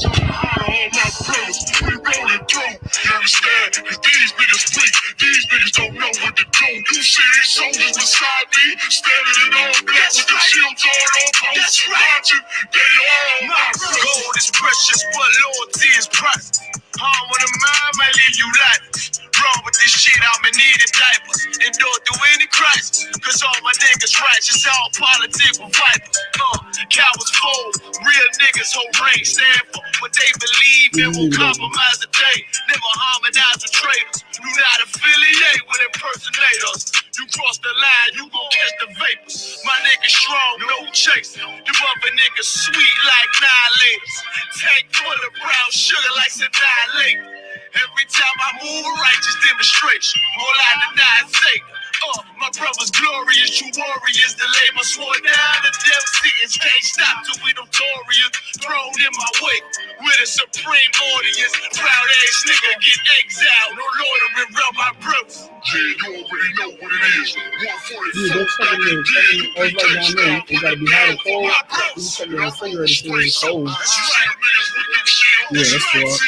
all my brothers, we rolling through. You understand? Cause these niggas weak, these niggas don't know what to do. You see these soldiers beside me, standing in all black with the shields on posts, watching, they all my brothers. Gold is precious, but loyalty is priceless. Harm on the mind might leave you lifeless. Wrong with this shit, I'm in need of diapers. Endure through any crisis, cause all my niggas righteous, all politics with vipers. Cowards fold, real niggas hold rank, stand for what they believe and won't compromise a day. Never harmonize with traitors, do not affiliate with impersonators. You cross the line, you gon' catch the vapors. My niggas strong, no chase. Them other niggas sweet like annihilators. Tank full of brown sugar like annihilate. Every time I move, a righteous demonstration. All I deny is Satan. My brother's glorious, you warriors. The labor swore down, the death sentence can't stop till we notorious. Thrown in my way with a supreme audience. Proud ass nigga get exiled. No loitering around my brothers. Yeah, you already know what it is. 144. You gotta be hot or cold. You check the refrigerator to it's cold. Yeah, that's what.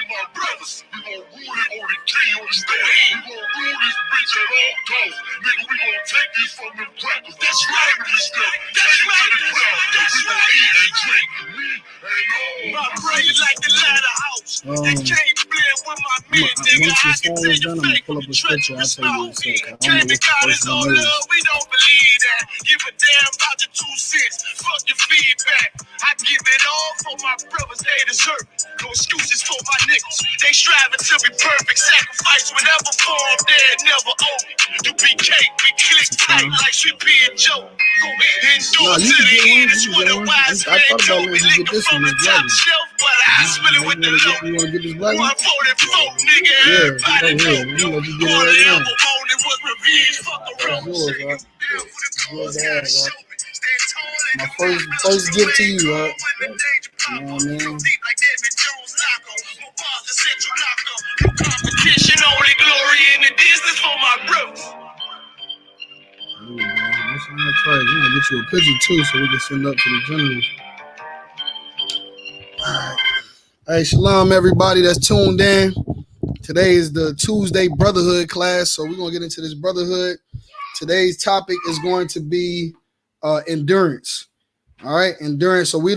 My brothers, we gon' rule it on the key on the stand. We gon' rule this bitch at all costs. Nigga, we gon' take this from them crackers. That's right. That's right. We gon' eat and drink. Me and all. My brain like the ladder house. They can't blend with my men, nigga. I can tell you fake with the treacherous mouth. Claim that God is all love, we don't believe that. Give a damn about your 2 cents. Fuck your feedback. I give it all for my brothers, they deserve it. No excuses for my niggas. They striving to be perfect. Sacrifice whatever form they're never own. U.P.K, we click tight like I.S.U.P.K and Joe. Endure to the end is what a wise man told me. Lick from the top shelf, but I spill it with the low. 144, nigga, everybody know. All they ever wanted was revenge. Fuck around. My first gift to you, right? Yeah, man. Competition, only glory in the distance for my brothers. I'm gonna try. We're gonna get you a picture too, so we can send up to the generals. Alright. Hey, shalom, everybody that's tuned in. Today is the Tuesday Brotherhood class, so we're gonna get into this Brotherhood. Today's topic is going to be endurance. All right, endurance. So we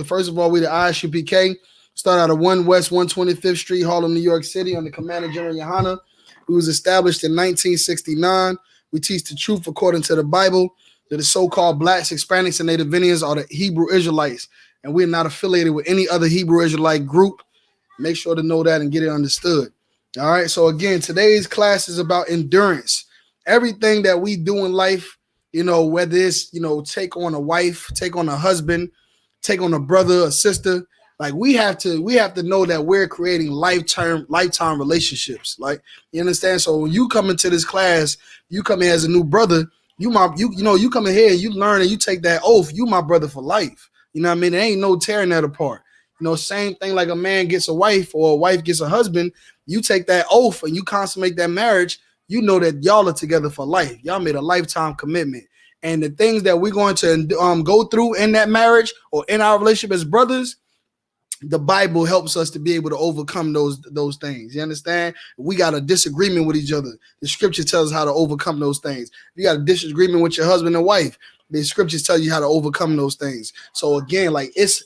first of all, we the I.S.U.P.K. Start out of 1 West 125th Street, Harlem, New York City, under Commander General Yohana, who was established in 1969. We teach the truth according to the Bible, that the so-called blacks, Hispanics, and Native Indians are the Hebrew Israelites, and we're not affiliated with any other Hebrew Israelite group. Make sure to know that and get it understood. All right, so again, today's class is about endurance. Everything that we do in life, whether it's, take on a wife, take on a husband, take on a brother, a sister, like we have to know that we're creating lifetime relationships. Like, you understand? So when you come into this class, you come in as a new brother, you come in here and you learn and you take that oath, you my brother for life. You know what I mean? There ain't no tearing that apart. Same thing like a man gets a wife or a wife gets a husband, you take that oath and you consummate that marriage, you know that y'all are together for life. Y'all made a lifetime commitment. And the things that we're going to go through in that marriage or in our relationship as brothers, the Bible helps us to be able to overcome those things. You understand? We got a disagreement with each other. The scripture tells us how to overcome those things. If you got a disagreement with your husband and wife, the scriptures tell you how to overcome those things. So again, like it's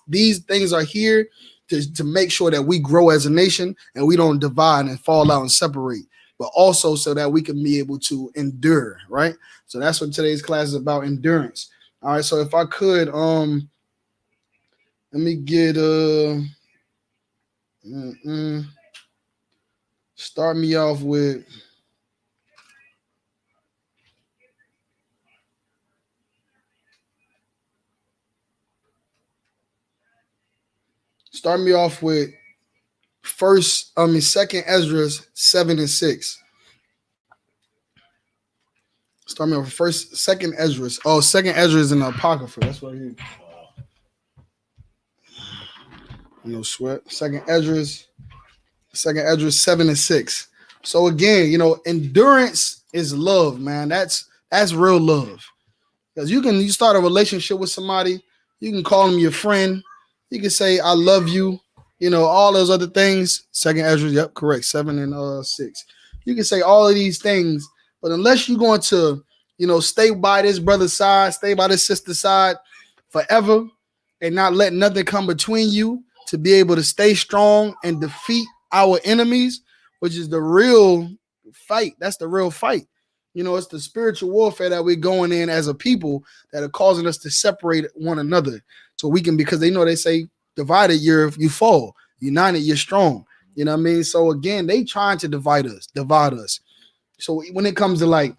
these things are here to make sure that we grow as a nation and we don't divide and fall out and separate, but also so that we can be able to endure, right? So that's what today's class is about, endurance. All right, so if I could, let me get start me off with Second Ezra 7 and 6. Start me off with Second Ezra. Oh, Second Ezra is in the Apocrypha. That's right here. No sweat. Second Ezra 7 and 6. So again, endurance is love, man. That's real love. Because you start a relationship with somebody, you can call them your friend, You can say I love you. All those other things. Second Ezra, yep, correct. 7 and 6. You can say all of these things, but unless you're going to, stay by this brother's side, stay by this sister's side forever, and not let nothing come between you to be able to stay strong and defeat our enemies, which is the real fight. That's the real fight. It's the spiritual warfare that we're going in as a people that are causing us to separate one another. So we can, because they say divided you fall, united you're strong. You know what I mean? So again, they trying to divide us. So when it comes to like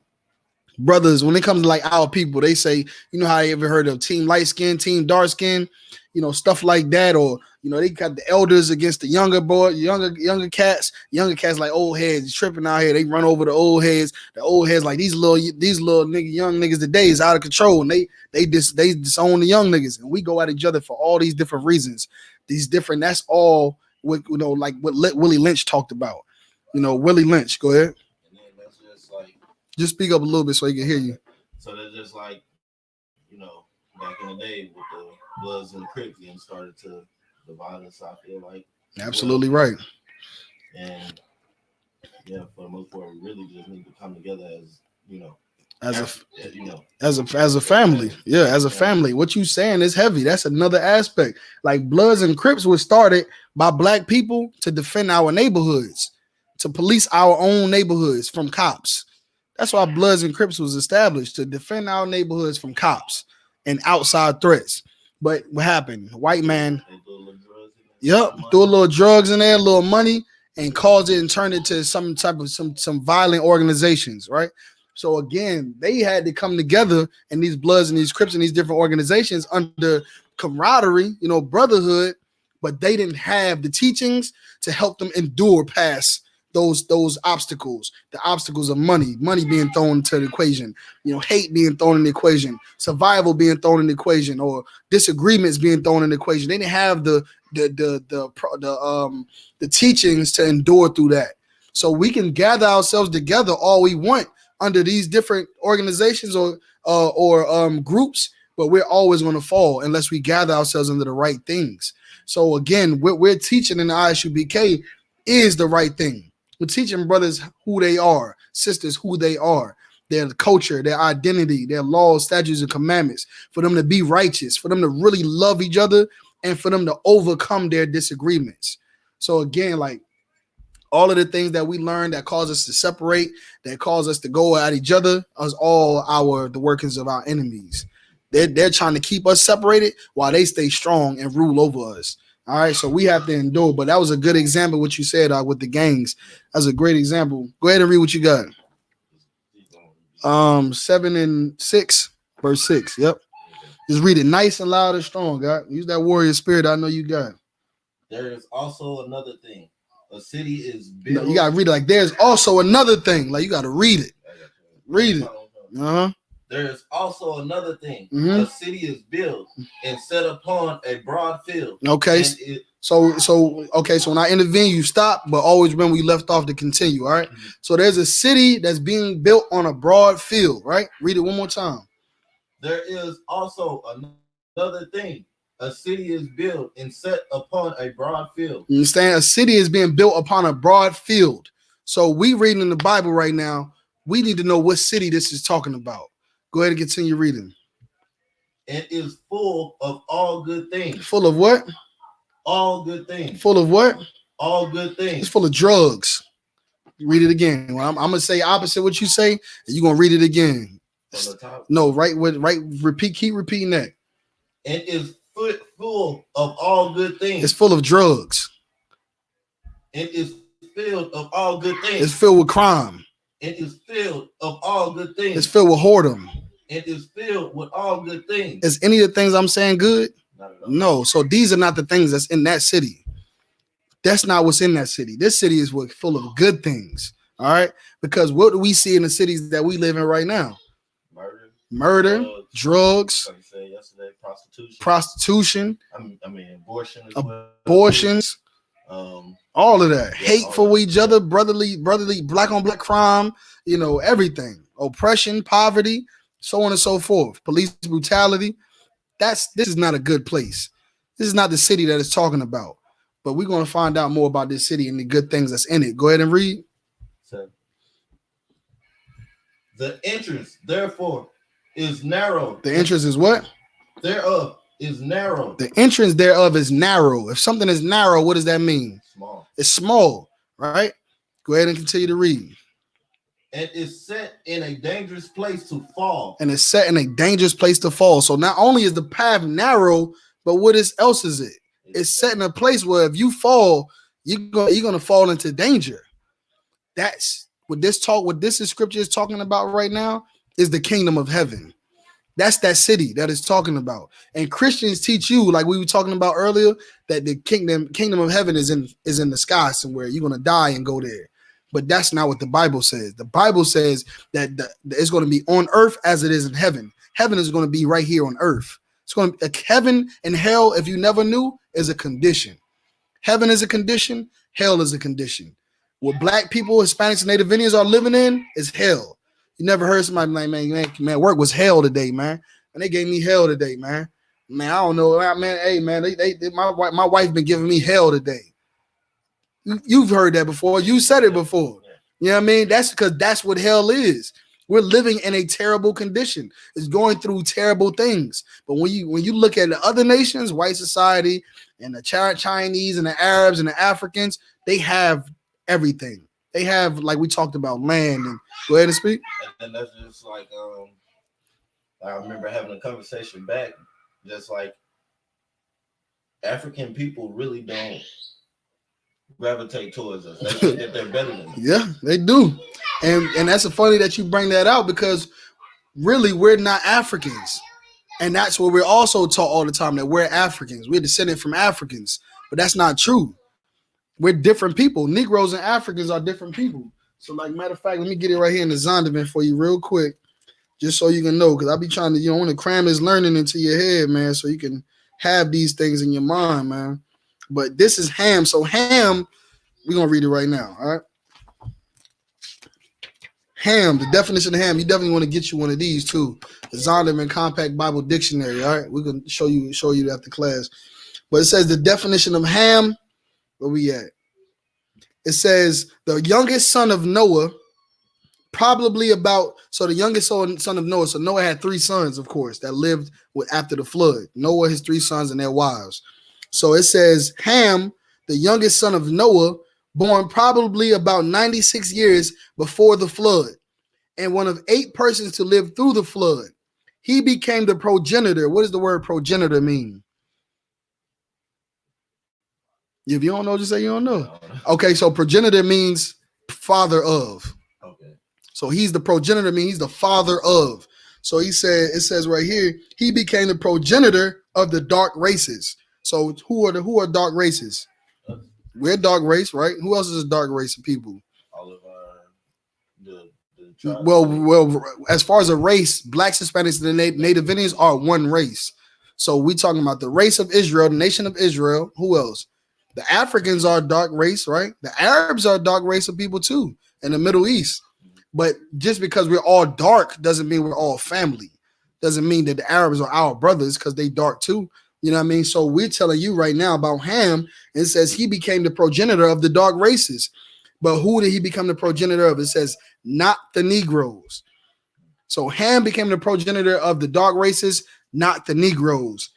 brothers, when it comes to like our people, they say, how you ever heard of team light skin, team dark skin, stuff like that, or they got the elders against the younger cats like old heads tripping out here. They run over the old heads. The old heads like these little young niggas today is out of control, and they disown the young niggas, and we go at each other for all these different reasons. That's all what like what Willie Lynch talked about. Willie Lynch. Go ahead. And then that's just like, just speak up a little bit so he can hear you. So that's just like, back in the day with the Bloods and the Crips and started to divide us. I feel like absolutely right. And yeah, for the most part, we really just need to come together as as a family. Yeah, as a family. What you saying is heavy. That's another aspect. Like Bloods and Crips was started by black people to defend our neighborhoods, to police our own neighborhoods from cops. That's why Bloods and Crips was established, to defend our neighborhoods from cops and outside threats. But what happened? White man, threw a little drugs in there, a little money, and caused it and turned it to some type of some violent organizations, right? So again, they had to come together, and these Bloods and these Crips and these different organizations under camaraderie, brotherhood, but they didn't have the teachings to help them endure past those obstacles, the obstacles of money being thrown into the equation, hate being thrown in the equation, survival being thrown in the equation, or disagreements being thrown in the equation. They didn't have the teachings to endure through that. So we can gather ourselves together all we want under these different organizations or groups, but we're always going to fall unless we gather ourselves under the right things. So again, what we're teaching in the I.S.U.P.K is the right thing. We're teaching brothers who they are, sisters who they are, their culture, their identity, their laws, statutes, and commandments, for them to be righteous, for them to really love each other, and for them to overcome their disagreements. So again, like all of the things that we learned that cause us to separate, that cause us to go at each other, is all the workings of our enemies. They're trying to keep us separated while they stay strong and rule over us. All right, so we have to endure. But that was a good example what you said with the gangs. That's a great example. Go ahead and read what you got. 7 and 6, verse 6. Yep. Just read it nice and loud and strong, God. Use that warrior spirit I know you got. There is also another thing. A city is built. No, you gotta read it like there's also another thing. Like you gotta read it. Read it. Uh-huh. There is also another thing. Mm-hmm. A city is built and set upon a broad field. Okay. So when I intervene, you stop, but always remember we left off to continue. All right. Mm-hmm. So there's a city that's being built on a broad field, right? Read it one more time. There is also another thing. A city is built and set upon a broad field. You understand? A city is being built upon a broad field. So we reading in the Bible right now. We need to know what city this is talking about. Go ahead and continue reading. It is full of all good things. Full of what? All good things. Full of what? All good things. It's full of drugs. Read it again. Well, I'm gonna say opposite what you say, and you're gonna read it again. From the top? No, right. Repeat. Keep repeating that. It is full of all good things. It's full of drugs. It is filled of all good things. It's filled with crime. It is filled of all good things. It's filled with whoredom. It is filled with all good things. Is any of the things I'm saying good? No. So these are not the things that's in that city. That's not what's in that city. This city is full of good things. All right. Because what do we see in the cities that we live in right now? Murder, drugs, like you said yesterday, prostitution. I mean abortion. Abortions. All of that. Hate for each other, brotherly, black on black crime, everything. Oppression, poverty, so on and so forth. Police brutality. This is not a good place. This is not the city that it's talking about. But we're going to find out more about this city and the good things that's in it. Go ahead and read. So, the entrance, therefore, is narrow. The entrance is what? Thereof is narrow. The entrance thereof is narrow. If something is narrow, what does that mean? Small. It's small, right? Go ahead and continue to read. And is set in a dangerous place to fall. And it's set in a dangerous place to fall. So not only is the path narrow, but what else is it? It's set in a place where if you fall, you're gonna fall into danger. That's what this scripture is talking about right now is the kingdom of heaven. That's that city that it's talking about. And Christians teach you, like we were talking about earlier, that the kingdom of heaven is in the sky somewhere. You're gonna die and go there. But that's not what the Bible says. The Bible says that it's going to be on earth as it is in heaven. Heaven is going to be right here on earth. It's going to be heaven and hell, if you never knew, is a condition. Heaven is a condition. Hell is a condition. What black people, Hispanics, and Native Indians are living in is hell. You never heard somebody like, man, work was hell today, man. And they gave me hell today, man. Man, I don't know, man. Hey, man, my wife been giving me hell today. You've heard that before. You said it before. You know what I mean? That's because that's what hell is. We're living in a terrible condition. It's going through terrible things. But when you look at the other nations, white society, and the Chinese and the Arabs and the Africans, they have everything. They have, like we talked about, land. And go ahead and speak. And that's just like I remember having a conversation back, just like African people really don't gravitate towards us. They think that they're better than us. Yeah, they do. And that's funny that you bring that out, because really we're not Africans. And that's what we're also taught all the time, that we're Africans. We're descended from Africans. But that's not true. We're different people. Negroes and Africans are different people. So, like, matter of fact, let me get it right here in the Zondervan for you real quick, just so you can know, because I'll be trying to, want to cram this learning into your head, man, so you can have these things in your mind, man. But this is Ham. So Ham, we're going to read it right now, all right? Ham, the definition of Ham, you definitely want to get you one of these too. The Zondervan Compact Bible Dictionary, all right? We're going to show you after class. But it says the definition of Ham, where we at? It says the youngest son of Noah, probably the youngest son of Noah. So Noah had 3 sons, of course, that lived after the flood. Noah, his 3 sons, and their wives. So it says Ham, the youngest son of Noah, born probably about 96 years before the flood, and one of 8 persons to live through the flood. He became the progenitor. What does the word progenitor mean? If you don't know, just say you don't know. Okay, so progenitor means father of. Okay. So he's the progenitor, means he's the father of. So it says right here, he became the progenitor of the dark races. So who are dark races? We're a dark race, right? Who else is a dark race of people? All of the tribes. Well, as far as a race, blacks, Hispanics, and the Native Indians are one race. So we talking about the race of Israel, the nation of Israel. Who else? The Africans are a dark race, right? The Arabs are a dark race of people too in the Middle East. But just because we're all dark doesn't mean we're all family. Doesn't mean that the Arabs are our brothers because they dark too. You know what I mean? So we're telling you right now about Ham. It says he became the progenitor of the dark races. But who did he become the progenitor of? It says not the Negroes. So Ham became the progenitor of the dark races, not the Negroes,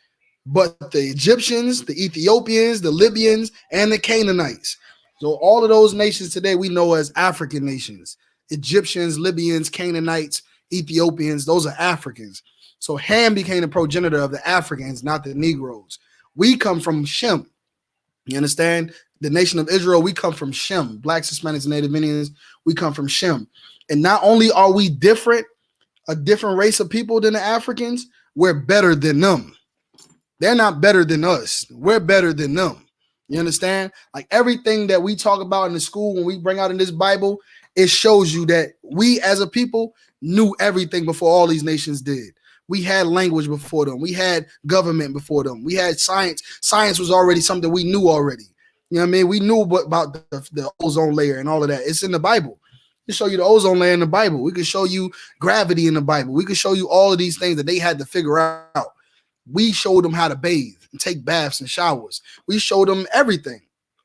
but the Egyptians, the Ethiopians, the Libyans, and the Canaanites. So all of those nations today we know as African nations. Egyptians, Libyans, Canaanites, Ethiopians, those are Africans. So Ham became the progenitor of the Africans, not the Negroes. We come from Shem. You understand? The nation of Israel, we come from Shem. Blacks, Hispanics, and Native Indians, we come from Shem. And not only are we different, a different race of people than the Africans, we're better than them. They're not better than us. We're better than them. You understand? Like everything that we talk about in the school, when we bring out in this Bible, it shows you that we as a people knew everything before all these nations did. We had language before them. We had government before them. We had science. Science was already something we knew already. You know what I mean? We knew about the ozone layer and all of that. It's in the Bible. We can show you the ozone layer in the Bible. We can show you gravity in the Bible. We can show you all of these things that they had to figure out. We showed them how to bathe. and take baths and showers. We show them everything.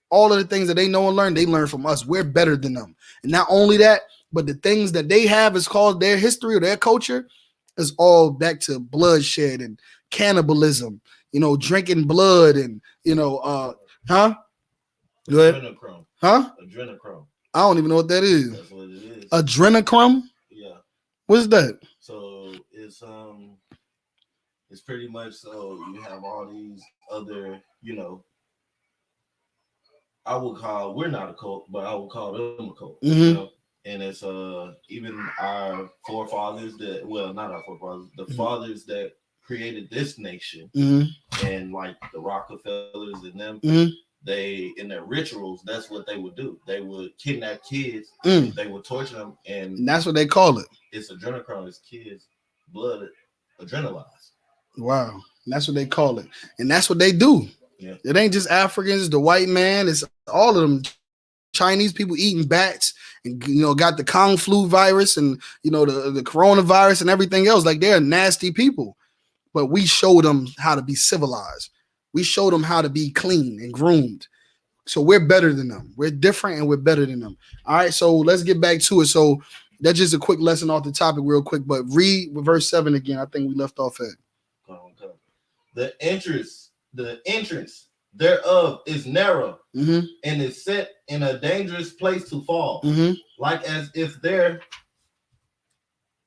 All of the things that they know and learn, they learn from us. We're better than them. And not only that, but the things that they have is called their history or their culture is all back to bloodshed and cannibalism, drinking blood and, huh? Go ahead. Adrenochrome. Huh? Adrenochrome. I don't even know what that is. That's what it is. Adrenochrome? Yeah. What's that? So it's pretty much so you have all these other, we're not a cult, but I would call them a cult. Mm-hmm. And it's even our forefathers not our forefathers, the fathers that created this nation, and like the Rockefellers and them, they in their rituals, that's what they would do. They would kidnap kids, they would torture them, and that's what they call it. It's adrenochrome, it's kids' blood adrenalized. Wow, that's what they call it, and that's what they do. Yeah. It ain't just Africans, it's the white man, it's all of them. Chinese people eating bats and got the Kung flu virus and the coronavirus and everything else. Like, they're nasty people, but we show them how to be civilized. We show them how to be clean and groomed. So we're better than them. We're different and we're better than them. All right, so let's get back to it. So that's just a quick lesson off the topic real quick, but read verse 7 again. I think we left off at. The entrance thereof is narrow, and is set in a dangerous place to fall, like as if there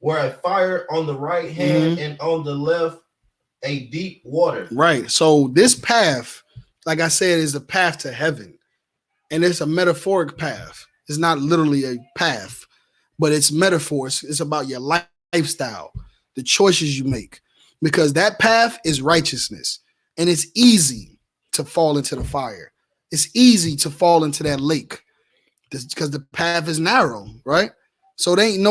were a fire on the right hand and on the left a deep water. Right. So this path, like I said, is the path to heaven, and it's a metaphoric path. It's not literally a path, but it's metaphors. It's about your lifestyle, the choices you make, because that path is righteousness, and it's easy to fall into the fire. It's easy to fall into that lake because the path is narrow, right? So there ain't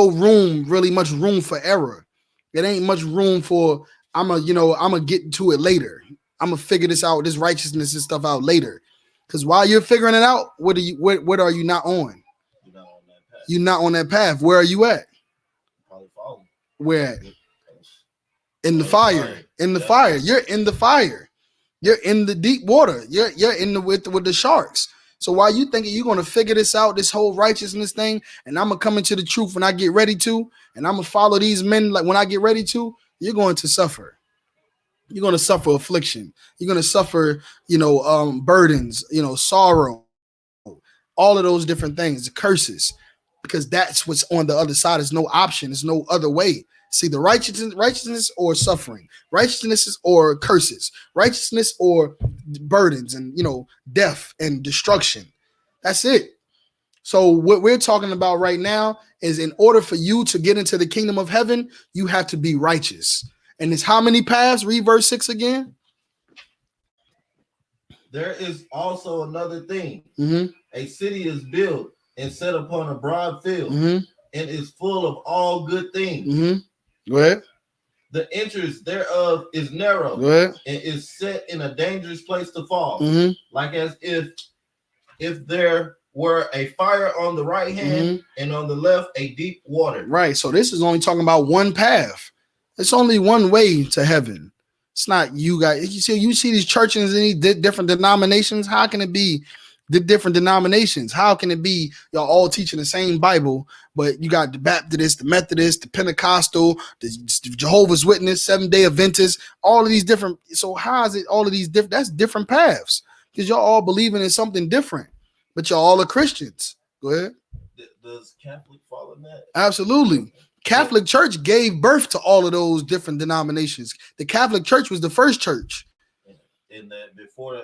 really much room for error. There ain't much room for I'm gonna get to it later. I'm gonna figure this out, this righteousness and stuff out later. Because while you're figuring it out, what are you not on? You're not on that path. You're not on that path. Where are you at? Probably falling. Where at? In the fire. In the fire. You're in the fire. You're in the deep water. You're in the with the sharks. So while you thinking you're gonna figure this out, this whole righteousness thing, and I'm gonna come into the truth when I get ready to, and I'm gonna follow these men like when I get ready to, you're going to suffer. You're gonna suffer affliction. You're gonna suffer, burdens, sorrow, all of those different things, the curses, because that's what's on the other side. There's no option. There's no other way. See, the righteousness or suffering, righteousness or curses, righteousness or burdens and, death and destruction. That's it. So what we're talking about right now is in order for you to get into the kingdom of heaven, you have to be righteous. And it's how many paths? Read verse 6 again. There is also another thing. A city is built and set upon a broad field and is full of all good things. Go ahead. The entrance thereof is narrow and is set in a dangerous place to fall, like as if there were a fire on the right hand and on the left a deep water. Right. So this is only talking about one path. It's only one way to heaven. It's not you guys. You see these churches in these different denominations. How can it be the different denominations? How can it be y'all all teaching the same Bible, but you got the Baptist, the Methodist, the Pentecostal, the Jehovah's Witness, Seventh-day Adventist, all of these different. So how is it all of these different? That's different paths because y'all all believing in something different, but y'all all are Christians. Go ahead. Does Catholic fall in that? Absolutely. Catholic Church gave birth to all of those different denominations. The Catholic Church was the first church. In that before,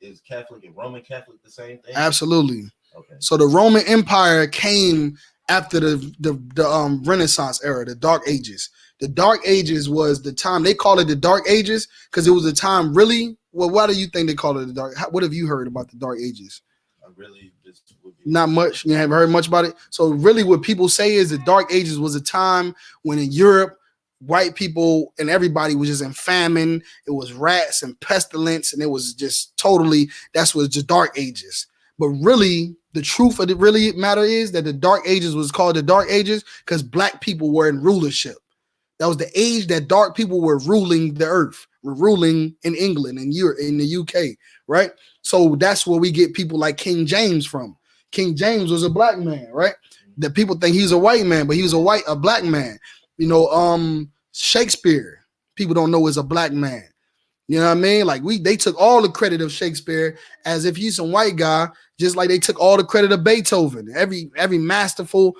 is Catholic and Roman Catholic the same thing? Absolutely. Okay. So the Roman Empire came after the Renaissance era, the Dark Ages. The Dark Ages was the time they call it the Dark Ages because it was a time really. Well, why do you think they call it the Dark? What have you heard about the Dark Ages? I really just not much. You haven't heard much about it. So really, what people say is the Dark Ages was a time when in Europe, white people and everybody was just in famine. It was rats and pestilence, and it was just totally. That's what the Dark Ages. But really, the truth of the really matter is that the Dark Ages was called the Dark Ages because black people were in rulership. That was the age that dark people were ruling the earth, ruling in England and Europe, in the UK, right? So that's where we get people like King James from. King James was a black man, right? That people think he's a white man, but he was a black man. Shakespeare, people don't know is a black man. You know what I mean? Like they took all the credit of Shakespeare as if he's some white guy, just like they took all the credit of Beethoven, every masterful,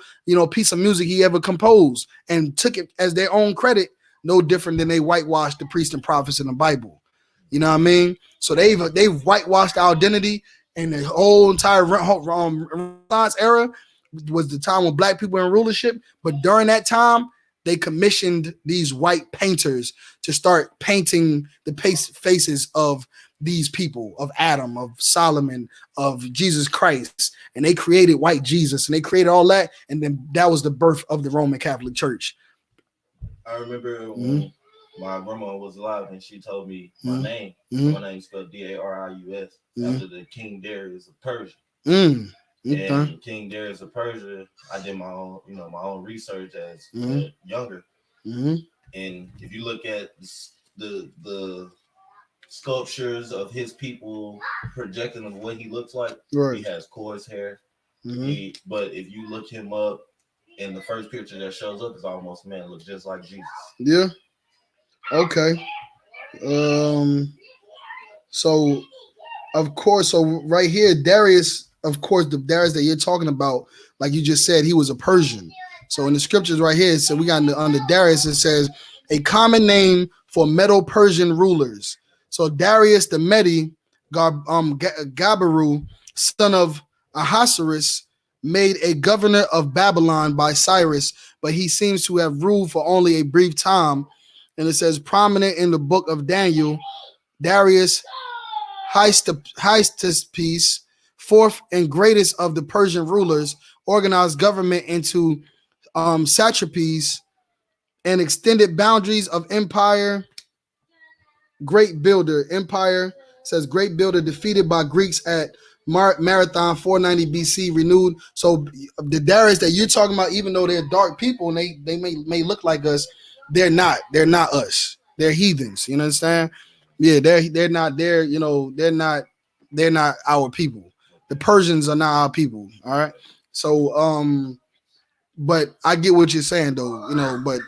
piece of music he ever composed, and took it as their own credit, no different than they whitewashed the priests and prophets in the Bible. You know what I mean? So they've whitewashed our identity, and the whole entire Renaissance era was the time when black people were in rulership. But during that time, they commissioned these white painters to start painting the faces of these people, of Adam, of Solomon, of Jesus Christ. And they created white Jesus, and they created all that. And then that was the birth of the Roman Catholic Church. I remember when my grandma was alive and she told me my name. My name's spelled Darius after the King Darius of Persia. And King Darius of Persia, I did my own research as younger. And if you look at the sculptures of his people projecting of what he looks like, he has coarse hair. But if you look him up, and the first picture that shows up is almost man looks just like Jesus. Yeah. Okay. So of course, so right here, Darius, of course, the Darius that you're talking about, like you just said, he was a Persian. So in the scriptures right here, so we got under Darius, it says a common name for Medo-Persian rulers. So Darius the Mede, Gabaru, son of Ahasuerus, made a governor of Babylon by Cyrus, but he seems to have ruled for only a brief time. And it says, prominent in the book of Daniel, Darius Hystaspes, fourth and greatest of the Persian rulers, organized government into satrapies and extended boundaries of empire. Great builder, empire, says great builder, defeated by Greeks at Marathon 490 BC, renewed. So the Darius that you're talking about, even though they're dark people and they may look like us, they're not us. They're heathens. You know what I'm saying? Yeah, they're not our people. The Persians are not our people. All right. So but I get what you're saying though, but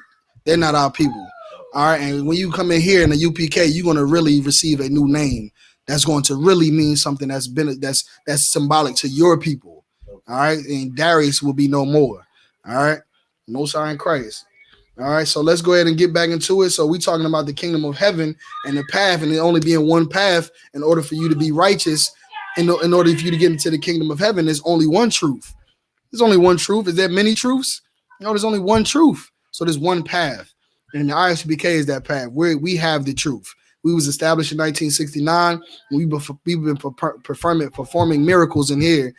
they're not our people. All right. And when you come in here in the UPK, you're gonna really receive a new name that's going to really mean something that's symbolic to your people. All right. And Darius will be no more. All right. No sign Christ. All right. So let's go ahead and get back into it. So we're talking about the kingdom of heaven and the path, and it only being one path in order for you to be righteous. In order for you to get into the kingdom of heaven, there's only one truth. There's only one truth. Is there many truths? No, there's only one truth. So there's one path. And the I.S.U.P.K is that path where we have the truth. We was established in 1969. We've been performing miracles in here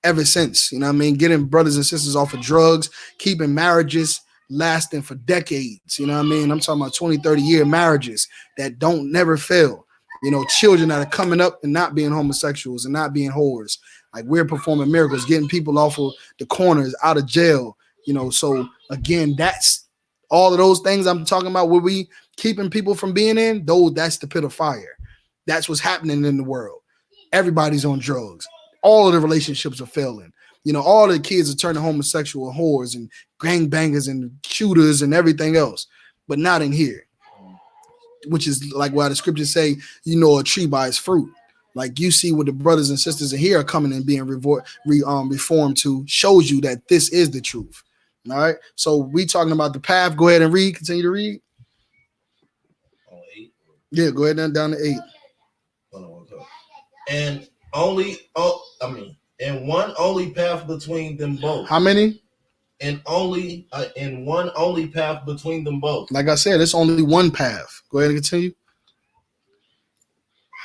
ever since. You know what I mean? Getting brothers and sisters off of drugs, keeping marriages lasting for decades. You know what I mean? I'm talking about 20, 30-year marriages that don't never fail. Children that are coming up and not being homosexuals and not being whores. Like, we're performing miracles, getting people off of the corners, out of jail. So again, that's all of those things I'm talking about where we keeping people from being in, that's the pit of fire. That's what's happening in the world. Everybody's on drugs. All of the relationships are failing. All the kids are turning homosexual, whores and gangbangers and shooters and everything else, but not in here, which is like why the scriptures say, a tree by its fruit. Like, you see what the brothers and sisters in here are coming and being reformed to, shows you that this is the truth. All right. So we talking about the path. Go ahead and read. Continue to read. On 8. Yeah, go ahead and down to 8. And one only path between them both. How many? And one only path between them both. Like I said, it's only one path. Go ahead and continue.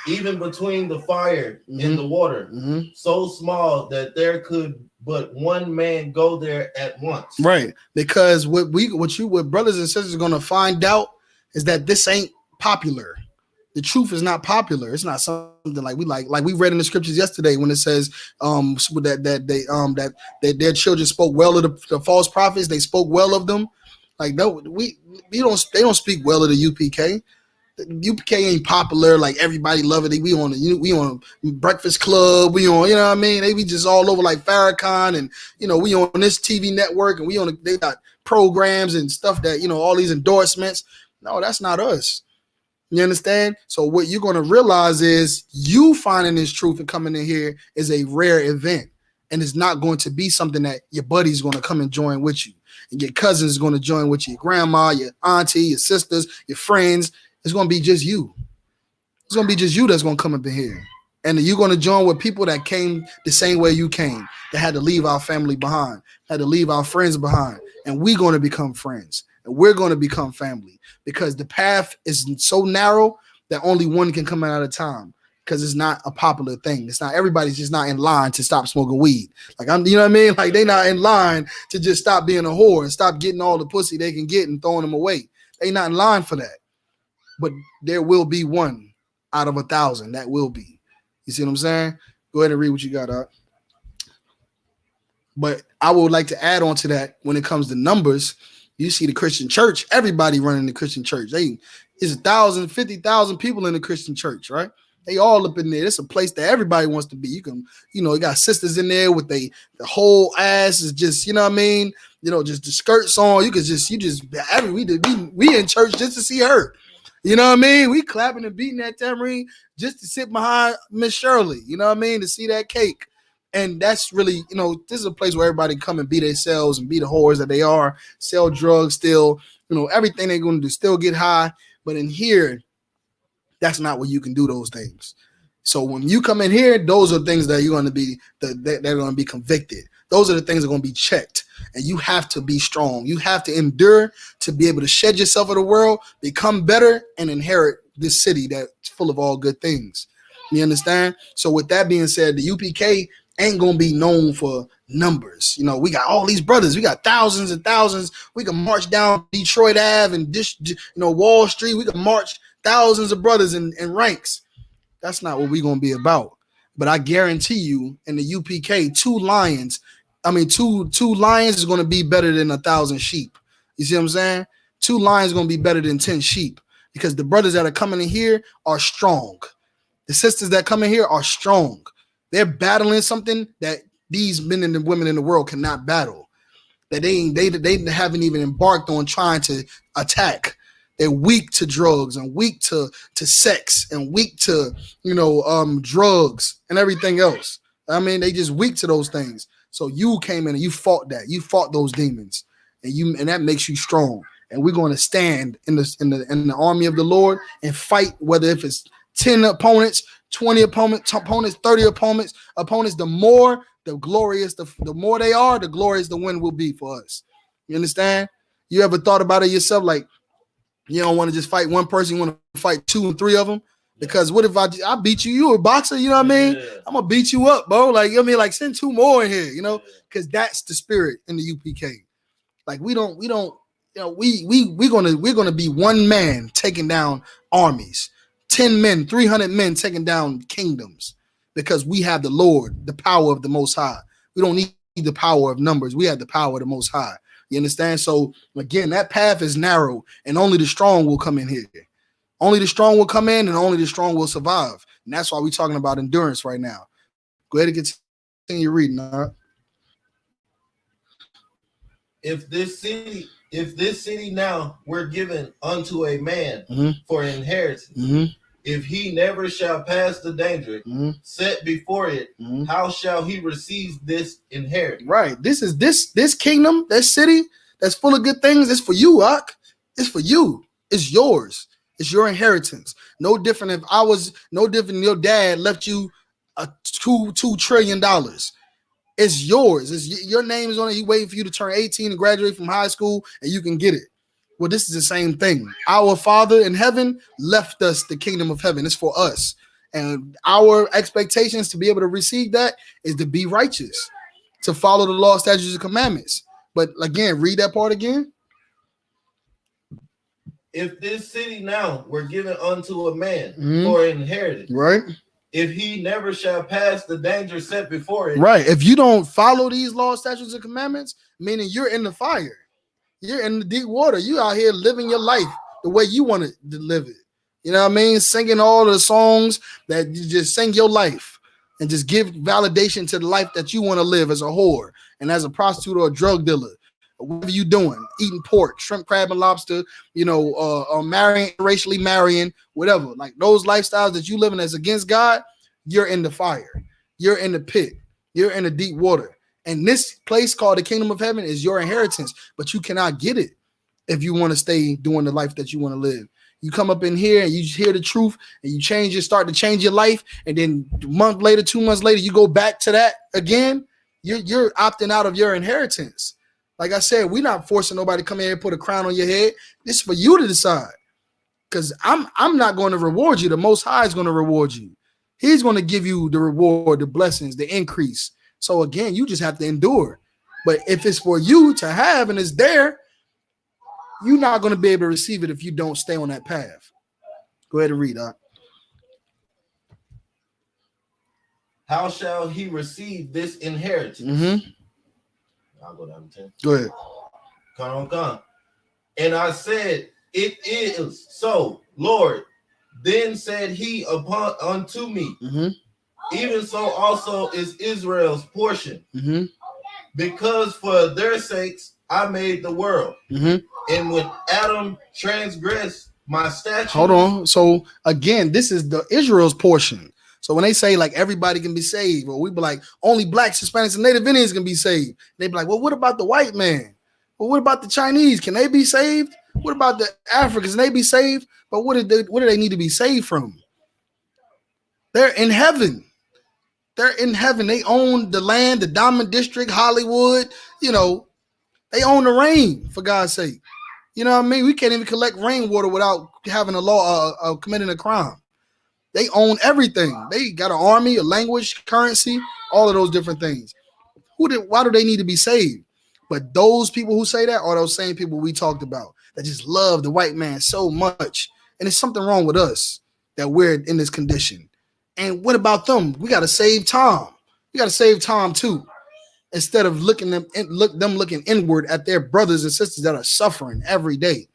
Even between the fire and the water, so small that there could but one man go there at once. Right. Because what brothers and sisters are gonna find out is that this ain't popular. The truth is not popular. It's not something like we read in the scriptures yesterday when it says that their children spoke well of the false prophets. They spoke well of them. Like, no, they don't speak well of the UPK. UPK ain't popular like everybody love it. We on Breakfast Club. We on, you know what I mean? They be just all over like Farrakhan, and we on this TV network, and they got programs and stuff that all these endorsements. No, that's not us. You understand? So what you're going to realize is you finding this truth and coming in here is a rare event. And it's not going to be something that your buddy's going to come and join with you. And your cousins is going to join with you. Your grandma, your auntie, your sisters, your friends. It's going to be just you. It's going to be just you that's going to come up in here. And you're going to join with people that came the same way you came, that had to leave our family behind, had to leave our friends behind. And we're going to become friends. And we're going to become family, because the path is so narrow that only one can come out at a time, because it's not a popular thing. It's not, everybody's just not in line to stop smoking weed. Like, you know what I mean? Like, they not in line to just stop being a whore and stop getting all the pussy they can get and throwing them away. They not in line for that. But there will be one out of 1,000 that will be. You see what I'm saying? Go ahead and read what you got, Doc. But I would like to add on to that, when it comes to numbers, you see the Christian church, everybody running the Christian church. It's 1,000, 50,000 people in the Christian church, right? They all up in there. It's a place that everybody wants to be. You can, you got sisters in there with the whole ass is just, you know what I mean? Just the skirts on. We in church just to see her. You know what I mean? We clapping and beating that tambourine just to sit behind Miss Shirley. You know what I mean? To see that cake. And that's really, this is a place where everybody come and be themselves and be the whores that they are, sell drugs still, everything they're going to do, still get high. But in here, that's not where you can do those things. So when you come in here, those are things that you're going to be, they're going to be convicted. Those are the things that are going to be checked. And you have to be strong. You have to endure to be able to shed yourself of the world, become better, and inherit this city that's full of all good things. You understand? So with that being said, the UPK ain't gonna be known for numbers. We got all these brothers. We got thousands and thousands. We can march down Detroit Ave and Wall Street. We can march thousands of brothers in ranks. That's not what we're gonna be about. But I guarantee you, in the UPK, two lions is gonna be better than 1,000 sheep. You see what I'm saying? 2 lions gonna be better than 10 sheep, because the brothers that are coming in here are strong. The sisters that come in here are strong. They're battling something that these men and women in the world cannot battle. That they haven't even embarked on trying to attack. They're weak to drugs and weak to sex and weak to drugs and everything else. I mean, they just weak to those things. So you came in and you fought that. You fought those demons, and that makes you strong. And we're going to stand in the army of the Lord and fight, whether if it's 10 opponents, 20 opponents, 30 opponents. The more the glorious, the more they are, the glorious the win will be for us. You understand? You ever thought about it yourself? Like, you don't want to just fight one person, you want to fight 2 and 3 of them. Because what if I beat you? You a boxer, you know what I mean? Yeah. I'm gonna beat you up, bro. Like, like send 2 more in here, because that's the spirit in the UPK. Like we're gonna be one man taking down armies, 10 men, 300 men taking down kingdoms, because we have the Lord, the power of the Most High. We don't need the power of numbers. We have the power of the Most High. You understand? So again, that path is narrow, and only the strong will come in here. Only the strong will come in, and only the strong will survive. And that's why we're talking about endurance right now. Go ahead and continue reading. If this city now were given unto a man for inheritance, if he never shall pass the danger set before it, how shall he receive this inheritance? Right. This kingdom, that city that's full of good things, it's for you, Ak. It's for you. It's yours. It's your inheritance. No different if your dad left you a $2 trillion. It's yours. Your name is on it. He waiting for you to turn 18 and graduate from high school, and you can get it. Well, this is the same thing. Our Father in heaven left us the kingdom of heaven. It's for us. And our expectations to be able to receive that is to be righteous, to follow the law, statutes, and commandments. But again, read that part again. If this city now were given unto a man for inheritance, right? If he never shall pass the danger set before it. Right. If you don't follow these laws, statutes, and commandments, meaning you're in the fire. You're in the deep water. You out here living your life the way you want to live it. You know what I mean? Singing all the songs that you just sing your life and just give validation to the life that you want to live as a whore and as a prostitute or a drug dealer. Whatever you doing, eating pork, shrimp, crab, and lobster, marrying, racially marrying, whatever. Like those lifestyles that you living as against God, you're in the fire. You're in the pit. You're in the deep water. And this place called the kingdom of heaven is your inheritance, but you cannot get it if you want to stay doing the life that you want to live. You come up in here and you hear the truth and you start to change your life. And then a month later, 2 months later, you go back to that again. You're opting out of your inheritance. Like I said, we're not forcing nobody to come in here and put a crown on your head. This is for you to decide. Because I'm not going to reward you. The Most High is going to reward you. He's going to give you the reward, the blessings, the increase. So again, you just have to endure. But if it's for you to have and it's there, you're not going to be able to receive it if you don't stay on that path. Go ahead and read, Doc. How shall he receive this inheritance? Mm-hmm. I'll go down to 10. Go ahead. Come. And I said, it is so, Lord. Then said he unto me, mm-hmm. Even so also is Israel's portion. Mm-hmm. Because for their sakes I made the world. Mm-hmm. And when Adam transgressed my statutes. Hold on. So again, this is the Israel's portion. So when they say like everybody can be saved, or we be like only blacks, Hispanics, and Native Indians can be saved, they be like, well, what about the white man? Well, what about the Chinese? Can they be saved? What about the Africans? Can they be saved? But what do they need to be saved from? They're in heaven. They're in heaven. They own the land, the Diamond District, Hollywood. They own the rain, for God's sake. You know what I mean? We can't even collect rainwater without having a law of committing a crime. They own everything. They got an army, a language, currency, all of those different things. Why do they need to be saved? But those people who say that are those same people we talked about that just love the white man so much. And there's something wrong with us that we're in this condition. And what about them? We got to save Tom. We got to save Tom too. Instead of looking inward at their brothers and sisters that are suffering every day.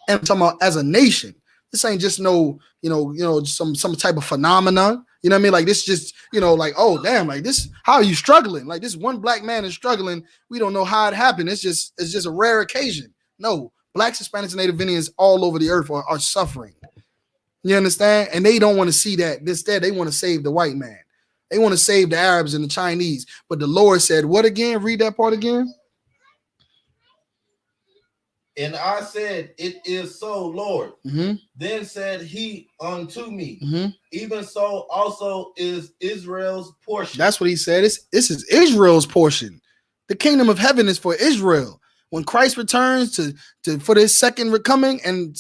And I'm talking about as a nation. This ain't just some type of phenomenon. You know what I mean? Like this just, like, oh damn, like this, how are you struggling? Like this one black man is struggling. We don't know how it happened. It's just a rare occasion. No, blacks, Hispanics, and Native Indians all over the earth are suffering. You understand? And they don't want to see that. Instead, they want to save the white man. They want to save the Arabs and the Chinese. But the Lord said, what again? Read that part again. And I said, it is so, Lord. Mm-hmm. Then said he unto me, mm-hmm. Even so also is Israel's portion. That's what he said. This is Israel's portion. The kingdom of heaven is for Israel. When Christ returns for his second coming and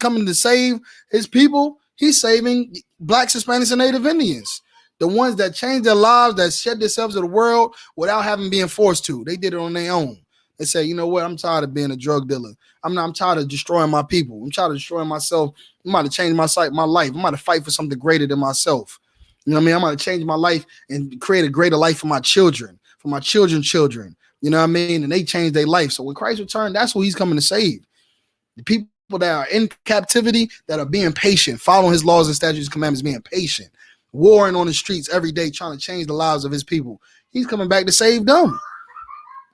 coming to save his people, he's saving blacks, Hispanics, and Native Indians. The ones that changed their lives, that shed themselves to the world without having been forced to. They did it on their own. They say, you know what? I'm tired of being a drug dealer. I'm tired of destroying my people. I'm tired of destroying myself. I'm about to change my life. I'm about to fight for something greater than myself. You know what I mean? I'm about to change my life and create a greater life for my children, for my children's children. You know what I mean? And they changed their life. So when Christ returned, that's who he's coming to save. The people that are in captivity, that are being patient, following his laws and statutes and commandments, being patient, warring on the streets every day, trying to change the lives of his people. He's coming back to save them.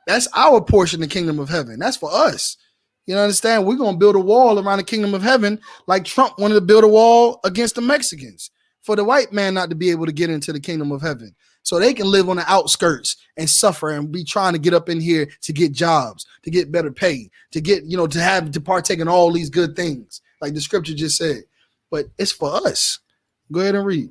That's our portion of the kingdom of heaven. That's for us. You understand? We're going to build a wall around the kingdom of heaven like Trump wanted to build a wall against the Mexicans for the white man not to be able to get into the kingdom of heaven. So they can live on the outskirts and suffer and be trying to get up in here to get jobs, to get better pay, to get, to partake in all these good things, like the scripture just said. But it's for us. Go ahead and read.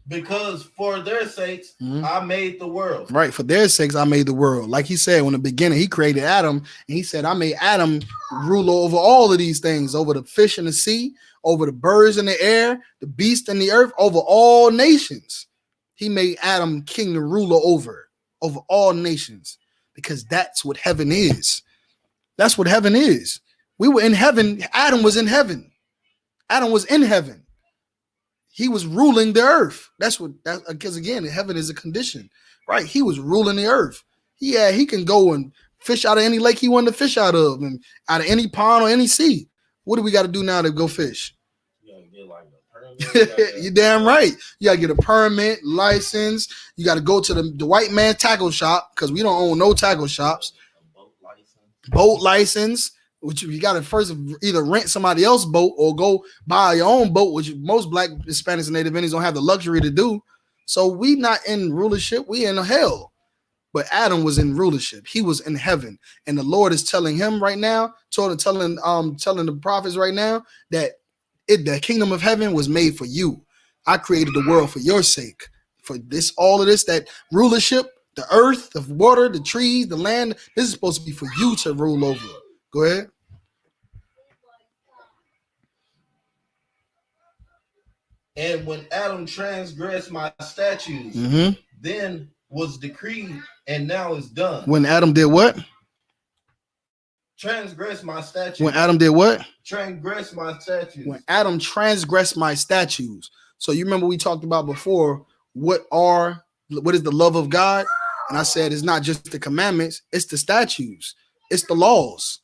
Because for their sakes, I made the world. Right. For their sakes, I made the world. Like he said, in the beginning, he created Adam. And he said, I made Adam ruler over all of these things, over the fish in the sea, over the birds in the air, the beasts in the earth, over all nations. He made Adam king and ruler over all nations, because that's what heaven is. That's what heaven is. We were in heaven. Adam was in heaven. Adam was in heaven. He was ruling the earth. Because again, heaven is a condition, right? He was ruling the earth. He can go and fish out of any lake he wanted to fish out of, and out of any pond or any sea. What do we got to do now to go fish? You gotta get like a permit. You damn right. You gotta get a permit, license. You gotta go to the white man tackle shop because we don't own no tackle shops. Boat license, which you gotta first either rent somebody else's boat or go buy your own boat, which most Black, Hispanics, and Native Indians don't have the luxury to do. So we not in rulership, we in hell. But Adam was in rulership. He was in heaven. And the Lord is telling him right now, telling the prophets right now that the kingdom of heaven was made for you. I created the world for your sake. For this, all of this, that rulership, the earth, the water, the trees, the land, this is supposed to be for you to rule over. Go ahead. And when Adam transgressed my statutes, then was decreed, and now is done. When Adam did what? Transgress my statutes. When Adam did what? Transgress my statutes. When Adam transgressed my statutes. So you remember we talked about before what is the love of God? And I said it's not just the commandments, it's the statutes, it's the laws.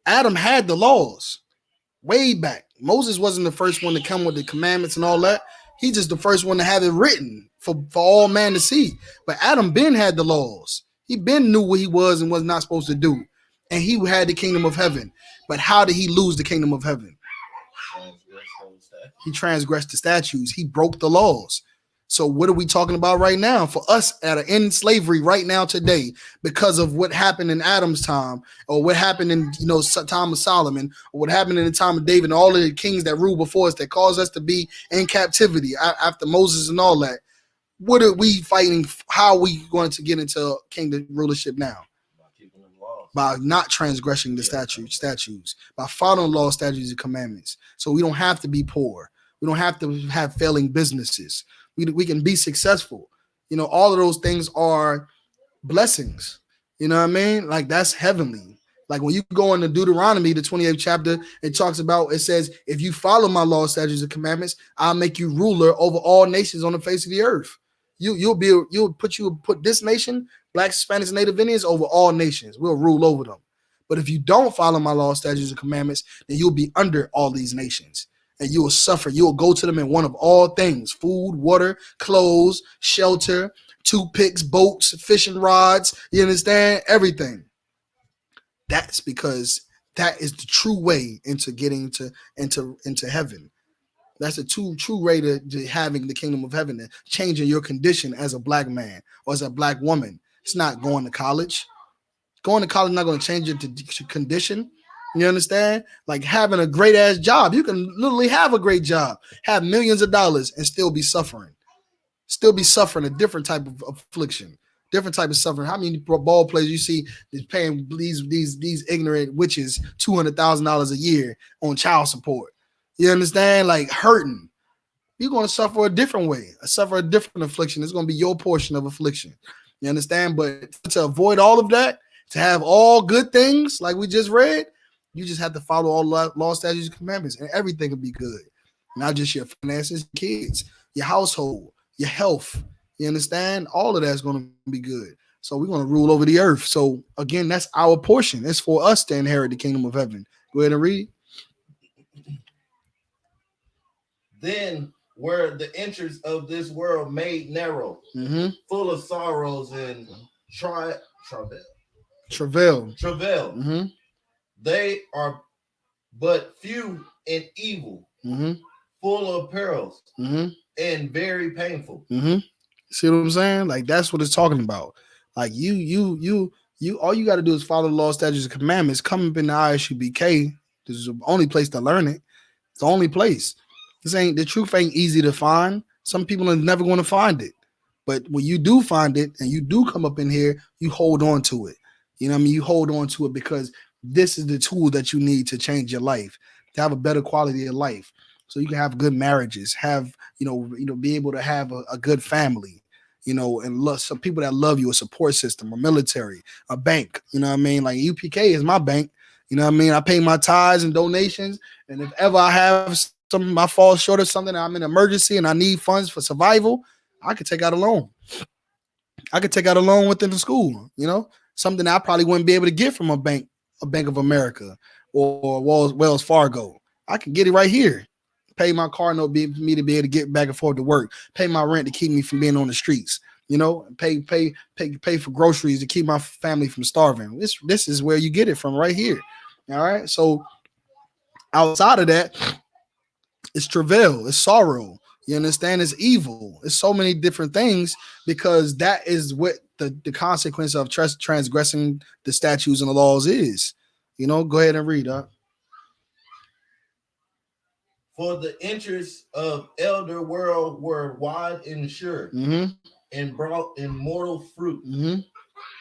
Adam had the laws way back. Moses wasn't the first one to come with the commandments and all that. He's just the first one to have it written for all man to see. But Adam Ben had the laws. He Ben knew what he was and was not supposed to do. And he had the kingdom of heaven. But how did he lose the kingdom of heaven? He transgressed the statutes. He broke the laws. So what are we talking about right now? For us in slavery right now today, because of what happened in Adam's time, or what happened in time of Solomon, or what happened in the time of David, and all of the kings that ruled before us that caused us to be in captivity after Moses and all that. What are we fighting? How are we going to get into kingdom rulership now? By not transgressing the statutes, by following law, statutes, and commandments. So we don't have to be poor. We don't have to have failing businesses. We can be successful. All of those things are blessings. You know what I mean? Like that's heavenly. Like when you go into Deuteronomy, the 28th chapter, it says, if you follow my law, statutes, and commandments, I'll make you ruler over all nations on the face of the earth. You'll put this nation, Blacks, Hispanics, and Native Indians, over all nations. We'll rule over them. But if you don't follow my law, statutes, and commandments, then you'll be under all these nations. And you will suffer. You will go to them in one of all things: food, water, clothes, shelter, toothpicks, boats, fishing rods. You understand? Everything. That's because that is the true way into getting into heaven. That's the true way to having the kingdom of heaven, and changing your condition as a Black man or as a Black woman. It's not going to college. Going to college is not going to change your condition. You understand? Like having a great ass job. You can literally have a great job, have millions of dollars, and still be suffering. Still be suffering a different type of affliction, different type of suffering. How many ball players you see is paying these ignorant witches $200,000 a year on child support? You understand? Like hurting. You're going to suffer a different way. Suffer a different affliction. It's going to be your portion of affliction. You understand? But to avoid all of that, to have all good things like we just read, you just have to follow all law, statutes, and commandments, and everything will be good. Not just your finances, kids, your household, your health. You understand? All of that's going to be good. So we're going to rule over the earth. So again, that's our portion. It's for us to inherit the kingdom of heaven. Go ahead and read. Then were the entrance of this world made narrow, full of sorrows and travail. Mm-hmm. They are but few and evil, full of perils, and very painful. See what I'm saying? Like that's what it's talking about. Like you all you got to do is follow the law, statutes, and commandments. Come up in the I.S.U.P.K. This is the only place to learn it. It's the only place. The truth ain't easy to find. Some people are never going to find it. But when you do find it and you do come up in here, you hold on to it. You know what I mean? You hold on to it because this is the tool that you need to change your life, to have a better quality of life. So you can have good marriages, have, be able to have a good family, and love some people that love you, a support system, a military, a bank. You know what I mean? Like I.S.U.P.K is my bank. You know what I mean? I pay my tithes and donations. And if ever I have something, I fall short of something, I'm in an emergency and I need funds for survival, I could take out a loan. I could take out a loan within the school, something that I probably wouldn't be able to get from a Bank of America or Wells Fargo. I can get it right here. Pay my car note for me to be able to get back and forth to work. Pay my rent to keep me from being on the streets. Pay for groceries to keep my family from starving. This is where you get it from right here. All right. So outside of that, it's travail, it's sorrow. You understand? It's evil. It's so many different things because that is what the consequence of transgressing the statutes and the laws is. Go ahead and read up. For the interests of elder world were wide and sure, and brought immortal fruit.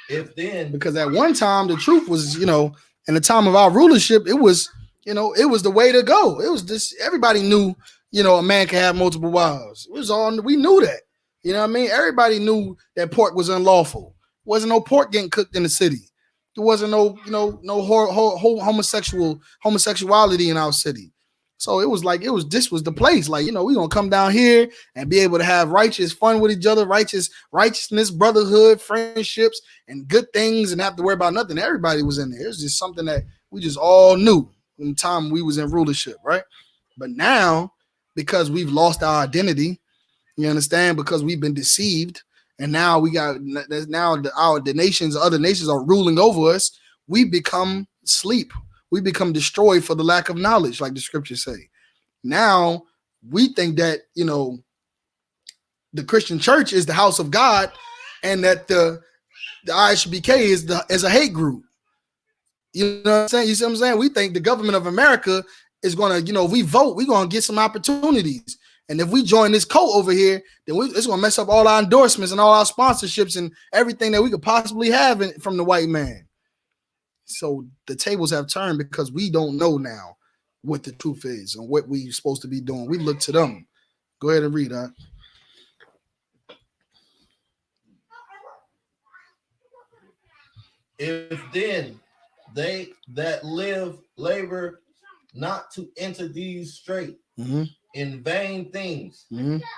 If then, because at one time the truth was, in the time of our rulership, it was, it was the way to go. It was just everybody knew, a man can have multiple wives. It was all we knew that. You know what I mean? Everybody knew that pork was unlawful. Wasn't no pork getting cooked in the city. There wasn't no, homosexuality in our city. So it was like this was the place. Like, we gonna come down here and be able to have righteous fun with each other, righteousness, brotherhood, friendships, and good things, and have to worry about nothing. Everybody was in there. It was just something that we just all knew in the time we was in rulership, right? But now, because we've lost our identity, you understand, because we've been deceived, and now the nations, other nations are ruling over us. We become sleep. We become destroyed for the lack of knowledge, like the scriptures say. Now we think that the Christian church is the house of God, and that the I.S.U.P.K is a hate group. You know what I'm saying? You see what I'm saying? We think the government of America is gonna, if we vote, we're gonna get some opportunities. And if we join this cult over here, then it's gonna mess up all our endorsements and all our sponsorships and everything that we could possibly have from the white man. So the tables have turned because we don't know now what the truth is and what we're supposed to be doing. We look to them. Go ahead and read that. If then they that labor not to enter these straight in vain things,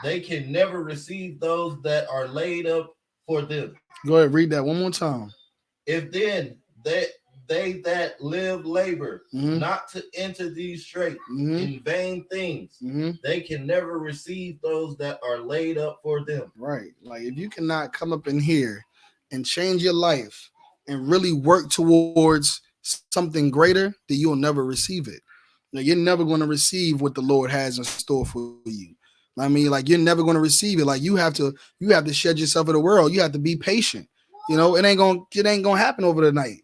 they can never receive those that are laid up for them. Go ahead, read that one more time. If then they that labor not to enter these straight in vain things, they can never receive those that are laid up for them. Right. Like if you cannot come up in here and change your life and really work towards something greater, then you'll never receive it. You're never going to receive what the Lord has in store for you. I mean, like you're never going to receive it. Like you have to shed yourself of the world. You have to be patient. It ain't gonna happen over the night.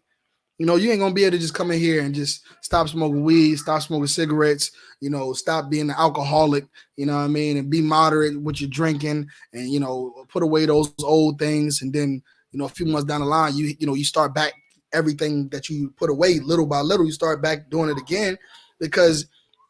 You ain't gonna be able to just come in here and just stop smoking weed, stop smoking cigarettes, stop being an alcoholic, you know what I mean, and be moderate with your drinking, and put away those old things, and then a few months down the line, you start back everything that you put away little by little. You start back doing it again because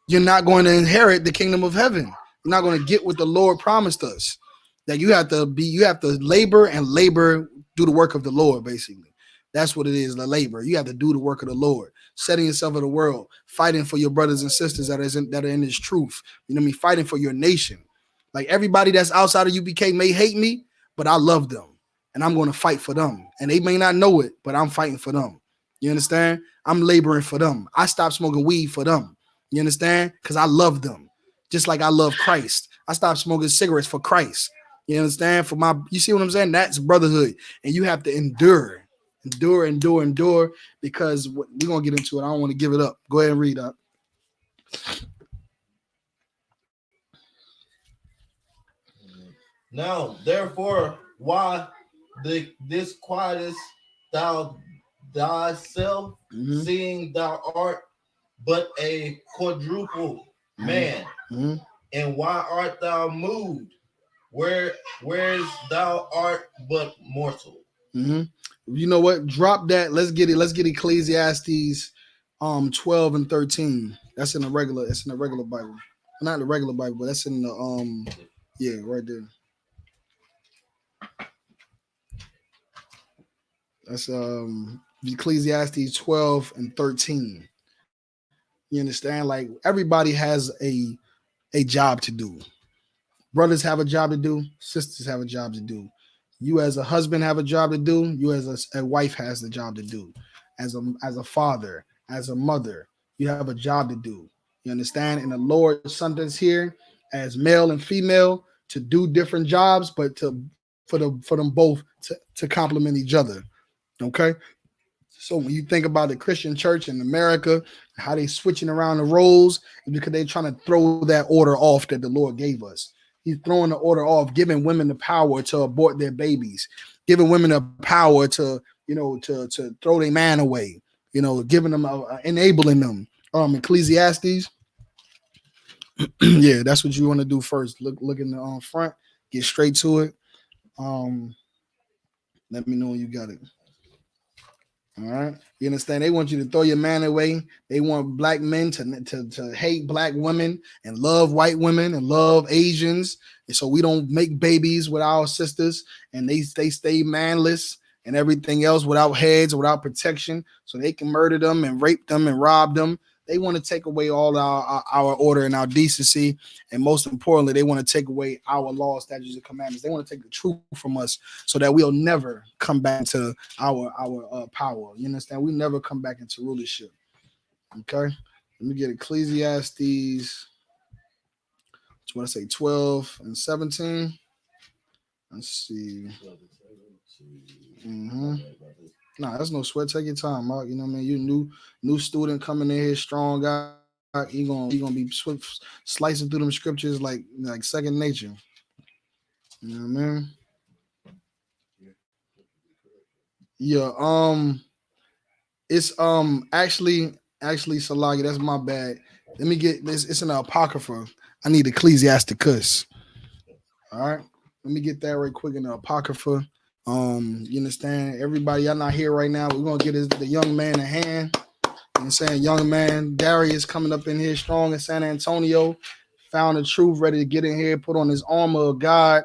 you're not going to inherit the kingdom of heaven. You're not going to get what the Lord promised us. That you have to labor and labor, do the work of the Lord, basically. That's what it is, the labor. You have to do the work of the Lord, setting yourself in the world, fighting for your brothers and sisters that are in this truth. You know what I mean? Fighting for your nation. Like everybody that's outside of U.P.K may hate me, but I love them. And I'm going to fight for them. And they may not know it, but I'm fighting for them. You understand? I'm laboring for them. I stopped smoking weed for them. You understand? Because I love them. Just like I love Christ. I stopped smoking cigarettes for Christ. You understand? You see what I'm saying? That's brotherhood. And you have to endure, because we're going to get into it. I don't want to give it up. Go ahead and read up. Now, therefore, why disquietest thou thyself, seeing thou art but a quadruple man? And why art thou moved, whereas thou art but mortal? You know what? Drop that. Let's get it. Let's get Ecclesiastes 12 and 13. That's in the regular. It's in the regular Bible. Not the regular Bible, but that's in the yeah, right there. That's Ecclesiastes 12 and 13. You understand? Like everybody has a job to do. Brothers have a job to do. Sisters have a job to do. You as a husband have a job to do. You as a wife has the job to do. As a father, as a mother, you have a job to do. You understand? And the Lord sent us here as male and female to do different jobs, but for them both to complement each other. Okay. So when you think about the Christian church in America, how they switching around the roles, because they're trying to throw that order off that the Lord gave us. He's throwing the order off, giving women the power to abort their babies, giving women the power to, to throw their man away, giving them, enabling them. Ecclesiastes, yeah, that's what you want to do first. Look in the front, get straight to it. Um, Let me know when you got it. All right. You understand? They want you to throw your man away. They want black men to hate black women and love white women and love Asians. And so we don't make babies with our sisters, and they stay manless and everything else without heads, without protection. So they can murder them and rape them and rob them. They want to take away all our order and our decency. And most importantly, they want to take away our laws, statutes, and commandments. They want to take the truth from us so that we'll never come back into our power. You understand? We never come back into rulership. Okay? Let me get Ecclesiastes. What I say, 12 and 17. Let's see. Nah, that's no sweat. Take your time, Mark. You know what I mean? You new student coming in here strong guy. He gonna be swift slicing through them scriptures like second nature. You know what I mean? Yeah. It's actually Salagi, that's my bad. Let me get this. It's an Apocrypha. I need Ecclesiasticus. All right. Let me get that right quick in the Apocrypha. You understand? Everybody, y'all not here right now. We're gonna get the young man a hand. You know what I'm saying? Young man, Darius coming up in here strong in San Antonio, found the truth, ready to get in here, put on his armor of God,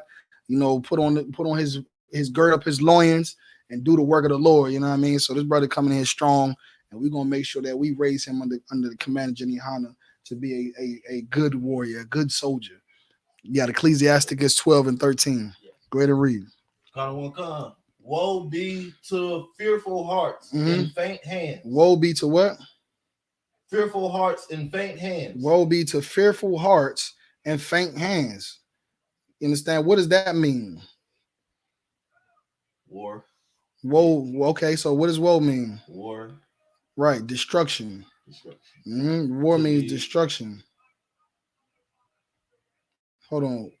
put on his gird up his loins and do the work of the Lord. You know what I mean? So this brother coming in here strong, and we're gonna make sure that we raise him under the command of Jenny Hanna to be a good warrior, a good soldier. You got Ecclesiasticus 12 and 13. Go ahead and read. Woe be to fearful hearts and faint hands. Woe be to what? Fearful hearts and faint hands. Woe be to fearful hearts and faint hands. You understand? What does that mean? War. Woe. Okay, so what does woe mean? War. Right, destruction. War means destruction. Hold on.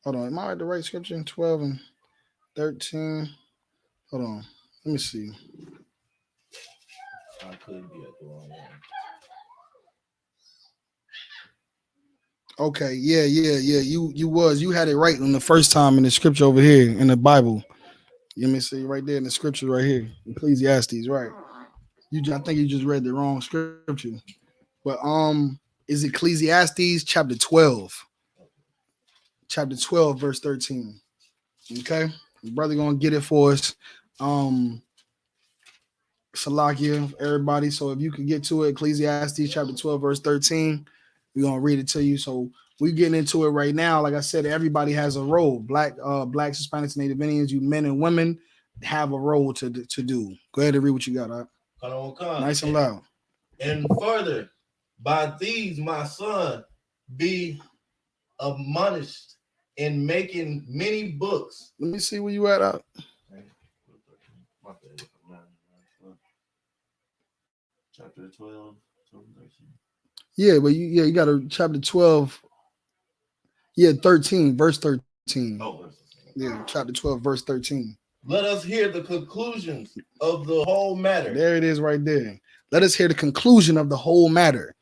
Am I at the right scripture? 12 and 13. Hold on. Let me see. I could be at the wrong one. Okay, yeah. You had it right on the first time in the scripture over here in the Bible. Let me see right there in the scripture right here, Ecclesiastes. Right. I think you just read the wrong scripture, but is Ecclesiastes chapter 12, verse 13. Okay, brother gonna get it for us. Salakia, everybody. So if you could get to it, Ecclesiastes chapter 12, verse 13, we're gonna read it to you. So we're getting into it right now. Like I said, everybody has a role. Blacks, Hispanics, Native Indians, you men and women have a role to do. Go ahead and read what you got. Nice and loud. And further, by these my son be admonished in making many books. Let me see where you at. Chapter 12, 13. Yeah, but you got a chapter 12. Yeah, 13, verse 13. Oh, yeah, chapter 12, verse 13. Let us hear the conclusions of the whole matter. There it is right there. Let us hear the conclusion of the whole matter.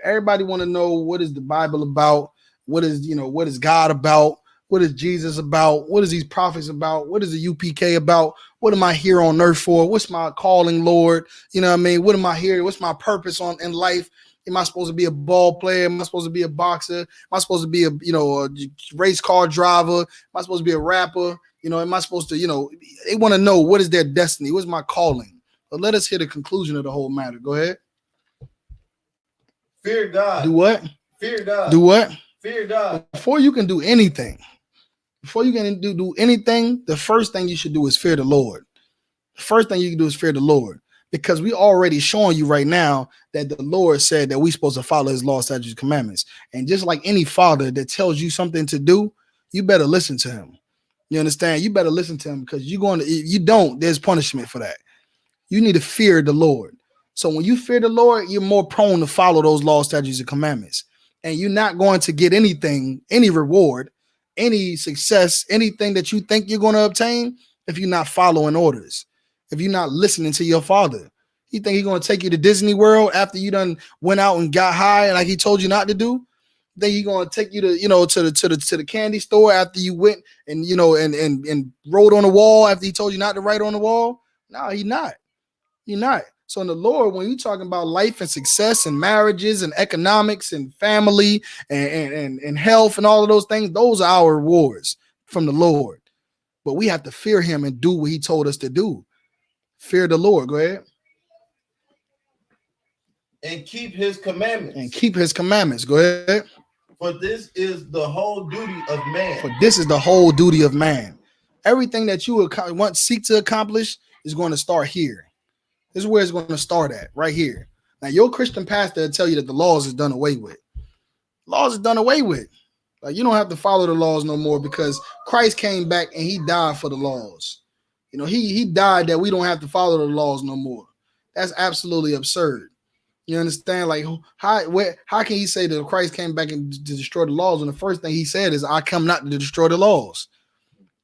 Everybody want to know, what is the Bible about? What is God about? What is Jesus about? What is these prophets about? What is the U.P.K about? What am I here on earth for? What's my calling, Lord? You know what I mean? What am I here? What's my purpose in life? Am I supposed to be a ball player? Am I supposed to be a boxer? Am I supposed to be a race car driver? Am I supposed to be a rapper? Am I supposed to, they want to know, what is their destiny? What's my calling? But let us hear the conclusion of the whole matter. Go ahead. Fear God. Do what? Fear God. Do what? Fear God. Before you can do anything, the first thing you should do is fear the Lord. The first thing you can do is fear the Lord. because we already showing you right now that the Lord said that we supposed to follow his law, statutes, commandments. And just like any father that tells you something to do, you better listen to him. You understand? You better listen to him, because you're going to, if you don't, there's punishment for that. You need to fear the Lord. So when you fear the Lord, you're more prone to follow those laws, statutes, and commandments. And you're not going to get anything, any reward, any success, anything that you think you're going to obtain if you're not following orders, if you're not listening to your father. You think he's going to take you to Disney World after you done went out and got high like he told you not to do? Then he's going to take you to, to the candy store after you went and, and wrote on the wall after he told you not to write on the wall? No, he's not. You're not. So in the Lord, when you're talking about life and success and marriages and economics and family and health and all of those things, those are our rewards from the Lord. But we have to fear him and do what he told us to do. Fear the Lord. Go ahead. And keep his commandments. And keep his commandments. Go ahead. For this is the whole duty of man. For this is the whole duty of man. Everything that you seek to accomplish is going to start here. This is where it's going to start at, right here. Now, your Christian pastor will tell you that the laws is done away with. Laws is done away with. Like, you don't have to follow the laws no more, because Christ came back and he died for the laws. He died that we don't have to follow the laws no more. That's absolutely absurd. You understand? Like, how can he say that Christ came back and to destroy the laws when the first thing he said is, I come not to destroy the laws?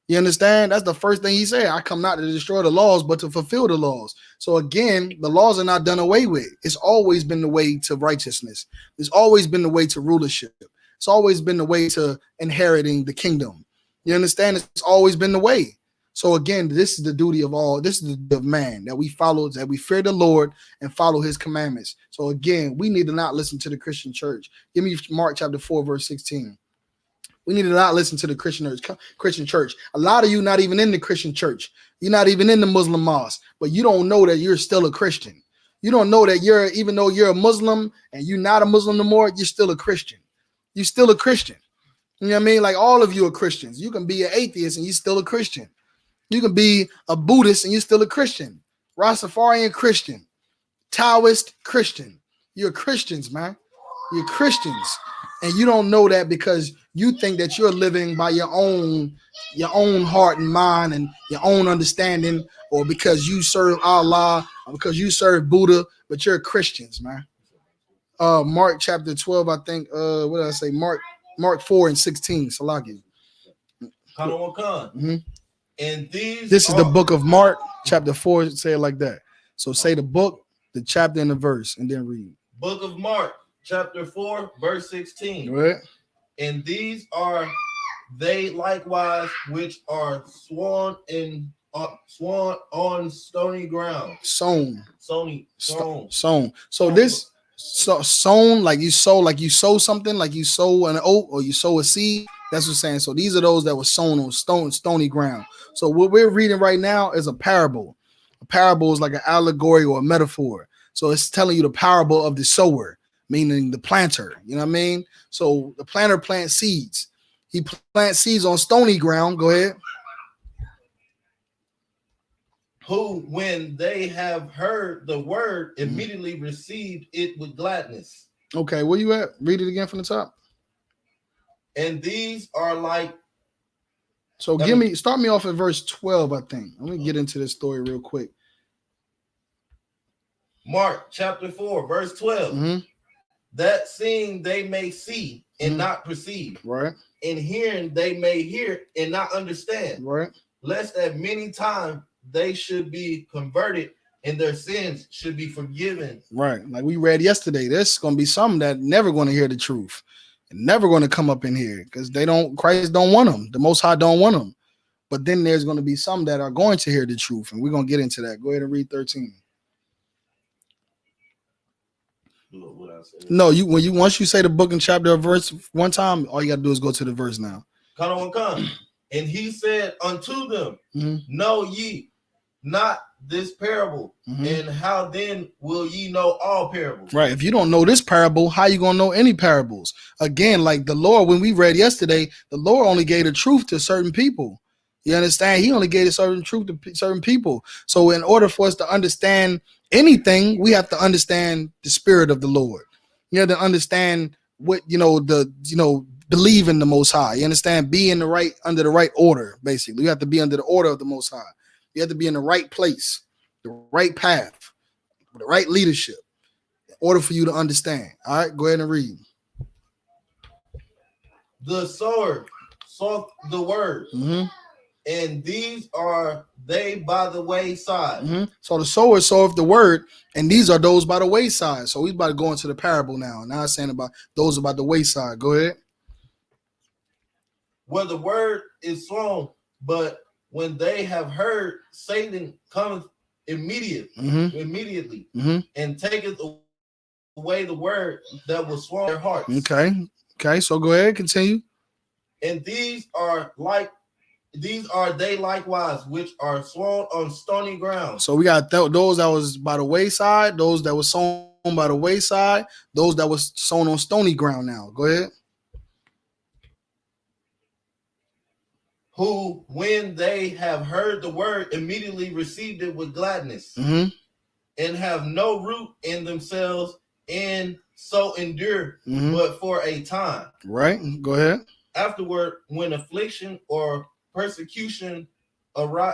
You understand? That's the first thing he said. I come not to destroy the laws, but to fulfill the laws. So again, the laws are not done away with. It's always been the way to righteousness. It's always been the way to rulership. It's always been the way to inheriting the kingdom. You understand? It's always been the way. So again, this is the duty of all. This is the duty of man, that we follow, that we fear the Lord and follow his commandments. So again, we need to not listen to the Christian church. Give me Mark chapter 4, verse 16. We need to not listen to the Christian church. A lot of you not even in the Christian church. You're not even in the Muslim mosque, but you don't know that you're still a Christian. You don't know that even though you're a Muslim and you're not a Muslim no more, you're still a Christian. You're still a Christian. You know what I mean? Like, all of you are Christians. You can be an atheist and you're still a Christian. You can be a Buddhist and you're still a Christian. Rastafarian Christian. Taoist Christian. You're Christians, man. You're Christians. And you don't know that because you think that you're living by your own heart and mind and your own understanding, or because you serve Allah, or because you serve Buddha, but you're Christians, man. Mark chapter 12, I think. What did I say? Mark 4 and 16. Salaki. Mm-hmm. And this is the book of Mark, chapter 4. Say it like that. So say the book, the chapter, and the verse, and then read. Book of Mark, chapter 4, verse 16. Go ahead. And these are they likewise which are sworn on stony ground. Sown. So this sown, like you sow something, like you sow an oat or you sow a seed. That's what I'm saying. So these are those that were sown on stony ground. So what we're reading right now is a parable. A parable is like an allegory or a metaphor. So it's telling you the parable of the sower, meaning the planter. You know what I mean? So the planter plants seeds. He plants seeds on stony ground. Go ahead. Who, when they have heard the word, immediately received it with gladness. Okay, where you at? Read it again from the top. And these are like. So start me off at verse 12, I think. Let me get into this story real quick. Mark chapter 4, verse 12. Mm-hmm. That seeing they may see and not perceive. Right. And hearing they may hear and not understand. Right. Lest at many times they should be converted and their sins should be forgiven. Right. Like we read yesterday, there's going to be some that never going to hear the truth and never going to come up in here because Christ don't want them. The Most High don't want them. But then there's going to be some that are going to hear the truth, and we're going to get into that. Go ahead and read 13. No, once you say the book and chapter or verse one time, all you got to do is go to the verse now. Come. And he said unto them, know ye not this parable, and how then will ye know all parables? Right. If you don't know this parable, how you gonna know any parables? Again, like the Lord, when we read yesterday, the Lord only gave the truth to certain people. You understand? He only gave the certain truth to certain people. So in order for us to understand anything, we have to understand the spirit of the Lord. You have to understand what believe in the Most High. You understand? Be in the right under the right order. Basically, you have to be under the order of the Most High. You have to be in the right place, the right path, the right leadership, in order for you to understand. All right, go ahead and read. The sower saw the word, Mm-hmm. and these are they by the wayside. Mm-hmm. So the sower soweth the word, and these are those by the wayside. So he's about to go into the parable now. Now it's saying about those about the wayside. Go ahead. Where the word is sown, but when they have heard, Satan cometh immediately, and taketh away the word that was sown in their hearts. Okay. So go ahead, continue. And these are they likewise, which are sown on stony ground. So we got those that was by the wayside, those that was sown by the wayside, those that was sown on stony ground. Now, go ahead. Who, when they have heard the word, immediately received it with gladness, and have no root in themselves, and so endure, but for a time. Right. Go ahead. Afterward, when affliction or persecution ariseth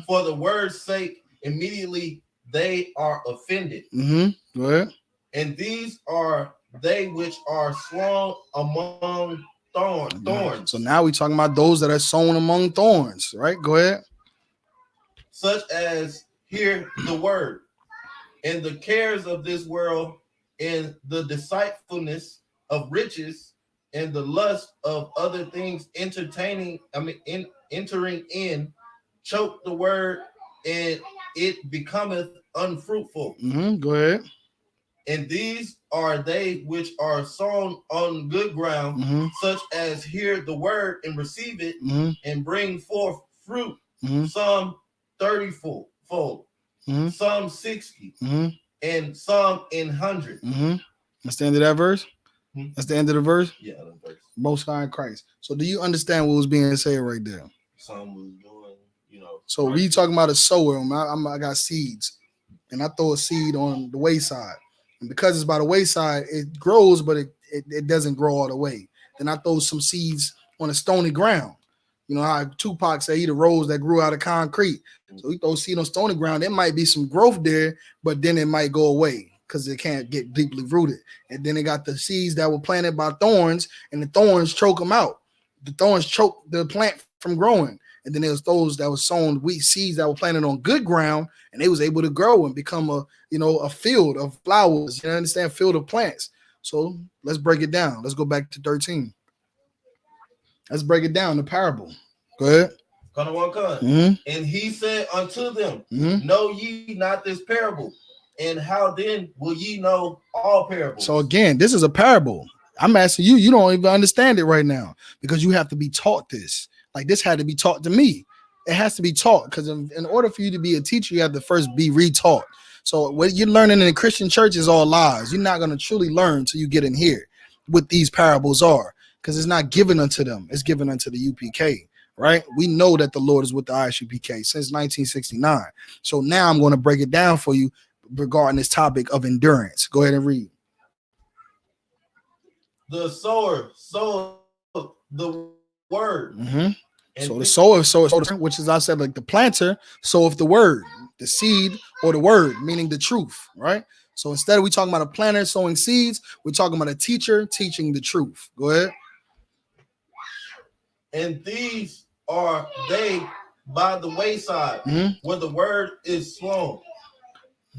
for the word's sake, immediately they are offended. Go ahead. And these are they which are sown among thorns. So now we're talking about those that are sown among thorns, right? Go ahead. Such as hear the word, and the cares of this world, and the deceitfulness of riches, and the lust of other things entering in, choke the word, and it becometh unfruitful. Go ahead. And these are they which are sown on good ground, such as hear the word and receive it, and bring forth fruit, some 30-fold, some 60, and some in 100. That's the end of that verse? That's the end of the verse? Yeah, the verse. Most High Christ. So do you understand what was being said right there? Some was doing, So we talking about a sower. I got seeds, and I throw a seed on the wayside. And because it's by the wayside, it grows, but it doesn't grow all the way. Then I throw some seeds on a stony ground. You know how Tupac said he the rose that grew out of concrete. So he throw seed on stony ground. There might be some growth there, but then it might go away because it can't get deeply rooted. And then they got the seeds that were planted by thorns, and the thorns choke them out. The thorns choke the plant from growing. And then there's those that were sown wheat seeds that were planted on good ground, and they was able to grow and become a field of flowers. You understand? Field of plants. So let's break it down. Let's go back to 13. Let's break it down. The parable. Go ahead. And he said unto them, know ye not this parable? And how then will ye know all parables? So again, this is a parable. I'm asking you. You don't even understand it right now because you have to be taught this. Like this had to be taught to me. It has to be taught because in order for you to be a teacher, you have to first be retaught. So what you're learning in the Christian church is all lies. You're not going to truly learn until you get in here what these parables are, because it's not given unto them. It's given unto the U.P.K, right? We know that the Lord is with the I.S.U.P.K since 1969. So now I'm going to break it down for you regarding this topic of endurance. Go ahead and read. The sower sowed the word. So the sower, which is I said, like the planter, soweth the word, the seed or the word, meaning the truth, right? So instead of we talking about a planter sowing seeds, we're talking about a teacher teaching the truth. Go ahead. And these are they by the wayside, where the word is sown.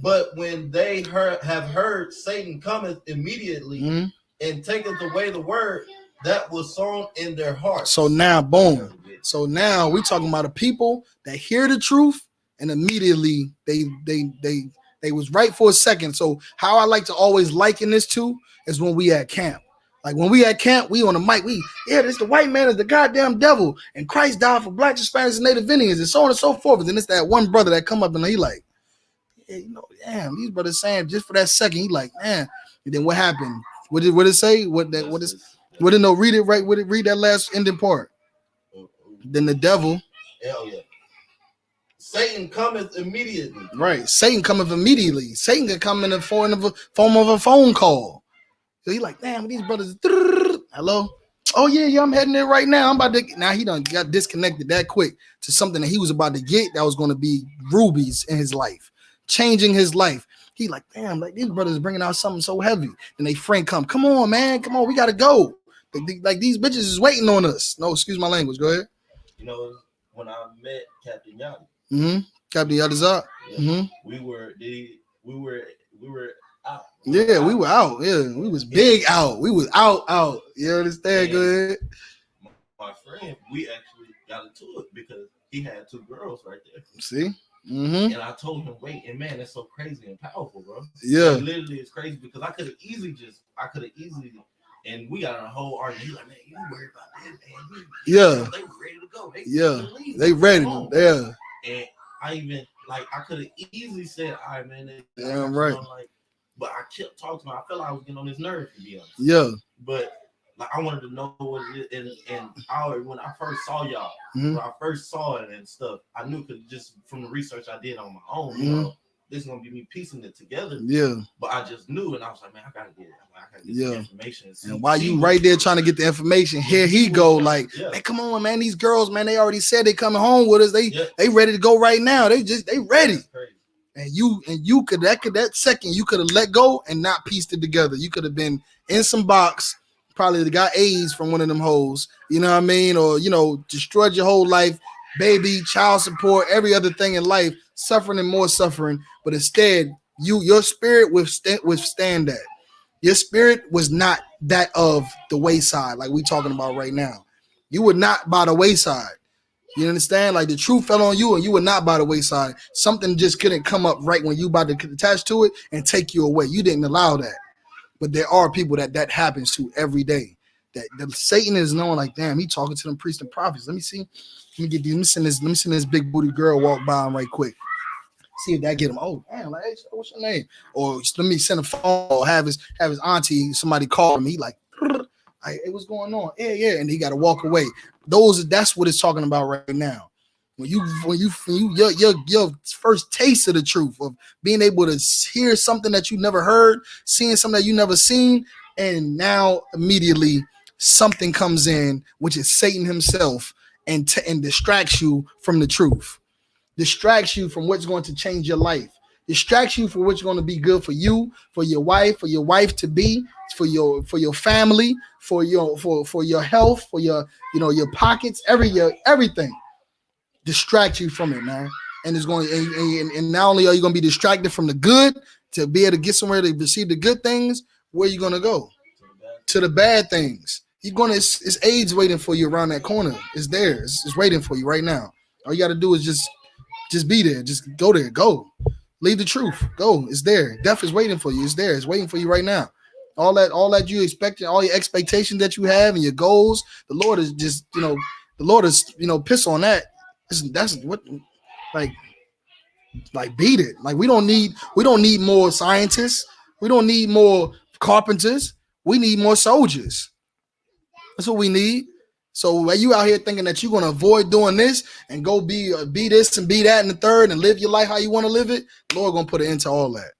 But when they have heard, Satan cometh immediately and taketh away the word that was sown in their hearts. So now, boom. So now we talking about a people that hear the truth and immediately they was right for a second. So how I like to always liken this to is when we at camp. Like when we at camp, we on the mic. This the white man is the goddamn devil, and Christ died for blacks, Hispanics, and Native Indians, and so on and so forth. And then it's that one brother that come up and he like, damn, these brothers saying just for that second, he like, man. And then what happened? What did it say? Read it right. Read that last ending part. Then the devil. Satan cometh immediately. Right. Satan cometh immediately. Satan can come in the form of a phone call. So he like, damn, these brothers. Hello. Oh yeah, I'm heading there right now. I'm about to. Now he done got disconnected that quick to something that he was about to get that was going to be rubies in his life, changing his life. He like, damn, like these brothers bringing out something so heavy. Then they friend come on, man, come on, we gotta go. Like these bitches is waiting on us. No, excuse my language. Go ahead. You know, when I met Captain Yachty. Captain Yachty's up. We were out. Yeah, we were out. Yeah, we was big out. We was out. You understand? Go ahead. My friend, we actually got into it because he had two girls right there. See? And I told him, wait, and man, that's so crazy and powerful, bro. Yeah. It literally is crazy because I could have easily, and we got in a whole argument. He's like, man, you worried about that, man. Yeah. They were ready to go. They ready. Yeah. And I even, I could have easily said, all right, man. Right. But I kept talking to him. I felt like I was getting on his nerves, to be honest. Yeah. But I wanted to know what it is, and when I first saw y'all, when I first saw it and stuff, I knew because just from the research I did on my own, you know, this is gonna be me piecing it together. Yeah. But I just knew, and I was like, man, I gotta get some information. And while you right there trying to get the information, here he go, like, man, come on, man, these girls, man, they already said they coming home with us. They ready to go right now. They ready. And you could that second you could have let go and not pieced it together. You could have been in some box, probably got AIDS from one of them hoes, you know what I mean, or destroyed your whole life, baby, child support, every other thing in life, suffering and more suffering. But instead, your spirit withstand that. Your spirit was not that of the wayside, like we talking about right now. You were not by the wayside. You understand? Like the truth fell on you and you were not by the wayside. Something just couldn't come up right when you about to attach to it and take you away. You didn't allow that. But there are people that happens to every day. That Satan is knowing, like, damn, he talking to them priests and prophets. Let me see. Let me send this big booty girl walk by him right quick. See if that get him. Oh, damn, like, hey, what's your name? Or let me send a phone or have his auntie, somebody call him. He like, hey, what's going on? Yeah, and he got to walk away. That's what it's talking about right now. When your first taste of the truth, of being able to hear something that you never heard, seeing something that you never seen, and now immediately something comes in, which is Satan himself, and distracts you from the truth, distracts you from what's going to change your life, distracts you from what's going to be good for you, for your wife to be, for your family, for your health, for your pockets, everything. Distract you from it, man. And it's going and not only are you going to be distracted from the good to be able to get somewhere to receive the good things, where you going to go? To the bad things. It's AIDS waiting for you around that corner. It's there. It's waiting for you right now. All you got to do is just be there. Just go there. Go. Leave the truth. Go. It's there. Death is waiting for you. It's there. It's waiting for you right now. All that you expect, all your expectations that you have and your goals, the Lord is just, the Lord is, piss on that. That's what, like beat it. Like we don't need more scientists. We don't need more carpenters. We need more soldiers. That's what we need. So are you out here thinking that you're gonna avoid doing this and go be this and be that and the third and live your life how you want to live it? The Lord gonna put an end to all that.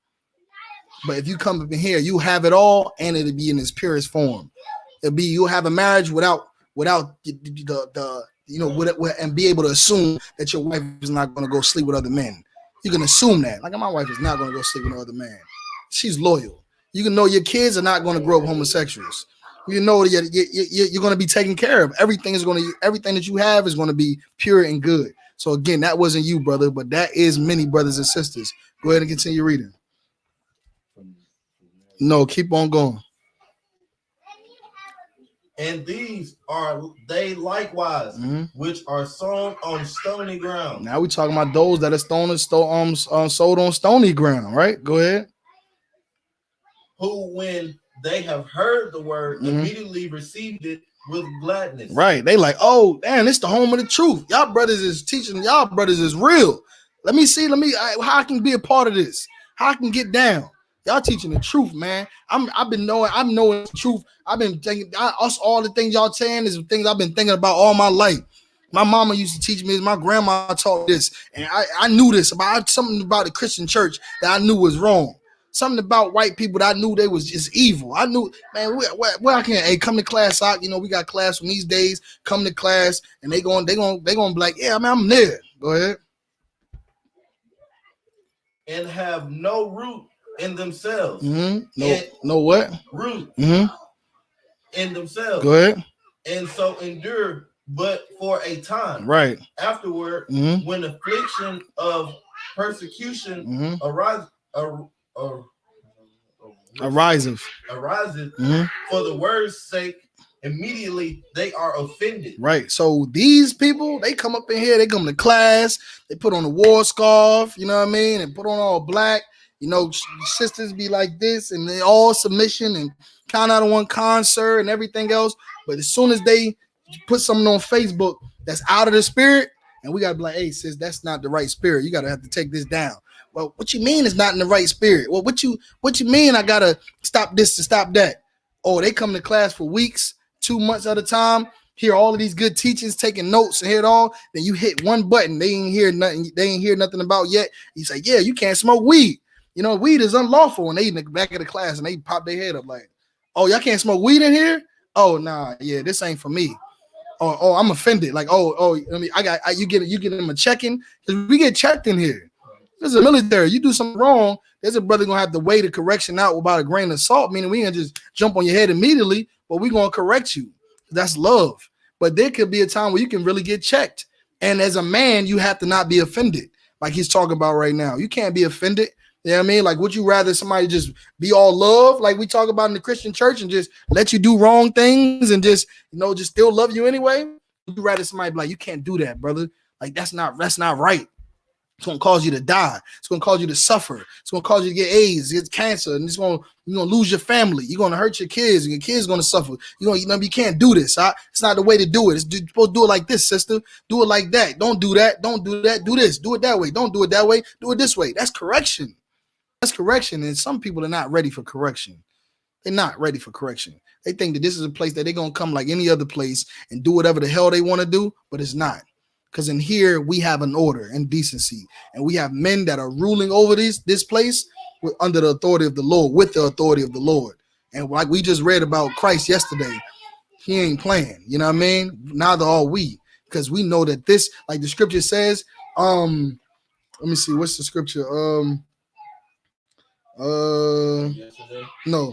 But if you come up in here, you have it all, and it'll be in its purest form. You'll have a marriage without the and be able to assume that your wife is not going to go sleep with other men. You can assume that. Like my wife is not going to go sleep with another man. She's loyal. You can know your kids are not going to grow up homosexuals. You know you're going to be taken care of. Everything that you have is going to be pure and good. So again, that wasn't you, brother, but that is many brothers and sisters. Go ahead and continue reading. No, keep on going. And these are they likewise, which are sown on stony ground. Now we're talking about those that are sold on stony ground, right? Go ahead. Who, when they have heard the word, immediately received it with gladness. Right. They like, oh, damn, it's the home of the truth. Y'all brothers is teaching. Y'all brothers is real. Let me see. How I can be a part of this. How I can get down. Y'all teaching the truth, man. I'm knowing the truth. I've been thinking all the things y'all saying is things I've been thinking about all my life. My mama used to teach me this. My grandma taught me this, and I knew this about something about the Christian church that I knew was wrong. Something about white people that I knew they was just evil. I knew, man, where I can, hey, come to class, we got class from these days. Come to class, and they going be like, yeah, man, I'm there. Go ahead. And have no root in themselves. No what? Root in themselves. Go ahead. And so endure but for a time. Right. Afterward, when affliction of persecution ariseth for the word's sake, immediately they are offended. Right. So these people, they come up in here, they come to class, they put on a war scarf, you know what I mean, and put on all black. You know, sisters be like this, and they all submission and count out of one concert and everything else. But as soon as they put something on Facebook that's out of the spirit, and we gotta be like, hey, sis, that's not the right spirit. You gotta have to take this down. Well, what you mean it's not in the right spirit? Well, what you mean I gotta stop this to stop that? Oh, they come to class for weeks, 2 months at a time, hear all of these good teachings, taking notes and hear it all. Then you hit one button, they ain't hear nothing about yet. You say, yeah, you can't smoke weed. You know, weed is unlawful. And they in the back of the class and they pop their head up like, oh, y'all can't smoke weed in here? Oh, nah, yeah, this ain't for me. Oh, I'm offended. Like, I mean, you get them a checking, because we get checked in here. This is a military. You do something wrong, there's a brother gonna have to weigh the correction out about a grain of salt, meaning we ain't gonna just jump on your head immediately, but we gonna correct you. That's love. But there could be a time where you can really get checked. And as a man, you have to not be offended, like he's talking about right now. You can't be offended. You know what I mean? Like, would you rather somebody just be all love, like we talk about in the Christian church, and just let you do wrong things and just, just still love you anyway? Would you rather somebody be like, you can't do that, brother? Like, that's not right. It's gonna cause you to die. It's gonna cause you to suffer. It's gonna cause you to get AIDS, get cancer, and you're gonna lose your family. You're gonna hurt your kids, and your kids gonna suffer. You can't do this. It's not the way to do it. You're supposed to do it like this, sister. Do it like that. Don't do that. Don't do that. Do this. Do it that way. Don't do it that way. Do it this way. That's correction. That's correction. And some people are not ready for correction. They're not ready for correction. They think that this is a place that they're gonna come like any other place and do whatever the hell they want to do, but it's not. Because in here we have an order and decency, and we have men that are ruling over this place under the authority of the Lord, with the authority of the Lord. And like we just read about Christ yesterday, he ain't playing. You know what I mean? Neither are we, because we know that this, like the scripture says. Let me see, what's the scripture? No.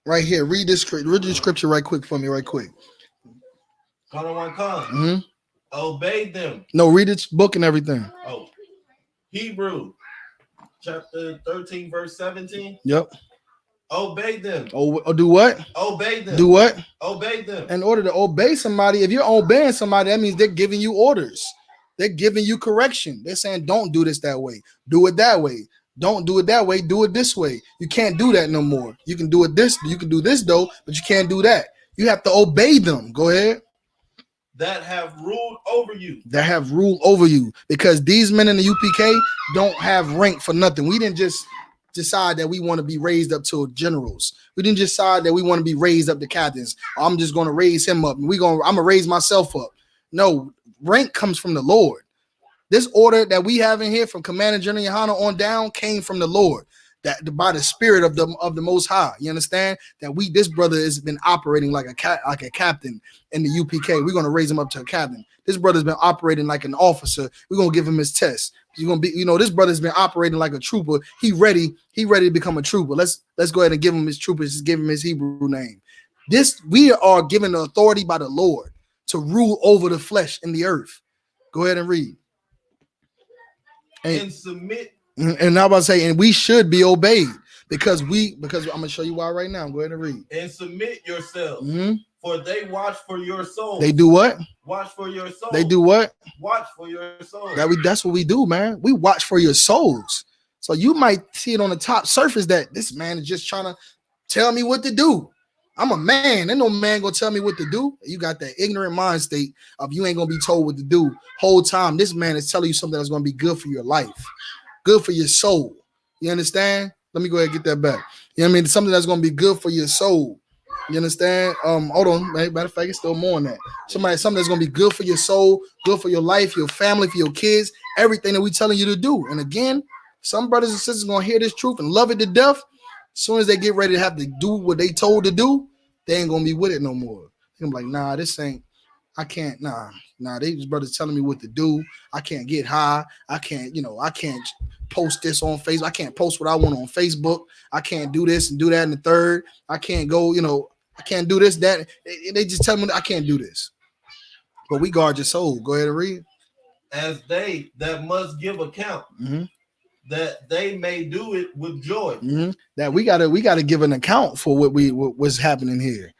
Right here, read this scripture right quick for me, right quick. Obey them. No, read this book and everything. Oh, Hebrew chapter 13, verse 17. Yep. Obey them. Oh, do what? Obey them. Do what? Obey them. In order to obey somebody, if you're obeying somebody, that means they're giving you orders. They're giving you correction. They're saying, don't do this that way. Do it that way. Don't do it that way. Do it this way. You can't do that no more. You can do it this. You can do this though, but you can't do that. You have to obey them. Go ahead. That have ruled over you. That have ruled over you, because these men in the UPK don't have rank for nothing. We didn't just decide that we want to be raised up to generals. We didn't decide that we want to be raised up to captains. I'm just going to raise him up. I'm going to raise myself up. No, rank comes from the Lord. This order that we have in here from Commander General Yohana on down came from the Lord, that by the spirit of the Most High. You understand that this brother has been operating like a captain in the UPK. We're going to raise him up to a captain. This brother's been operating like an officer. We're going to give him his test. He's going to be, this brother's been operating like a trooper. He ready to become a trooper. Let's go ahead and give him his trooper. Just give him his Hebrew name. We are given the authority by the Lord to rule over the flesh in the earth. Go ahead and read. And submit. And I'm about to say, and we should be obeyed because I'm going to show you why right now. Go ahead and read. And submit yourselves, for they watch for your souls. They do what? Watch for your souls. They do what? Watch for your souls. That's what we do, man. We watch for your souls. So you might see it on the top surface that this man is just trying to tell me what to do. I'm a man. Ain't no man gonna tell me what to do. You got that ignorant mind state of you ain't gonna be told what to do. Whole time this man is telling you something that's gonna be good for your life, good for your soul. You understand? Let me go ahead and get that back. You know what I mean? Something that's gonna be good for your soul. You understand? Hold on, man. Matter of fact, it's still more than that. Something that's gonna be good for your soul, good for your life, your family, for your kids, everything that we telling you to do. And again, some brothers and sisters gonna hear this truth and love it to death. As soon as they get ready to have to do what they told to do, they ain't gonna be with it no more. I'm like, nah, this ain't. I can't. Nah. These brothers telling me what to do. I can't get high. I can't. I can't post this on Facebook. I can't post what I want on Facebook. I can't do this and do that in the third. I can't go. I can't do this, that. They just tell me I can't do this. But we guard your soul. Go ahead and read. As they that must give account, that they may do it with joy. That we gotta give an account for what's happening here.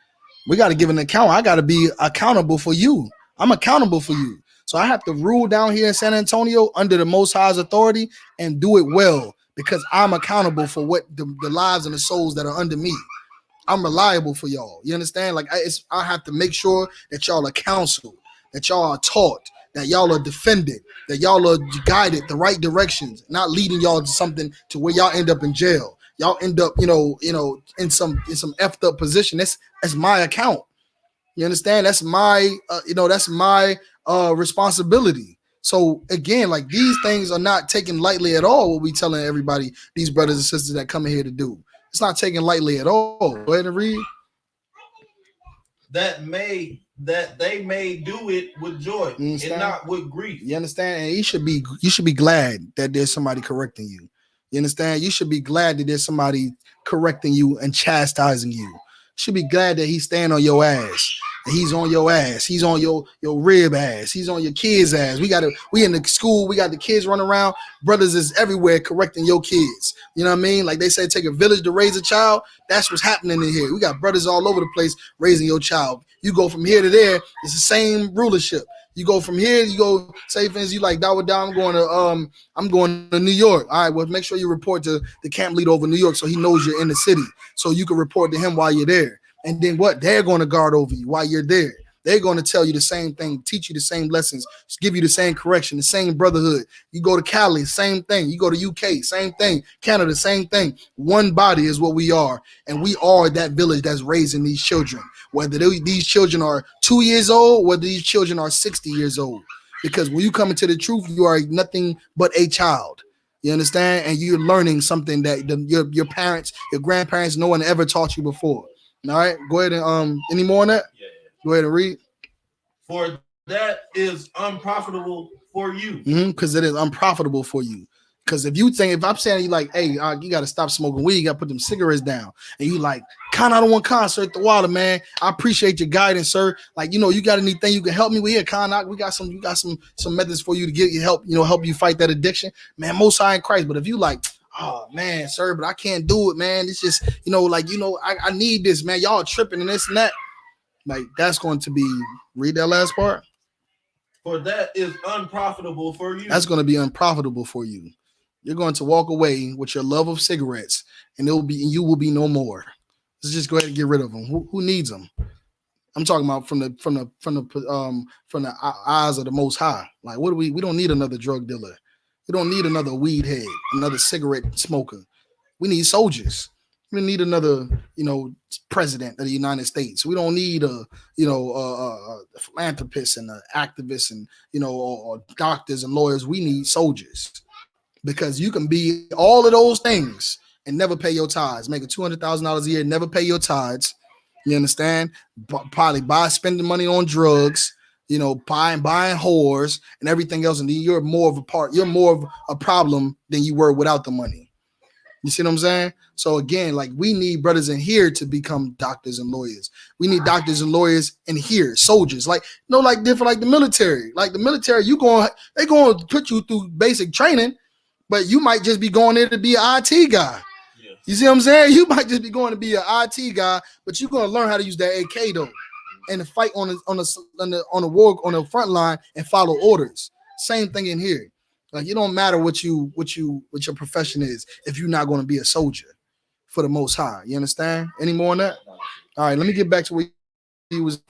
We gotta give an account. I gotta be accountable for you. I'm accountable for you. So I have to rule down here in San Antonio under the Most High's authority and do it well because I'm accountable for what the lives and the souls that are under me. I'm reliable for y'all. You understand? Like I have to make sure that y'all are counseled, that y'all are taught, that y'all are defended, that y'all are guided the right directions, not leading y'all to something to where y'all end up in jail. Y'all end up, in some effed up position. That's my account. You understand? That's my, responsibility. So again, like these things are not taken lightly at all. What we telling everybody, these brothers and sisters that come in here to do, it's not taken lightly at all. Go ahead and read. That they may do it with joy and not with grief. You understand? And you should be glad that there's somebody correcting you. You understand? You should be glad that there's somebody correcting you and chastising you. You should be glad that he's staying on your ass. He's on your ass. He's on your rib ass. He's on your kids' ass. We in the school. We got the kids running around. Brothers is everywhere correcting your kids. You know what I mean? Like they say, take a village to raise a child. That's what's happening in here. We got brothers all over the place raising your child. You go from here to there. It's the same rulership. You go from here. You go say, for instance, you like Dawah, I'm going to New York. All right. Well, make sure you report to the camp leader over New York so he knows you're in the city, so you can report to him while you're there. And then what? They're going to guard over you while you're there. They're going to tell you the same thing, teach you the same lessons, give you the same correction, the same brotherhood. You go to Cali, same thing. You go to UK, same thing. Canada, same thing. One body is what we are. And we are that village that's raising these children, whether these children are 2 years old, whether these children are 60 years old. Because when you come into the truth, you are nothing but a child. You understand? And you're learning something that your parents, your grandparents, no one ever taught you before. All right, go ahead and any more on that? Yeah. Go ahead and read. For that is unprofitable for you. Because it is unprofitable for you. Because if I'm saying you like, hey, you got to stop smoking weed, you got to put them cigarettes down, and you like, Khan, I don't want concert the water, man. I appreciate your guidance, sir. Like, you got anything you can help me with here, Khan? We got some methods for you to get you help, help you fight that addiction, man. Most High in Christ. But if you like, oh man, sir, but I can't do it, man. It's just, I need this, man. Y'all tripping and this and that. Like, that's going to be, read that last part. For that is unprofitable for you. That's going to be unprofitable for you. You're going to walk away with your love of cigarettes, and you will be no more. Let's just go ahead and get rid of them. Who needs them? I'm talking about from the eyes of the Most High. Like, what do we don't need another drug dealer. We don't need another weed head, another cigarette smoker. We need soldiers. We don't need another, president of the United States. We don't need a philanthropist and an activist and, or doctors and lawyers. We need soldiers, because you can be all of those things and never pay your tithes, making $200,000 a year, never pay your tithes. You understand? Probably spending money on drugs, buying whores and everything else. And you're more of a problem than you were without the money. You see what I'm saying? So again, like, we need brothers in here to become doctors and lawyers. We need doctors and lawyers in here, soldiers, different like the military. Like the military, they're going to put you through basic training, but you might just be going there to be an IT guy. Yes. You see what I'm saying? You might just be going to be an IT guy, but you're going to learn how to use that AK though, and to fight on the front line and follow orders. Same thing in here. Like, it don't matter what your profession is if you're not going to be a soldier for the Most High. You understand? Any more on that? All right, let me get back to where he was.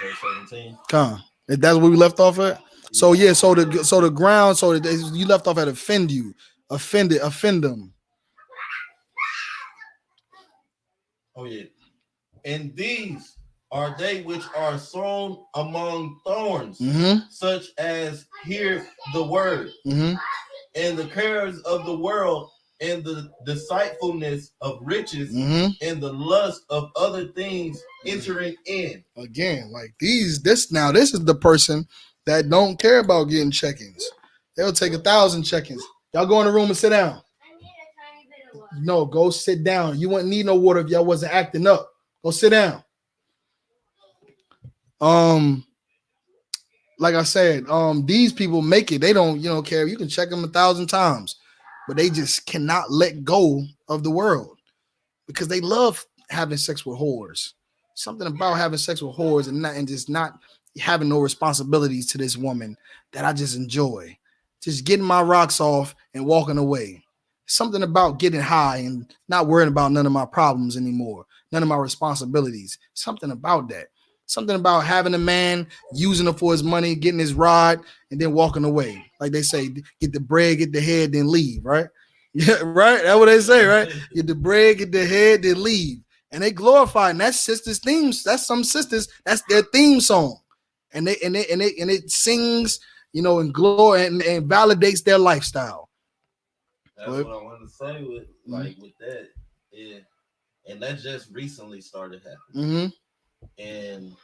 Verse 17. Come. That's where we left off at. So yeah, so the ground, so you left off at offend you, offend them. Oh yeah. And these are they which are sown among thorns, such as hear the word, and the cares of the world, and the deceitfulness of riches, and the lust of other things entering in. Again, like this is the person that don't care about getting check-ins. They'll take 1,000 check-ins. Y'all go in the room and sit down. No, go sit down. You wouldn't need no water if y'all wasn't acting up. Go sit down. Like I said, these people make it. They don't, care. You can check them 1,000 times, but they just cannot let go of the world because they love having sex with whores. Something about having sex with whores and just not having no responsibilities to this woman that I just enjoy. Just getting my rocks off and walking away. Something about getting high and not worrying about none of my problems anymore, none of my responsibilities. Something about that. Something about having a man, using him for his money, getting his ride, and then walking away. Like they say, get the bread, get the head, then leave, right? Yeah, right. That's what they say, right? Get the bread, get the head, then leave. And they glorify, and that's sisters' themes. That's some sisters. That's their theme song, and it sings, and glory and validates their lifestyle. That's what I want to say with with that, yeah, and that just recently started happening. And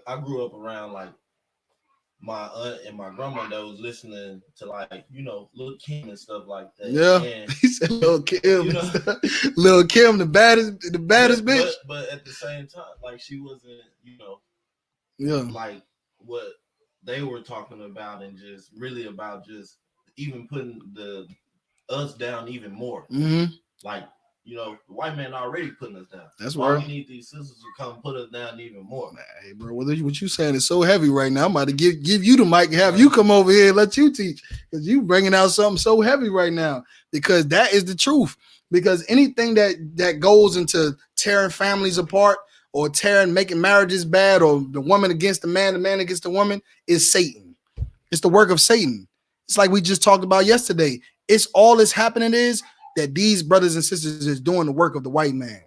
I grew up around like my aunt and my grandma that was listening to Lil Kim and stuff like that. Yeah, and, he said Lil Kim, Lil Kim, the baddest bitch. But at the same time, like she wasn't, yeah, like what they were talking about, and just really about just even putting us down even more. Like the white man already putting us down. That's why we need these sisters to come put us down even more. Hey, bro, what you saying is so heavy right now. I'm about to give you the mic and have you come over here and let you teach, because you bringing out something so heavy right now, because that is the truth. Because anything that goes into tearing families apart or making marriages bad, or the woman against the man against the woman, is Satan. It's the work of Satan. It's like we just talked about yesterday. It's all that's happening is that these brothers and sisters is doing the work of the white man.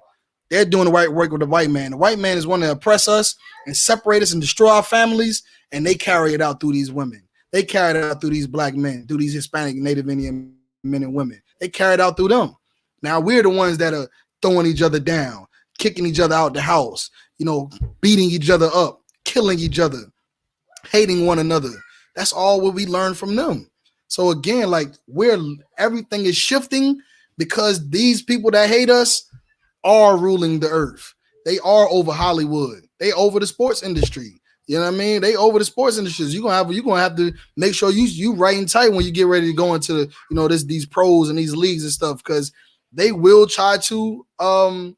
They're doing the right work with the white man. The white man is wanting to oppress us and separate us and destroy our families, and they carry it out through these women. They carry it out through these black men, through these Hispanic, Native Indian men and women. They carry it out through them. Now we're the ones that are throwing each other down, kicking each other out the house, beating each other up, killing each other, hating one another. That's all what we learn from them. So again, like everything is shifting because these people that hate us are ruling the earth. They are over Hollywood. They over the sports industry. You know what I mean? They over the sports industries. You're gonna have to make sure you right and tight when you get ready to go into these pros and these leagues and stuff, because they will try to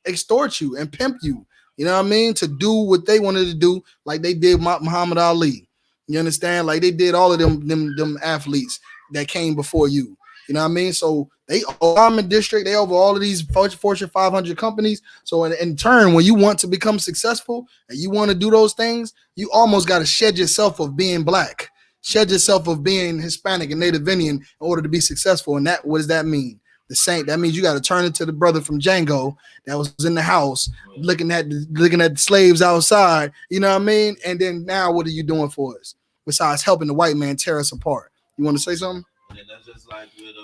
extort you and pimp you. You know what I mean? To do what they wanted to do, like they did Muhammad Ali. You understand? Like they did all of them athletes that came before you. You know what I mean? So they Garment District, they over all of these Fortune 500 companies. So in turn, when you want to become successful and you want to do those things, you almost got to shed yourself of being black, shed yourself of being Hispanic and Native Indian in order to be successful. And what does that mean? That means you got to turn into the brother from Django that was in the house looking at the slaves outside. You know what I mean? And then now, what are you doing for us besides helping the white man tear us apart? You want to say something? And that's just like with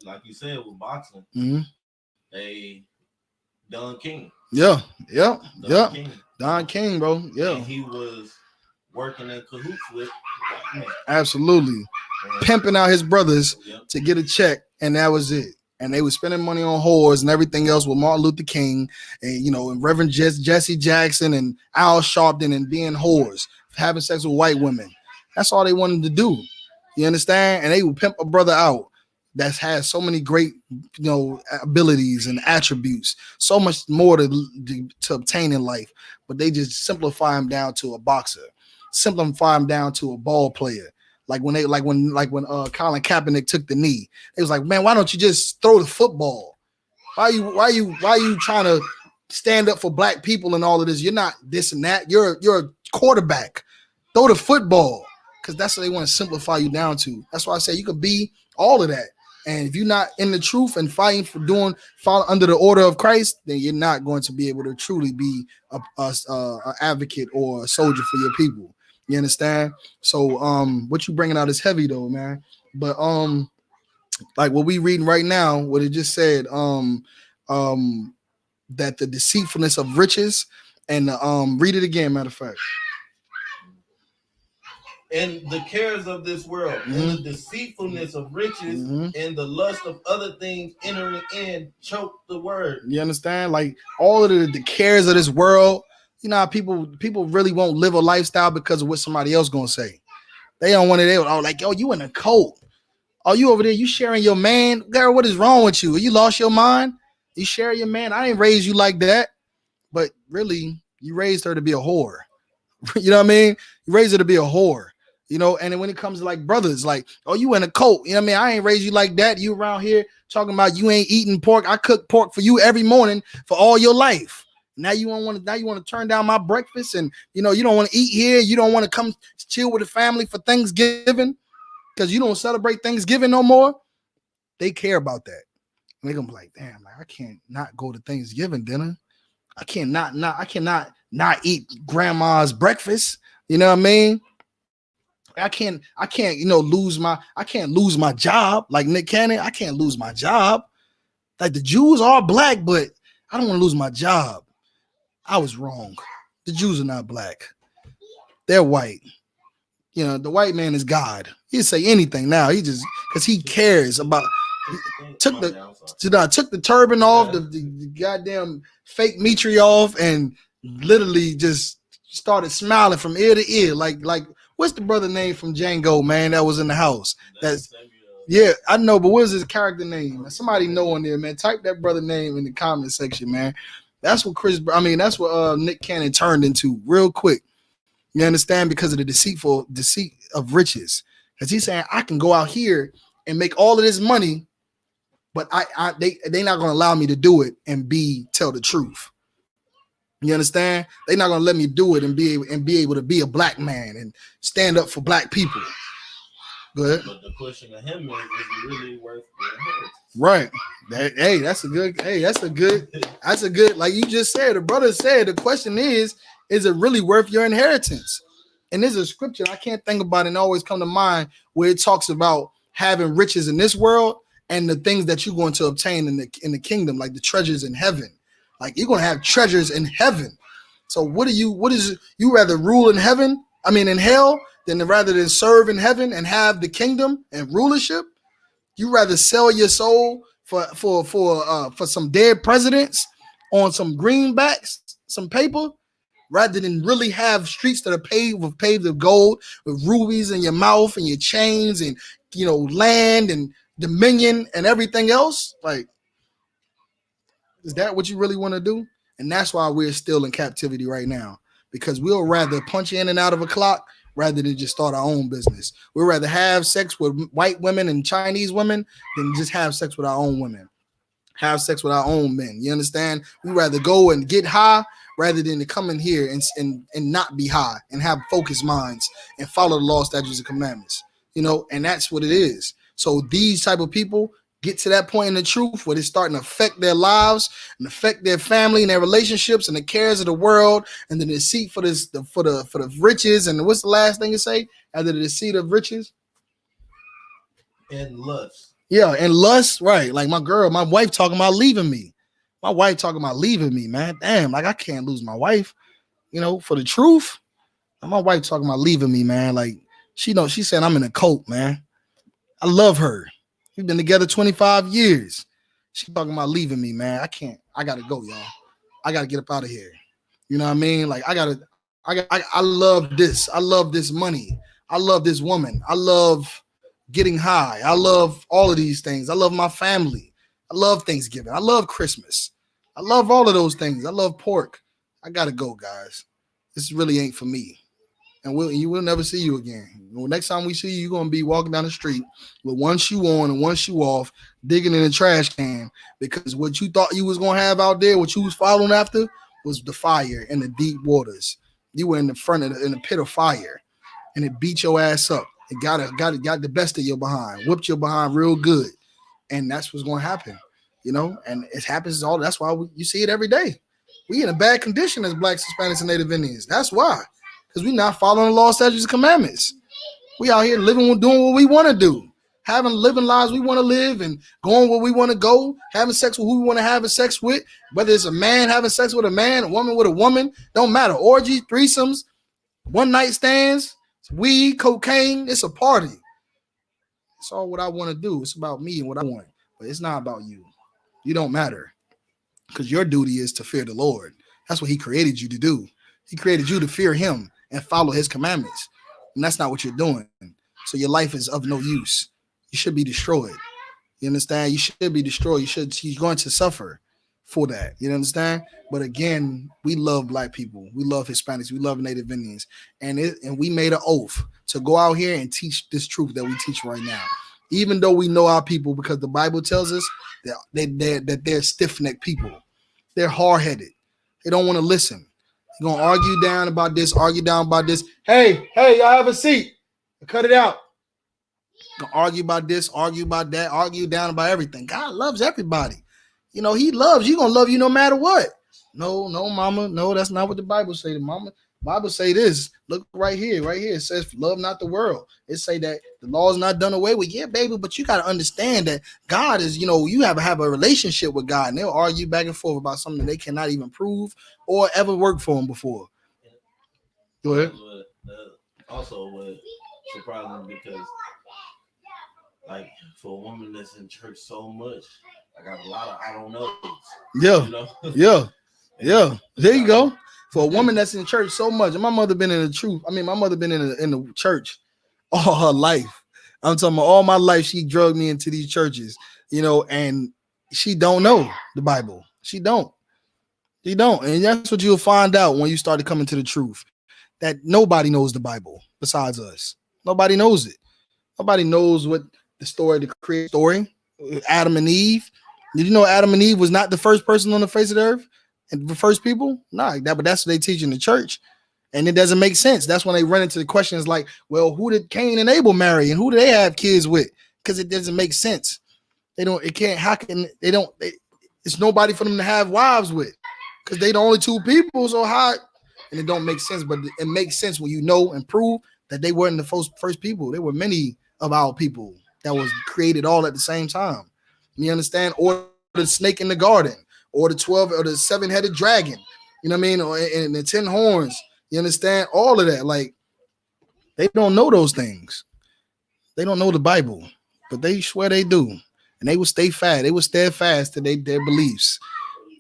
like you said with boxing. They Don King. Yeah. Don King, bro. Yeah. And he was working in cahoots with absolutely pimping out his brothers to get a check, and that was it. And they were spending money on whores and everything else with Martin Luther King and and Reverend Jesse Jackson and Al Sharpton, and being whores, having sex with white women. That's all they wanted to do. You understand? And they would pimp a brother out that has so many great, abilities and attributes, so much more to obtain in life. But they just simplify him down to a boxer, simplify him down to a ball player. Like when Colin Kaepernick took the knee, it was like, man, why don't you just throw the football? Why you trying to stand up for black people and all of this? You're not this and that. You're a quarterback. Throw the football. because that's what they want to simplify you down to. That's why I say you could be all of that. And if you're not in the truth and fighting for fall under the order of Christ, then you're not going to be able to truly be a advocate or a soldier for your people. You understand? So what you bringing out is heavy though, man. But like what we reading right now, what it just said, that the deceitfulness of riches and read it again, matter of fact. And the cares of this world, and the deceitfulness of riches, and the lust of other things entering in choke the word. You understand? Like all of the cares of this world, you know how people really won't live a lifestyle because of what somebody else gonna say. They don't want it. They like, yo, you in a cult. Oh, you over there, you sharing your man. Girl, what is wrong with you? You lost your mind? You share your man? I ain't raised you like that. But really, you raised her to be a whore. You know what I mean? You raised her to be a whore. You know, and then when it comes to like brothers, like, oh, you in a cult. You know what I mean? I ain't raised you like that. You around here talking about you ain't eating pork. I cook pork for you every morning for all your life. Now you want to turn down my breakfast, and you know you don't want to eat here. You don't want to come chill with the family for Thanksgiving because you don't celebrate Thanksgiving no more. They care about that. And they're gonna be like, damn, like I can't not go to Thanksgiving dinner. I cannot not eat grandma's breakfast. You know what I mean? I can't, I can't lose my job like Nick Cannon. I can't lose my job. Like the Jews are black, but I don't want to lose my job. I was wrong. The Jews are not black. They're white. You know, the white man is God. He'll say anything now. He just because he cares about. Took the turban off, the goddamn fake Mitri off, and literally just started smiling from ear to ear. Like what's the brother name from Django, man? That was in the house. That's yeah, I know, but what's his character name? Somebody know on there, man. Type that brother name in the comment section, man. That's what that's what Nick Cannon turned into real quick. You understand? Because of the deceit of riches. Because he's saying I can go out here and make all of this money, but they not gonna allow me to do it and tell the truth. You understand? They're not gonna let me do it and be able to be a black man and stand up for black people. Good. But the question of him is it really worth it? Right. That's a good, like you just said, the brother said, the question is it really worth your inheritance? And there's a scripture I can't think about and always come to mind where it talks about having riches in this world and the things that you're going to obtain in the kingdom, like the treasures in heaven. Like you're going to have treasures in heaven. So what is you rather rule in heaven? I mean, in hell, rather than serve in heaven and have the kingdom and rulership? You rather sell your soul for some dead presidents on some greenbacks, some paper, rather than really have streets that are paved with gold, with rubies in your mouth and your chains and land and dominion and everything else? Like, is that what you really want to do? And that's why we're still in captivity right now, because we'll rather punch in and out of a clock rather than just start our own business. We'd rather have sex with white women and Chinese women than just have sex with our own women, have sex with our own men. You understand? We'd rather go and get high rather than to come in here and not be high and have focused minds and follow the law, statutes, and commandments. And that's what it is. So these type of people get to that point in the truth where it's starting to affect their lives and affect their family and their relationships and the cares of the world and the deceit for the riches. And what's the last thing you say after the deceit of riches? And lust. Yeah, and lust, right? Like my wife talking about leaving me. My wife talking about leaving me, man. Damn, like I can't lose my wife, for the truth. And my wife talking about leaving me, man. Like she said I'm in a cult, man. I love her. We've been together 25 years. She talking about leaving me, man. I gotta go, y'all. I gotta get up out of here. You know what I mean? Like I love this. I love this money. I love this woman. I love getting high. I love all of these things. I love my family. I love Thanksgiving. I love Christmas. I love all of those things. I love pork. I gotta go, guys. This really ain't for me. And we'll never see you again. Next time we see you, you're gonna be walking down the street with one shoe on and one shoe off, digging in a trash can, because what you thought you was gonna have out there, what you was following after, was the fire and the deep waters. You were in the pit of fire, and it beat your ass up. It got the best of your behind, whipped your behind real good, and that's what's going to happen, And it happens all. That's why you see it every day. We in a bad condition as Blacks, Hispanics, and Native Indians. That's why, because we not following the law, statutes, and commandments. We out here living, doing what we want to do, living lives we want to live, and going where we want to go, having sex with who we want to have sex with, whether it's a man having sex with a man, a woman with a woman, don't matter. Orgies, threesomes, one night stands, weed, cocaine. It's a party. It's all what I want to do. It's about me and what I want, but it's not about you. You don't matter, because your duty is to fear the Lord. That's what He created you to do. He created you to fear Him and follow His commandments, and that's not what you're doing. So your life is of no use. You should be destroyed. You understand? You should be destroyed. You're going to suffer for that. You understand? But again, we love Black people. We love Hispanics. We love Native Indians. And we made an oath to go out here and teach this truth that we teach right now. Even though we know our people, because the Bible tells us that they're stiff-necked people. They're hard-headed. They don't want to listen. They're going to argue down about this, argue down about this. Hey, y'all have a seat. Cut it out. Gonna argue about this, argue about that, argue down about everything. God loves everybody. He loves you. Gonna love you no matter what. No, mama. No, that's not what the Bible say. The Bible say this. Look right here. It says, love not the world. It say that the law is not done away with. Yeah, baby, but you got to understand that God is, you have a relationship with God, and they'll argue back and forth about something they cannot even prove or ever work for them before. Go ahead. Also, what surprised me, because like for a woman that's in church so much, I got a lot of I don't know. Yeah. Yeah. There you go. For a woman that's in church so much, and my mother been in the truth. I mean, my mother been in the church all her life. I'm talking about all my life. She drugged me into these churches, and she don't know the Bible. She don't. And that's what you'll find out when you start to come into the truth, that nobody knows the Bible besides us. Nobody knows it. Nobody knows what the creation story, Adam and Eve. Did you know Adam and Eve was not the first person on the face of the earth and the first people? Nah, but that's what they teach in the church. And it doesn't make sense. That's when they run into the questions like, well, who did Cain and Abel marry, and who do they have kids with? Because it doesn't make sense. It's nobody for them to have wives with, because they the only two people. So how? And it don't make sense, but it makes sense when you know and prove that they weren't the first people. There were many of our people that was created all at the same time. You understand? Or the snake in the garden, or the 12 or the 7-headed dragon. You know what I mean? And the 10 horns. You understand? All of that. Like, they don't know those things. They don't know the Bible, but they swear they do. And they will stay fast. They will steadfast to their beliefs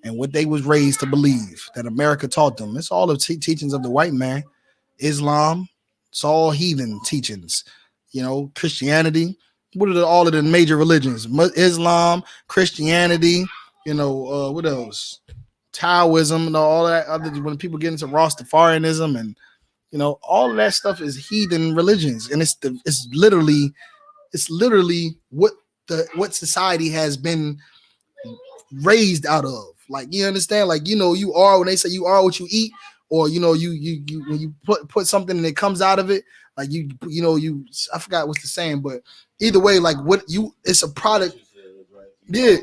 and what they was raised to believe, that America taught them. It's all the teachings of the white man. Islam, it's all heathen teachings. Christianity. What are all of the major religions? Islam, Christianity, what else? Taoism and all that. When people get into Rastafarianism and all of that stuff is heathen religions, and it's literally what society has been raised out of. Like, you understand? Like, you are, when they say you are what you eat, or you when you put something and it comes out of it, like I forgot what's the saying, but either way, like it's a product. Yeah,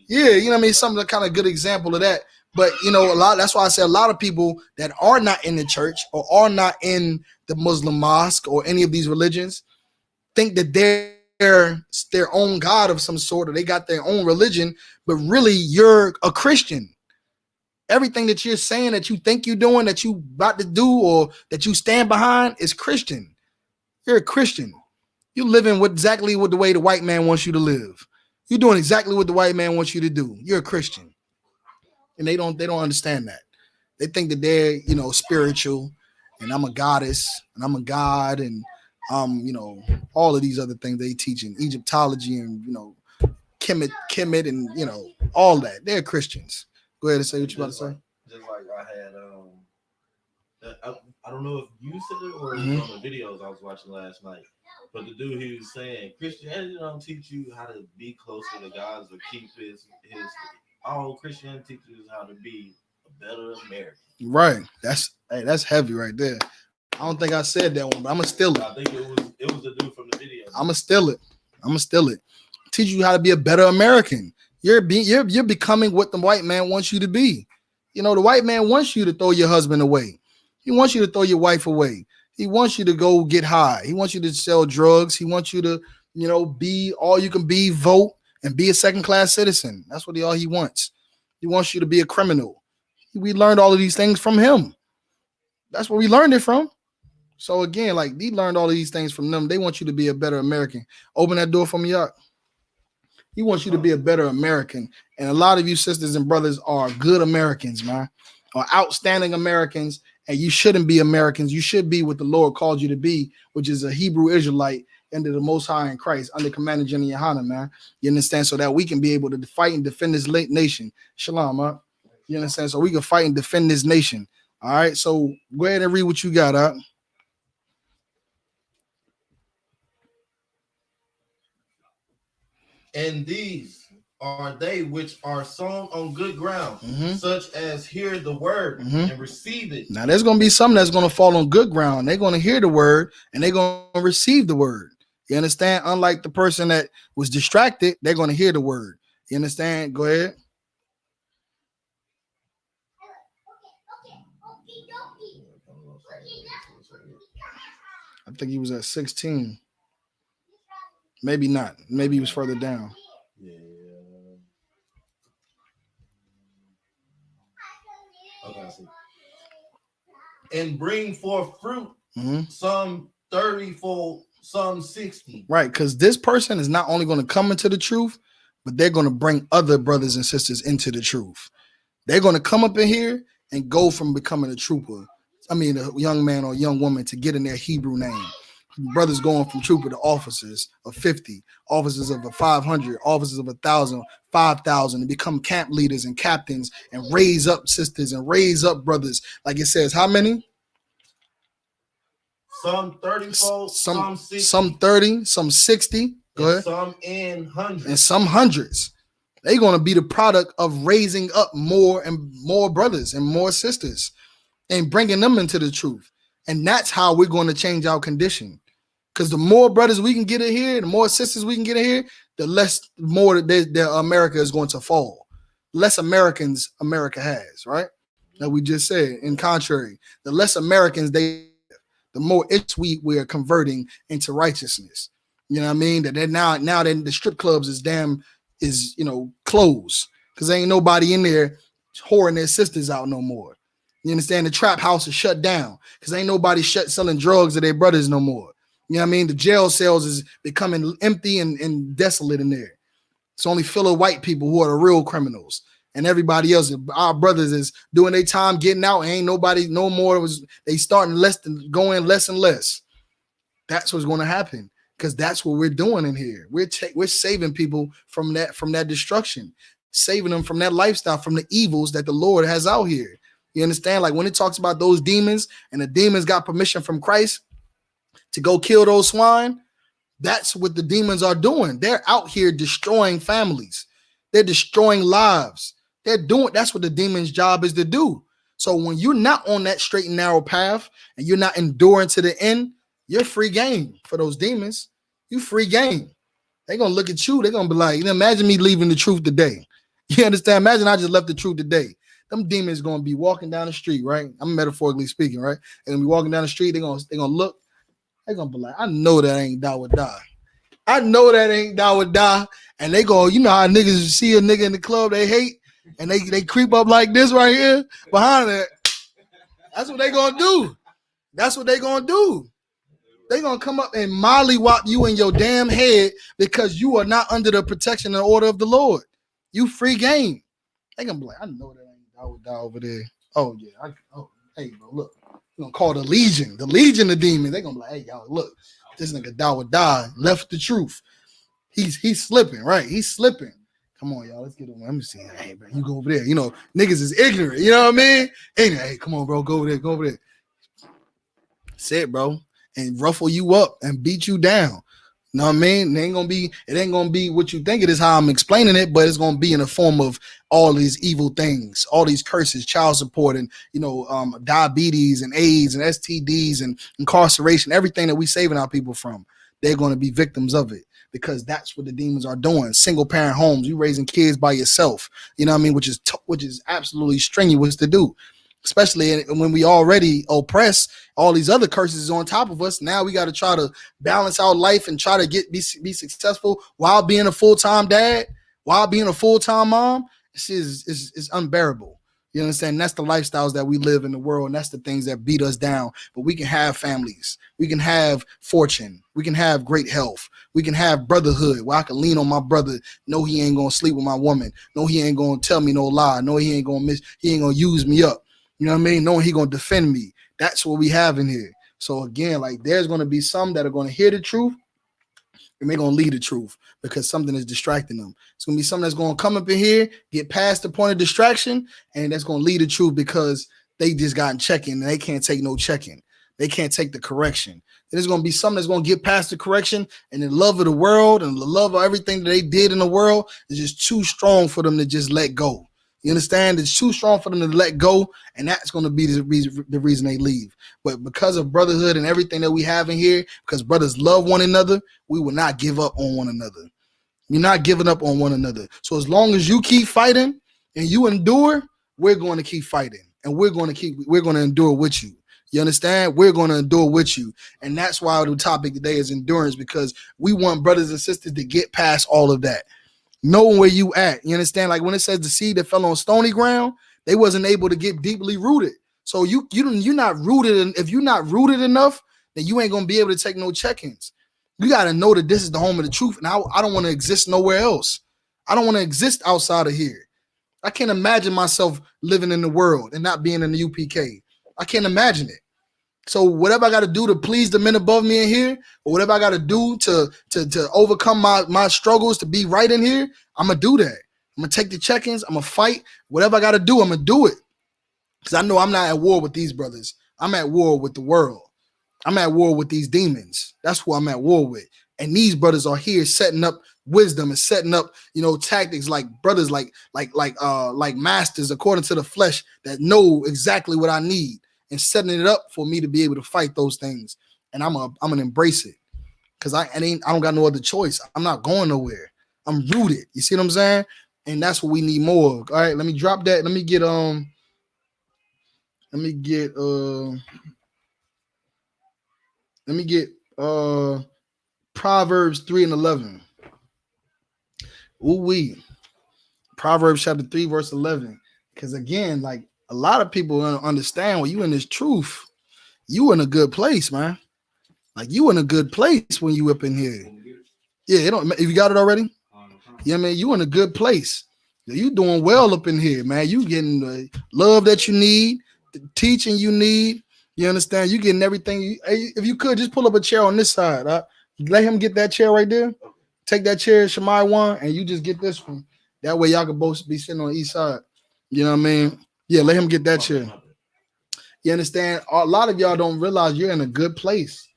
you know what I mean? Something kind of good example of that. But that's why I say a lot of people that are not in the church or are not in the Muslim mosque or any of these religions think that they're their own God of some sort, or they got their own religion, but really you're a Christian. Everything that you're saying that you think you're doing, that you about to do, or that you stand behind is Christian. You're a Christian. You're living exactly the way the white man wants you to live. You're doing exactly what the white man wants you to do. You're a Christian. And they don't understand that. They think that they're, spiritual, and I'm a goddess, and I'm a god, and all of these other things they teach in Egyptology and, Kemet and, all that. They're Christians. Go ahead and say what you about to say. Just like I had, I don't know if you said it or it was on the videos I was watching last night, but the dude, he was saying Christianity don't teach you how to be closer to God or keep his all Christianity teaches how to be a better American. Right. That's heavy right there. I don't think I said that one, but I'm gonna steal it. I think it was the dude from the video. I'm gonna steal it. I'm gonna steal it. Teach you how to be a better American. You're becoming what the white man wants you to be. You know, the white man wants you to throw your husband away. He wants you to throw your wife away. He wants you to go get high. He wants you to sell drugs. He wants you to, be all you can be, vote, and be a second-class citizen. That's what all he wants. He wants you to be a criminal. We learned all of these things from him. That's where we learned it from. So again, like we learned all of these things from them. They want you to be a better American. Open that door for me, y'all. He wants you to be a better American. And a lot of you sisters and brothers are good Americans, man. Are outstanding Americans. And you shouldn't be Americans. You should be what the Lord called you to be, which is a Hebrew Israelite under the Most High in Christ, under Commander Jenny Yohana, man. You understand? So that we can be able to fight and defend this nation. Shalom, huh? You understand? So we can fight and defend this nation. All right. So go ahead and read what you got, huh? And these are they which are sown on good ground, such as hear the word and receive it. Now, there's going to be some that's going to fall on good ground. They're going to hear the word and they're going to receive the word. You understand? Unlike the person that was distracted, they're going to hear the word. You understand? Go ahead. I think he was at 16. Maybe not. Maybe he was further down. Yeah. Okay, I see. And bring forth fruit, some 30-fold, some 60. Right, because this person is not only going to come into the truth, but they're going to bring other brothers and sisters into the truth. They're going to come up in here and go from becoming a trooper. I mean, a young man or young woman to get in their Hebrew name. Brothers going from trooper to officers of 50, officers of 500, officers of 1,000, 5,000, and become camp leaders and captains and raise up sisters and raise up brothers. Like it says, how many? Some 30-fold, some 60. Some 30, some 60. Go ahead. Some in hundreds. And some hundreds. They're going to be the product of raising up more and more brothers and more sisters and bringing them into the truth. And that's how we're going to change our condition. Because the more brothers we can get in here, the more sisters we can get in here, the more that America is going to fall. Less Americans America has, right? Like we just said. In contrary, the less Americans the more we are converting into righteousness. You know what I mean? That now then the strip clubs is closed because ain't nobody in there whoring their sisters out no more. You understand? The trap house is shut down because ain't nobody selling drugs to their brothers no more. You know what I mean? The jail cells is becoming empty and desolate in there. It's only full of white people who are the real criminals. And everybody else, our brothers is doing their time getting out. Ain't nobody no more. They starting going less and less. That's what's going to happen because that's what we're doing in here. We're saving people from that destruction, saving them from that lifestyle, from the evils that the Lord has out here. You understand? Like when it talks about those demons and the demons got permission from Christ to go kill those swine, that's what the demons are doing. They're out here destroying families. They're destroying lives. That's what the demon's job is to do. So when you're not on that straight and narrow path and you're not enduring to the end, you're free game for those demons. You free game. They're going to look at you. They're going to be like, imagine me leaving the truth today. You understand? Imagine I just left the truth today. Them demons going to be walking down the street, right? I'm metaphorically speaking, right? They're going to be walking down the street. They're going to look. They're going to be like, I know that ain't Dawah. I know that ain't Dawah. And they go, you know how niggas see a nigga in the club they hate and they creep up like this right here behind it. That's what they going to do. That's what they going to do. They going to come up and mollywop you in your damn head because you are not under the protection and order of the Lord. You free game. They going to be like, I know that ain't Dawah over there. Oh, yeah. Hey, bro, look. We're going to call the Legion of demons. They're going to be like, hey, y'all, look. This nigga Dawah left the truth. He's slipping, right? He's slipping. Come on, y'all. Let's get him. Let me see. Hey, bro, you go over there. You know, niggas is ignorant. You know what I mean? Hey, come on, bro. Go over there. Go over there. Say it, bro. And ruffle you up and beat you down. You know what I mean? It ain't gonna be what you think it is, how I'm explaining it, but it's gonna be in the form of all these evil things, all these curses, child support, and diabetes and AIDS and STDs and incarceration, everything that we saving our people from. They're gonna be victims of it because that's what the demons are doing. Single parent homes, you raising kids by yourself. You know what I mean? Which is absolutely strenuous to do, especially when we already oppress. All these other curses on top of us. Now we got to try to balance our life and try to be successful while being a full-time dad, while being a full-time mom. This is unbearable. You understand? That's the lifestyles that we live in the world, and that's the things that beat us down. But we can have families, we can have fortune, we can have great health, we can have brotherhood where I can lean on my brother. No, he ain't gonna sleep with my woman. No, he ain't gonna tell me no lie. No, he ain't gonna use me up. You know what I mean? Knowing he gonna defend me. That's what we have in here. So again, like there's gonna be some that are gonna hear the truth and they're gonna lead the truth because something is distracting them. It's gonna be something that's gonna come up in here, get past the point of distraction, and that's gonna lead the truth because they just gotten checking and they can't take no checking. They can't take the correction. There's gonna be something that's gonna get past the correction, and the love of the world and the love of everything that they did in the world is just too strong for them to just let go. You understand? It's too strong for them to let go, and that's going to be the reason they leave. But because of brotherhood and everything that we have in here, because brothers love one another, we will not give up on one another. We're not giving up on one another. So as long as you keep fighting and you endure, we're going to keep fighting, and we're going to endure with you. You understand? We're going to endure with you. And that's why the topic today is endurance, because we want brothers and sisters to get past all of that. Knowing where you at. You understand? Like when it says the seed that fell on stony ground, they wasn't able to get deeply rooted. So you're not rooted, and if you're not rooted enough, then you ain't gonna be able to take no check-ins. You gotta know that this is the home of the truth, and I don't want to exist nowhere else. I don't want to exist outside of here. I can't imagine myself living in the world and not being in the UPK. I can't imagine it. So whatever I got to do to please the men above me in here, or whatever I got to do to overcome my struggles to be right in here, I'm going to do that. I'm going to take the check-ins. I'm going to fight. Whatever I got to do, I'm going to do it. Because I know I'm not at war with these brothers. I'm at war with the world. I'm at war with these demons. That's who I'm at war with. And these brothers are here setting up wisdom and setting up, tactics like brothers, like masters according to the flesh that know exactly what I need, and setting it up for me to be able to fight those things. And I'm gonna embrace it because I don't got no other choice. I'm not going nowhere. I'm rooted. You see what I'm saying? And that's what we need more of. All right, let me drop that. Let me get Proverbs 3:11. Ooh-wee. Proverbs chapter 3, verse 11. Because again, like a lot of people don't understand when you in this truth, you in a good place, man. Like you in a good place when you up in here. Yeah, if you got it already? Yeah, man, you in a good place. You doing well up in here, man. You getting the love that you need, the teaching you need. You understand? You getting everything. If you could just pull up a chair on this side, let him get that chair right there. Take that chair, Shemai one, and you just get this one. That way y'all can both be sitting on each side. You know what I mean? Yeah, let him get that chair. You understand? A lot of y'all don't realize you're in a good place.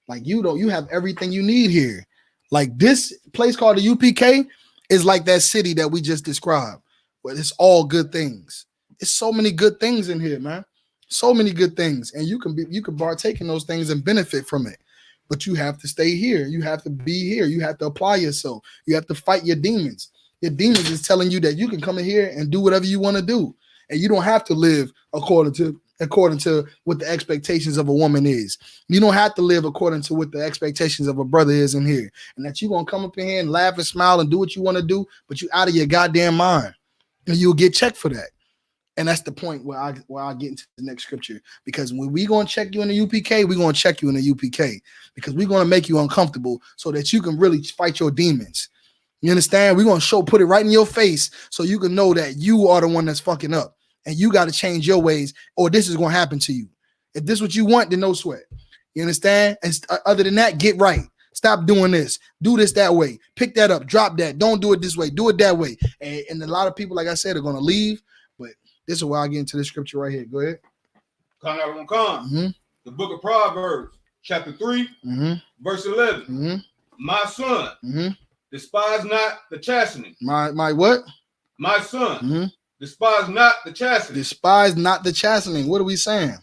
Like you have everything you need here. Like this place called the UPK is like that city that we just described, where it's all good things. It's so many good things in here, man. So many good things, and you can partake in those things and benefit from it. But you have to stay here. You have to be here. You have to apply yourself. You have to fight your demons. Your demons is telling you that you can come in here and do whatever you want to do, and you don't have to live according to what the expectations of a woman is. You don't have to live according to what the expectations of a brother is in here. And that you're going to come up in here and laugh and smile and do what you want to do, but you out of your goddamn mind. And you'll get checked for that. And that's the point where I get into the next scripture. Because when we going to check you in the UPK, we're going to check you in the UPK. Because we're going to make you uncomfortable so that you can really fight your demons. You understand? We're going to put it right in your face so you can know that you are the one that's fucking up. And you got to change your ways, or this is going to happen to you. If this is what you want, then no sweat. You understand? And other than that, get right. Stop doing this. Do this that way. Pick that up. Drop that. Don't do it this way. Do it that way. And a lot of people, like I said, are going to leave. But this is why I get into this scripture right here. Go ahead. The book of Proverbs, chapter 3, verse 11. My son, despise not the chastening. My what? My son, despise not the chastening. Despise not the chastening. What are we saying?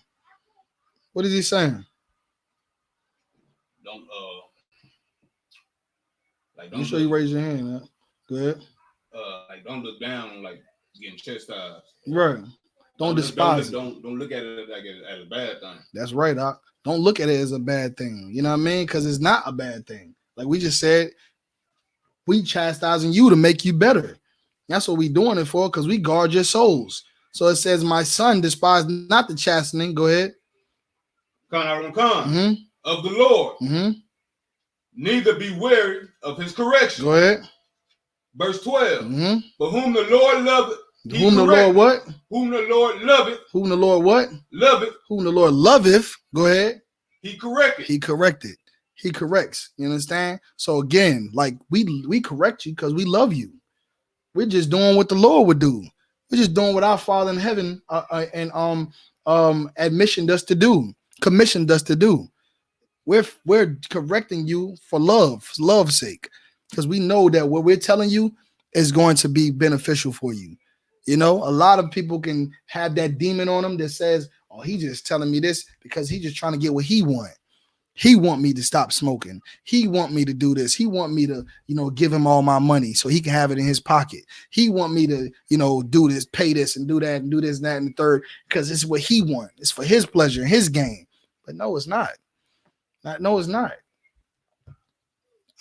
What is he saying? Don't You sure you raise your hand? Huh? Go ahead. Like don't look down on like getting chastised. Right. Don't despise it. Don't look at it like as a bad thing. That's right, Doc. Don't look at it as a bad thing. You know what I mean? Because it's not a bad thing. Like we just said, we chastising you to make you better. That's what we doing it for, because we guard your souls. So it says, my son, despise not the chastening. Go ahead. Of the Lord. Neither be weary of his correction. Go ahead. Verse 12. But whom the Lord loveth, whom the Lord what? Whom the Lord loveth. Whom the Lord what? Loveth. Whom the Lord loveth. Go ahead. He corrected. He corrected. He corrects. You understand? So again, like we correct you because we love you. We're just doing what the Lord would do. We're just doing what our Father in heaven commissioned us to do. We're correcting you for love's sake, because we know that what we're telling you is going to be beneficial for you. You know, a lot of people can have that demon on them that says, "Oh, he just telling me this because he's just trying to get what he want. He want me to stop smoking. He want me to do this. He want me to, give him all my money so he can have it in his pocket. He want me to, do this, pay this and do that and do this and that and the third, because it's what he want. It's for his pleasure and his gain." But no, it's not. No, it's not.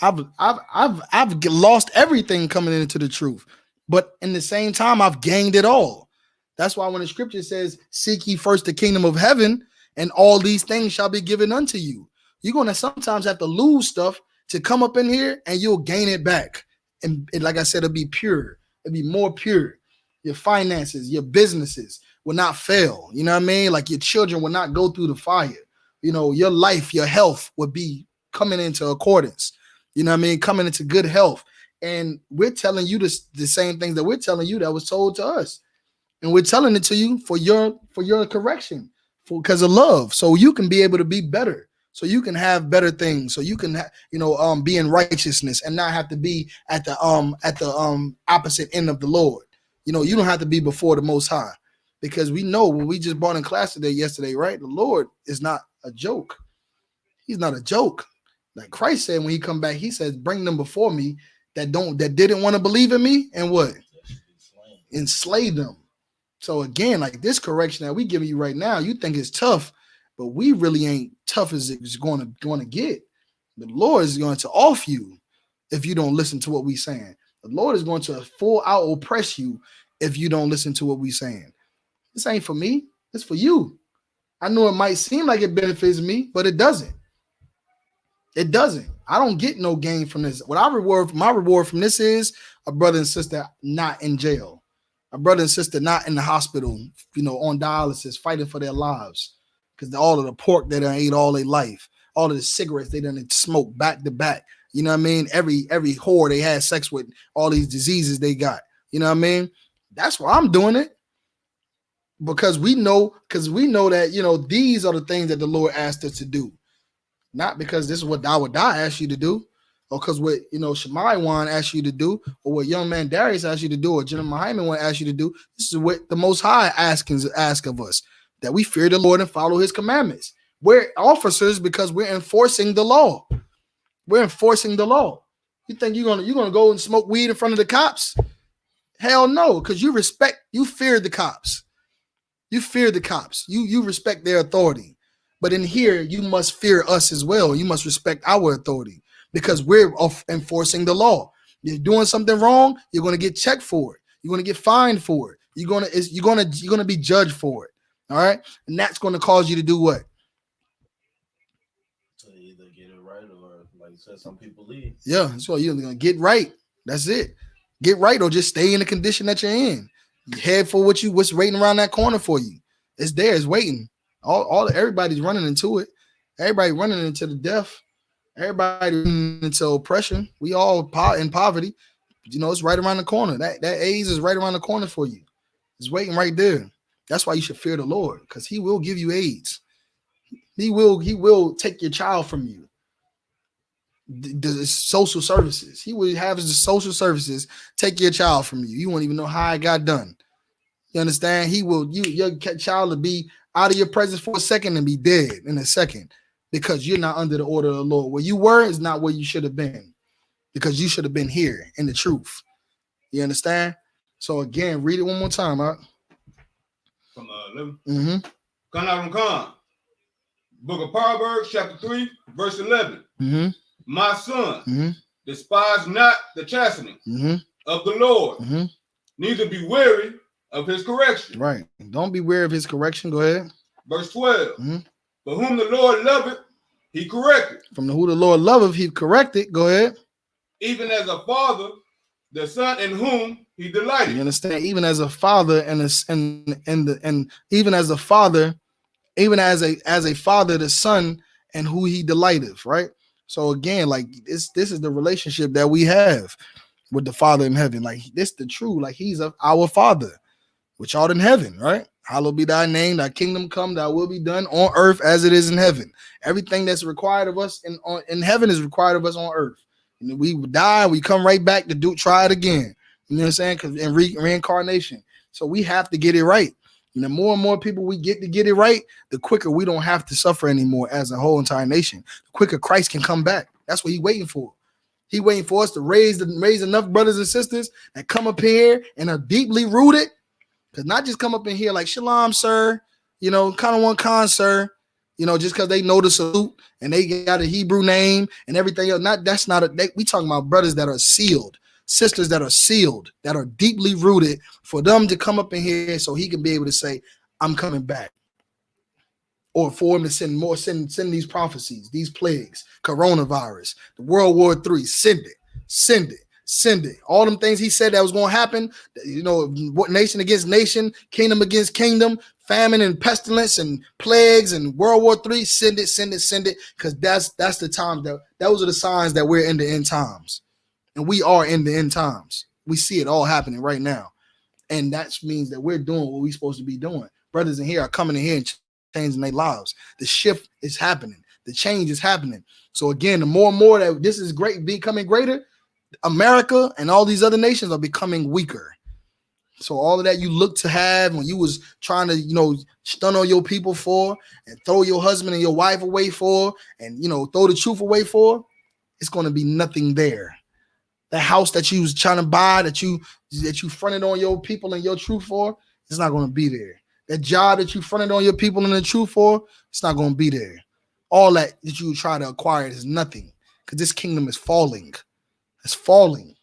I've lost everything coming into the truth, but in the same time, I've gained it all. That's why when the scripture says, "Seek ye first the kingdom of heaven, and all these things shall be given unto you," you're going to sometimes have to lose stuff to come up in here, and you'll gain it back. And like I said, it'll be pure. It'll be more pure. Your finances, your businesses will not fail. You know what I mean? Like your children will not go through the fire. Your life, your health would be coming into accordance. You know what I mean? Coming into good health. And we're telling you the same things that we're telling you that was told to us. And we're telling it to you for your correction, because of love. So you can be able to be better. So you can have better things. So you can be in righteousness and not have to be at the opposite end of the Lord. You don't have to be before the Most High. Because we know when we just brought in class yesterday, right? The Lord is not a joke. He's not a joke. Like Christ said when he come back, he says, "Bring them before me that didn't want to believe in me, and what? Enslave them." So again, like this correction that we giving you right now, you think it's tough, but we really ain't tough as it's going to get. The Lord is going to off you if you don't listen to what we saying. The Lord is going to full out oppress you if you don't listen to what we saying. This ain't for me. It's for you. I know it might seem like it benefits me, but it doesn't. It doesn't. I don't get no gain from this. My reward from this is a brother and sister not in jail, a brother and sister not in the hospital, on dialysis, fighting for their lives, because all of the pork they done ate all their life, all of the cigarettes they done smoked back to back. You know what I mean? Every whore they had sex with, all these diseases they got. You know what I mean? That's why I'm doing it. Because we know that, these are the things that the Lord asked us to do. Not because this is what Dawodah asked you to do, or because what, Shemai Wan asked you to do, or what young man Darius asked you to do, or General Hyman want to ask you to do. This is what the Most High ask of us, that we fear the Lord and follow his commandments. We're officers because we're enforcing the law. We're enforcing the law. You think you're gonna go and smoke weed in front of the cops? Hell no, because you fear the cops. You fear the cops. You respect their authority. But in here, you must fear us as well. You must respect our authority, because we're enforcing the law. You're doing something wrong, you're going to get checked for it. You're going to get fined for it. You're going to be judged for it. All right? And that's going to cause you to do what? To either get it right, or like you said, some people leave. Yeah, so you're going to get right. That's it. Get right, or just stay in the condition that you're in. You head for what's waiting around that corner for you. It's there. It's waiting. Everybody's running into it. Everybody running into the death. Everybody running into oppression. We all in poverty. It's right around the corner. That AIDS is right around the corner for you. It's waiting right there. That's why you should fear the Lord, because he will give you AIDS. He will take your child from you. the social services. He would have his social services take your child from you. You won't even know how it got done. You understand? He will your child will be out of your presence for a second and be dead in a second because you're not under the order of the Lord. Where you were is not where you should have been because you should have been here in the truth. You understand? So again, read it one more time, huh? From 11. Khan. Book of Proverbs, chapter 3, verse 11. My son, despise not the chastening of the Lord, neither be weary of his correction. Right. Don't be weary of his correction. Go ahead. Verse 12. But whom the Lord loveth, he corrected. From who the Lord loveth, he corrected. Go ahead. Even as a father, the son in whom he delighted. You understand? Even as a father and even as a father, even as a father, the son and who he delighteth, right? So again, like this is the relationship that we have with the Father in heaven. Like this the true, like he's our Father, which art in heaven, right? Hallowed be thy name, thy kingdom come, thy will be done on earth as it is in heaven. Everything that's required of us in heaven is required of us on earth. And we die, we come right back to try it again. You know what I'm saying? Because in reincarnation. So we have to get it right. And the more and more people we get to get it right, the quicker we don't have to suffer anymore as a whole entire nation. The quicker Christ can come back. That's what he's waiting for. He's waiting for us to raise enough brothers and sisters that come up here and are deeply rooted. Because not just come up in here like, shalom, sir, kind of one con, sir, just because they know the salute and they got a Hebrew name and everything else. We talking about brothers that are sealed, sisters that are sealed, that are deeply rooted, for them to come up in here so he can be able to say, I'm coming back. Or for him to send these prophecies, these plagues, coronavirus, the World War III, send it. All them things he said that was going to happen, nation against nation, kingdom against kingdom, famine and pestilence and plagues and World War III, send it, because that's the time those are the signs that we're in the end times. And we are in the end times. We see it all happening right now. And that means that we're doing what we're supposed to be doing. Brothers in here are coming in here and changing their lives. The shift is happening. The change is happening. So again, the more and more that this is becoming greater, America and all these other nations are becoming weaker. So all of that you look to have when you was trying to, stun on your people for and throw your husband and your wife away for and, throw the truth away for, it's going to be nothing there. That house that you was trying to buy, that you fronted on your people and your truth for, it's not going to be there. That job that you fronted on your people and the truth for, it's not going to be there. All that you try to acquire is nothing because this kingdom is falling. It's falling.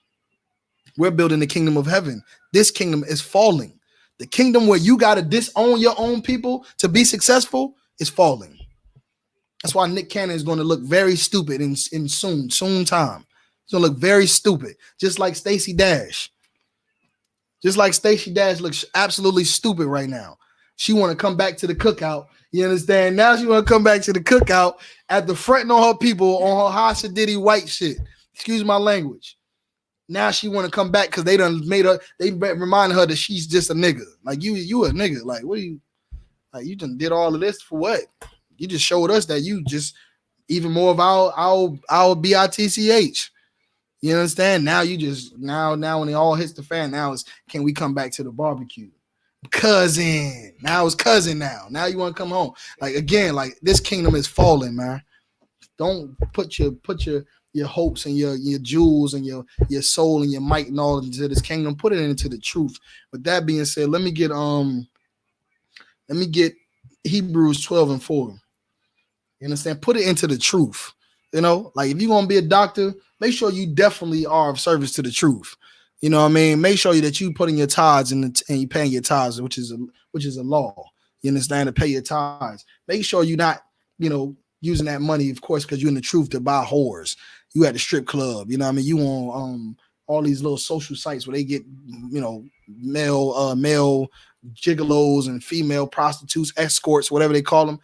We're building the kingdom of heaven. This kingdom is falling. The kingdom where you got to disown your own people to be successful is falling. That's why Nick Cannon is going to look very stupid in soon time. He's going to look very stupid, just like Stacey Dash. Just like Stacey Dash looks absolutely stupid right now. She want to come back to the cookout. You understand? Now she want to come back to the cookout at the fronting on her people on her Hasha Diddy white shit. Excuse my language. Now she want to come back because they done made her. They remind her that she's just a nigga. Like you a nigga. Like what are you? Like you just did all of this for what? You just showed us that you just even more of our bitch. You understand? Now you just now when it all hits the fan, now it's can we come back to the barbecue? Cousin. Now it's cousin now. Now you want to come home. Like again, like this kingdom is falling, man. Don't put your hopes and your jewels and your soul and your might and all into this kingdom. Put it into the truth. With that being said, let me get Hebrews 12:4. You understand? Put it into the truth. Like if you're gonna be a doctor, make sure you definitely are of service to the truth. You know what I mean? Make sure that you putting your tithes and you paying your tithes, which is a law. You understand? To pay your tithes. Make sure you're not, using that money, of course, because you're in the truth to buy whores. You at the strip club. You know what I mean? You on all these little social sites where they get, male gigolos and female prostitutes, escorts, whatever they call them.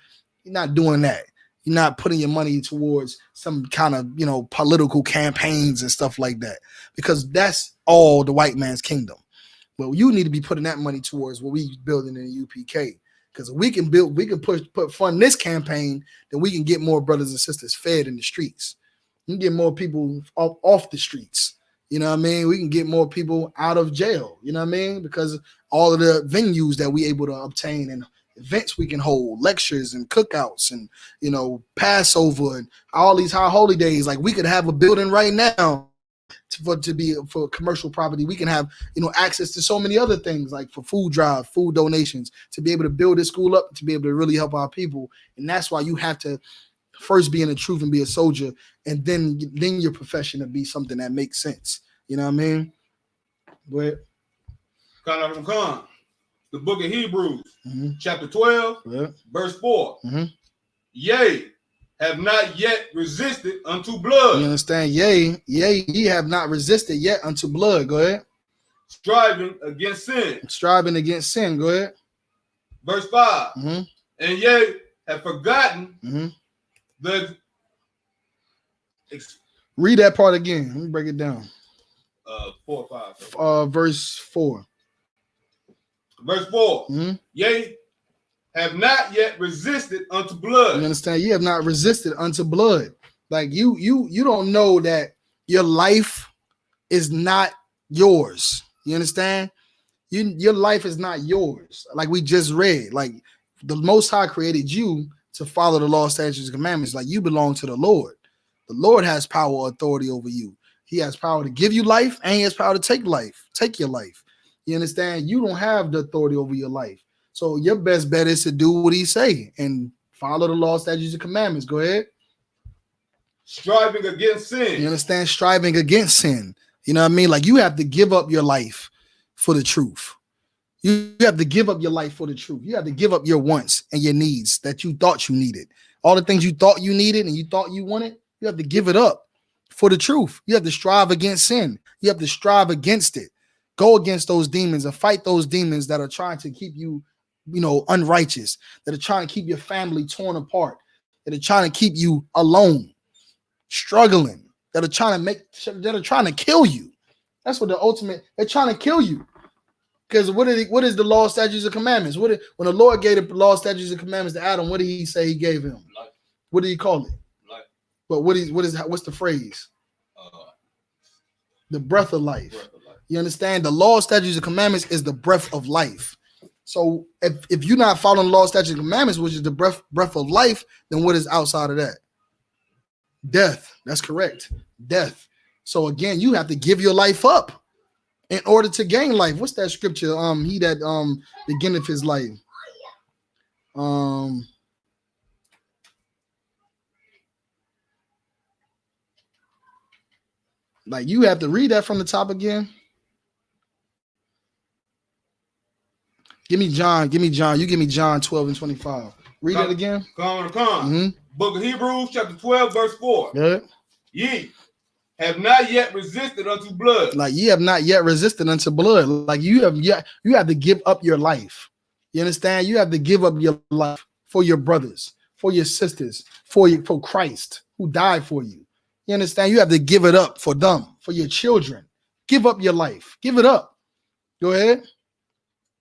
You're not doing that. You're not putting your money towards some kind of, political campaigns and stuff like that, because that's all the white man's kingdom. But you need to be putting that money towards what we building in the UPK. Because if we can fund this campaign, then we can get more brothers and sisters fed in the streets. We can get more people off the streets. You know what I mean? We can get more people out of jail. You know what I mean? Because all of the venues that we able to obtain and events we can hold, lectures and cookouts and, Passover and all these high holy days. Like we could have a building right now for commercial property. We can have, access to so many other things like for food drive, food donations, to be able to build this school up, to be able to really help our people. And that's why you have to first be in the truth and be a soldier, and then your profession to be something that makes sense. You know what I mean? Go ahead. The book of Hebrews, chapter 12, verse 4. Yea, have not yet resisted unto blood. You understand? Yea, ye have not resisted yet unto blood. Go ahead. Striving against sin. Striving against sin. Go ahead. Verse 5. And yea, have forgotten the... Read that part again. Let me break it down. 4 or 5. Verse 4. Verse 4. Yea, have not yet resisted unto blood. You understand? You have not resisted unto blood. Like you don't know that your life is not yours. You understand? Your life is not yours. Like we just read. Like the Most High created you to follow the law, statutes, and commandments. Like you belong to the Lord. The Lord has power, authority over you. He has power to give you life, and he has power to take your life. You understand? You don't have the authority over your life. So your best bet is to do what he say and follow the law, statutes, and commandments. Go ahead. Striving against sin. You understand? Striving against sin. You know what I mean? Like you have to give up your life for the truth. You have to give up your life for the truth. You have to give up your wants and your needs that you thought you needed. All the things you thought you needed and you thought you wanted, you have to give it up for the truth. You have to strive against sin. You have to strive against it. Go against those demons and fight those demons that are trying to keep you, unrighteous, that are trying to keep your family torn apart, that are trying to keep you alone, struggling, that are trying to kill you. That's what they're trying to kill you. Because what is the law, statutes, and commandments? When the Lord gave the law, statutes, and commandments to Adam, what did he say he gave him? Life. What did he call it? Life. But what's the phrase? The breath of life. You understand? The law, statutes, and commandments is the breath of life. So if you're not following the law, statutes, and commandments, which is the breath of life, then what is outside of that? Death. That's correct. Death. So again, you have to give your life up in order to gain life. What's that scripture? He that beginneth his life. Like you have to read that from the top again. Give me John. You give me John 12 and 25. Read that again. Book of Hebrews, chapter 12, verse 4. Yeah. Ye have not yet resisted unto blood. Like ye have not yet resisted unto blood. Like you have to give up your life. You understand? You have to give up your life for your brothers, for your sisters, for Christ who died for you. You understand? You have to give it up for them, for your children. Give up your life. Give it up. Go ahead.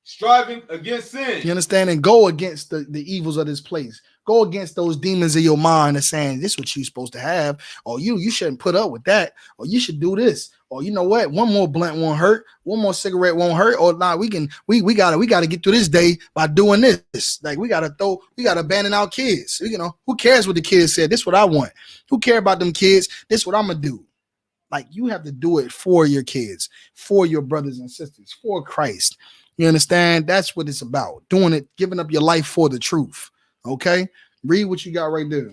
Striving against sin. You understand? And go against the evils of this place. Go against those demons in your mind that's saying this is what you're supposed to have, or you shouldn't put up with that, or you should do this, or you know what? One more blunt won't hurt, one more cigarette won't hurt, or nah, we gotta get through this day by doing this. Like we gotta abandon our kids. Who cares what the kids said? This is what I want. Who care about them kids? This is what I'm gonna do. Like you have to do it for your kids, for your brothers and sisters, for Christ. You understand? That's what it's about. Doing it, giving up your life for the truth. Okay? Read what you got right there.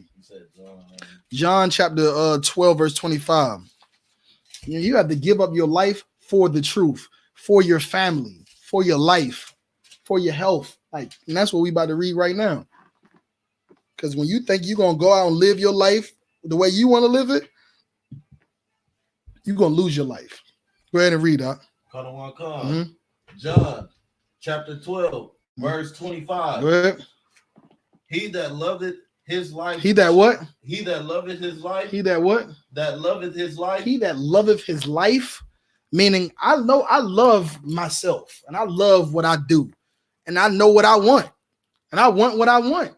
John chapter 12, verse 25. You have to give up your life for the truth, for your family, for your life, for your health. And that's what we about to read right now. Because when you think you're going to go out and live your life the way you want to live it, you're going to lose your life. Go ahead and read that. John chapter 12, verse 25. Go ahead. He that loveth his life. He that what? He that loveth his life. He that what? That loveth his life. He that loveth his life. Meaning I love myself and I love what I do. And I know what I want. And I want what I want.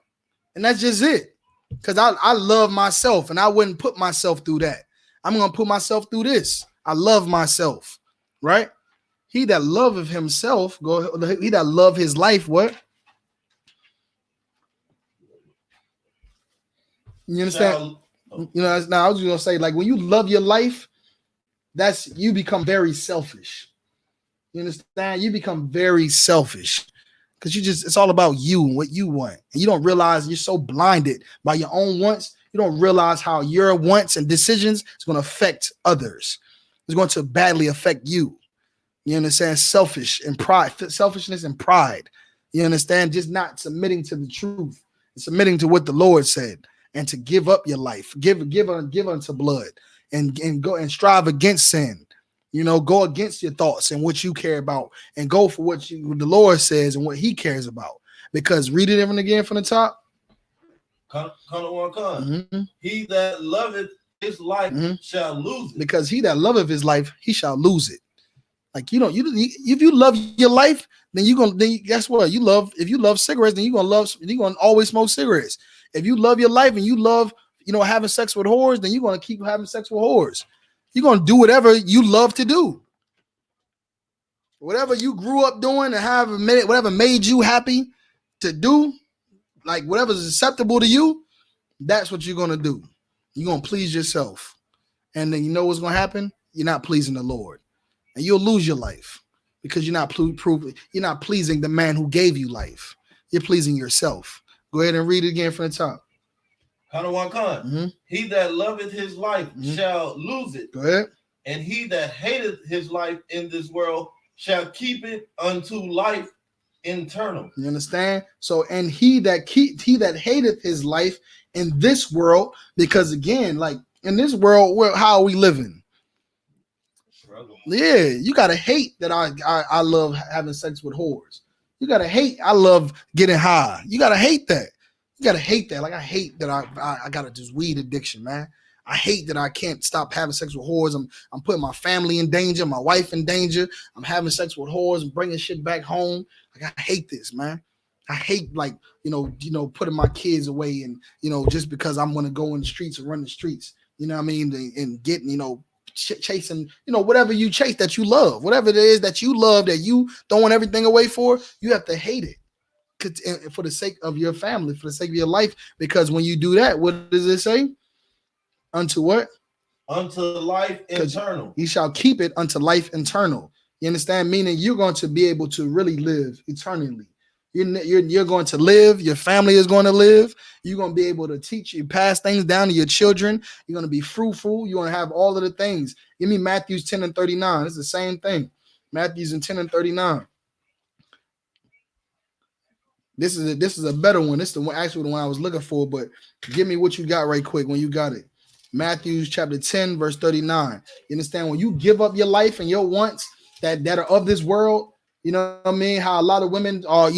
And that's just it. Because I love myself and I wouldn't put myself through that. I'm going to put myself through this. I love myself, right? He that loveth himself, he that love his life, what? You understand? Now I was going to say, like, when you love your life, you become very selfish. You understand? You become very selfish. Because it's all about you and what you want. And you don't realize you're so blinded by your own wants. You don't realize how your wants and decisions is going to affect others. It's going to badly affect you. You understand? Selfishness and pride. You understand? Just not submitting to the truth, submitting to what the Lord said, and to give up your life, give unto blood, and go and strive against sin. Go against your thoughts and what you care about, and go for what the Lord says and what He cares about. Because read it again from the top. Mm-hmm. He that loveth his life shall lose it. Because he that loveth his life, he shall lose it. Like if you love your life, then guess what? If you love cigarettes, then you're gonna always smoke cigarettes. If you love your life and you love having sex with whores, then you're gonna keep having sex with whores. You're gonna do whatever you love to do. Whatever you grew up doing and whatever made you happy to do, like whatever's acceptable to you, that's what you're gonna do. You're gonna please yourself. And then you know what's gonna happen? You're not pleasing the Lord. And you'll lose your life because you're not pleasing the man who gave you life. You're pleasing yourself. Go ahead and read it again from the top. He that loveth his life shall lose it. Go ahead. And he that hateth his life in this world shall keep it unto life eternal. You understand? So, and he that hateth his life in this world, because again, like in this world, how are we living? Yeah, you gotta hate that I love having sex with whores. You gotta hate I love getting high. You gotta hate that. You gotta hate that. Like I hate that I got this weed addiction, man. I hate that I can't stop having sex with whores. I'm putting my family in danger, my wife in danger. I'm having sex with whores and bringing shit back home. Like I hate this, man. I hate like putting my kids away and just because I'm gonna go in the streets and run the streets. You know what I mean? And getting chasing whatever you chase that you love, whatever it is that you love that you throwing everything away for, you have to hate it for the sake of your family, for the sake of your life. Because when you do that, what does it say? Unto what? Unto life eternal. You shall keep it unto life eternal. You understand? Meaning you're going to be able to really live eternally. You're going to live. Your family is going to live. You're going to be able to pass things down to your children. You're going to be fruitful. You're going to have all of the things. Give me Matthews 10 and 39. It's the same thing. Matthews 10 and 39. This is a better one. This is the one, actually the one I was looking for. But give me what you got right quick when you got it. Matthew chapter 10, verse 39. You understand? When you give up your life and your wants that are of this world, you know what I mean? How a lot of women are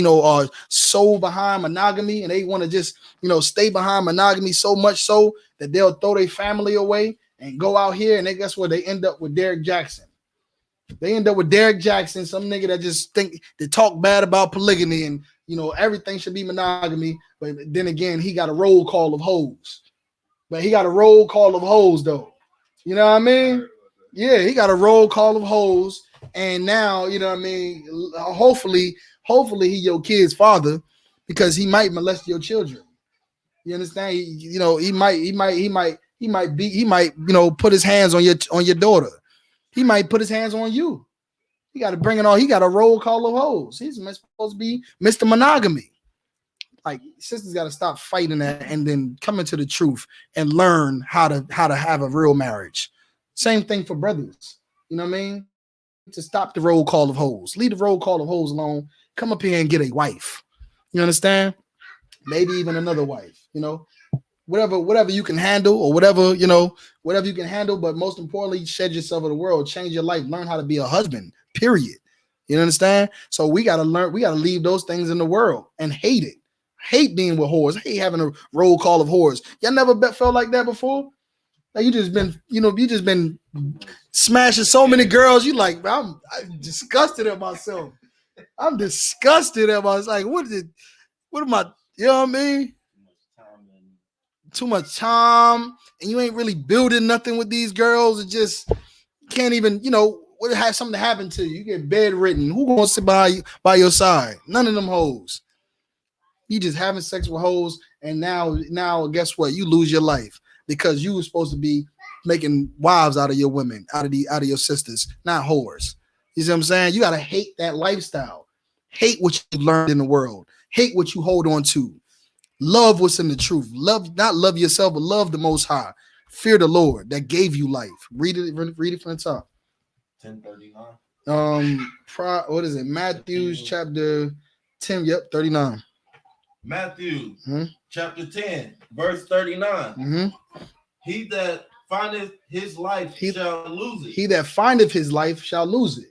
so behind monogamy and they want to just, stay behind monogamy so much so that they'll throw their family away and go out here and guess what? They end up with Derek Jackson. They end up with Derek Jackson, some nigga that just think they talk bad about polygamy and everything should be monogamy. But then again, he got a roll call of hoes. But he got a roll call of hoes though. You know what I mean? Yeah, he got a roll call of hoes. And now, you know what I mean? Hopefully he your kid's father because he might molest your children. You understand? He might put his hands on your daughter. He might put his hands on you. He got to bring it on. He got a roll call of hoes. He's supposed to be Mr. Monogamy. Like sisters got to stop fighting that and then come into the truth and learn how to have a real marriage. Same thing for brothers. You know what I mean? To stop the roll call of hoes. Leave the roll call of hoes alone. Come up here and get a wife. You understand? Maybe even another wife. Whatever you can handle or whatever you can handle. But most importantly, shed yourself of the world. Change your life. Learn how to be a husband. Period. You understand? So we got to learn. We got to leave those things in the world and hate it. Hate being with whores. Hate having a roll call of whores. Y'all never felt like that before? Like you just been smashing so many girls. You like, I'm disgusted at myself. I'm disgusted at myself. Like, what am I? You know what I mean? too much time, and you ain't really building nothing with these girls. It just can't even, what have something happen to you? You get bedridden. Who gonna sit by your side? None of them hoes. You just having sex with hoes, and now guess what? You lose your life because you were supposed to be making wives out of your women, out of your sisters, not whores. You see what I'm saying? You gotta hate that lifestyle. Hate what you learned in the world. Hate what you hold on to. Love what's in the truth. Not love yourself, but love the Most High. Fear the Lord that gave you life. Read it from the top. 10:39. What is it? Matthew chapter 10. Yep, 39. Matthew chapter 10, verse 39. He that findeth his life shall lose it. He that findeth his life shall lose it.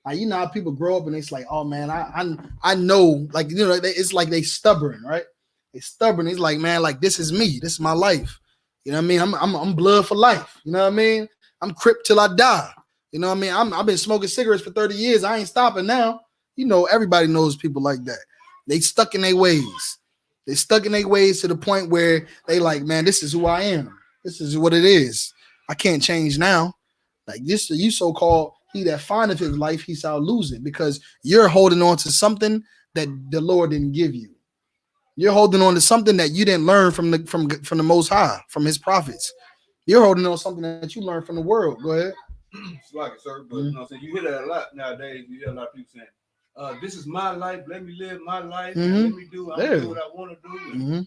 Like, you know how people grow up and it's like, oh man, I know, like, it's like they stubborn, right? They stubborn. It's like, man, like, this is me. This is my life. You know what I mean? I'm blood for life. You know what I mean? I'm Crip till I die. You know what I mean? I've been smoking cigarettes for 30 years. I ain't stopping now. Everybody knows people like that. They stuck in their ways. They stuck in their ways to the point where they like, man, this is who I am. This is what it is. I can't change now. Like this, you so-called he that findeth his life, he shall lose it, because you're holding on to something that the Lord didn't give you. You're holding on to something that you didn't learn from the Most High, from His prophets. You're holding on to something that you learned from the world. Go ahead. It's like it, sir. But you hear that a lot nowadays. You hear a lot of people saying, "This is my life. Let me live my life. Let me do. I'm gonna do what I want to do."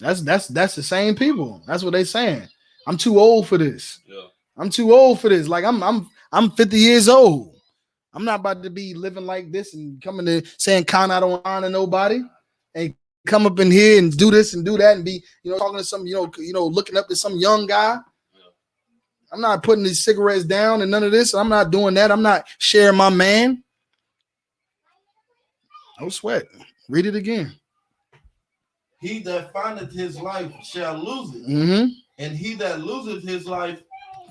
That's the same people. That's what they saying. I'm too old for this. Yeah. I'm too old for this. Like I'm 50 years old. I'm not about to be living like this and coming to saying I don't honor nobody and come up in here and do this and do that and be, talking to some, looking up to some young guy. Yeah. I'm not putting these cigarettes down and none of this. I'm not doing that. I'm not sharing my man. No sweat. Read it again. He that findeth his life shall lose it. And he that loseth his life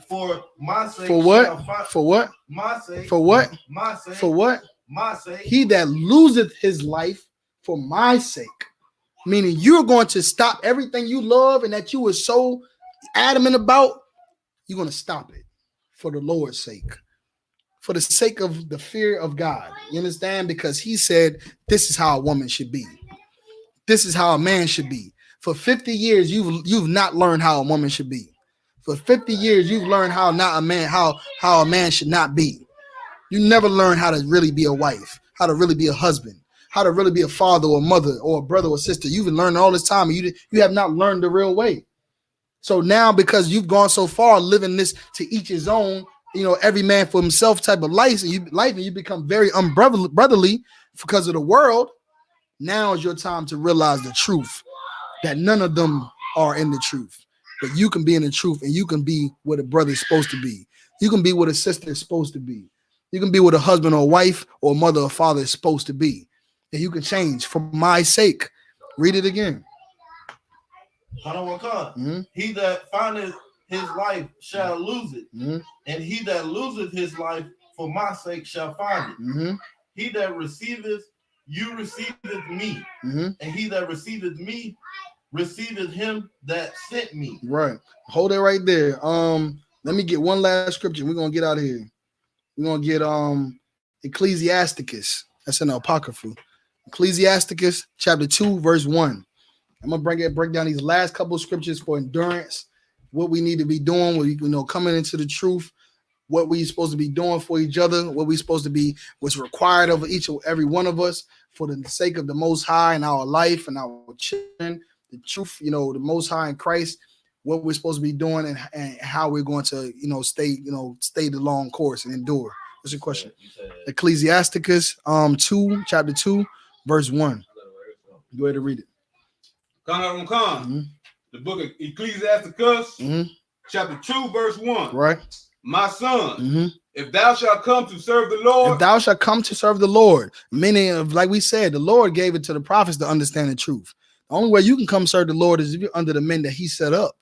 for my sake. For what? For what? My sake. For what? My sake. For what? My sake. He that loseth his life for my sake. Meaning you're going to stop everything you love and that you were so adamant about. You're going to stop it for the Lord's sake. For the sake of the fear of God. You understand? Because He said this is how a woman should be. This is how a man should be. For 50 years, you've not learned how a woman should be. For 50 years, you've learned how a man should not be. You never learned how to really be a wife, how to really be a husband, how to really be a father or mother or a brother or sister. You've been learning all this time, and you have not learned the real way. So now, because you've gone so far living this to each his own, every man for himself type of life, and you become very unbrotherly because of the world. Now is your time to realize the truth, that none of them are in the truth. But you can be in the truth, and you can be what a brother is supposed to be. You can be what a sister is supposed to be. You can be what a husband or wife or mother or father is supposed to be. And you can change for my sake. Read it again. He that findeth his life shall lose it. And he that loseth his life for my sake shall find it. He that receiveth you receiveth me. And he that receiveth me receiveth him that sent me. Right. Hold it right there. Let me get one last scripture. We're gonna get out of here. We're gonna get Ecclesiasticus. That's in the Apocrypha. Ecclesiasticus chapter 2, verse 1. I'm gonna break down these last couple of scriptures for endurance, what we need to be doing, coming into the truth, what we're supposed to be doing for each other, what we're supposed to be, what's required of each and every one of us for the sake of the Most High in our life and our children. The truth, the Most High in Christ, what we're supposed to be doing and how we're going to, stay the long course and endure. What's your question? Ecclesiasticus, chapter 2, verse 1. Go ahead and read it. The book of Ecclesiasticus, chapter 2, verse 1. Right. My son, if thou shalt come to serve the Lord. If thou shalt come to serve the Lord. Meaning, like we said, the Lord gave it to the prophets to understand the truth. The only way you can come serve the Lord is if you're under the men that He set up.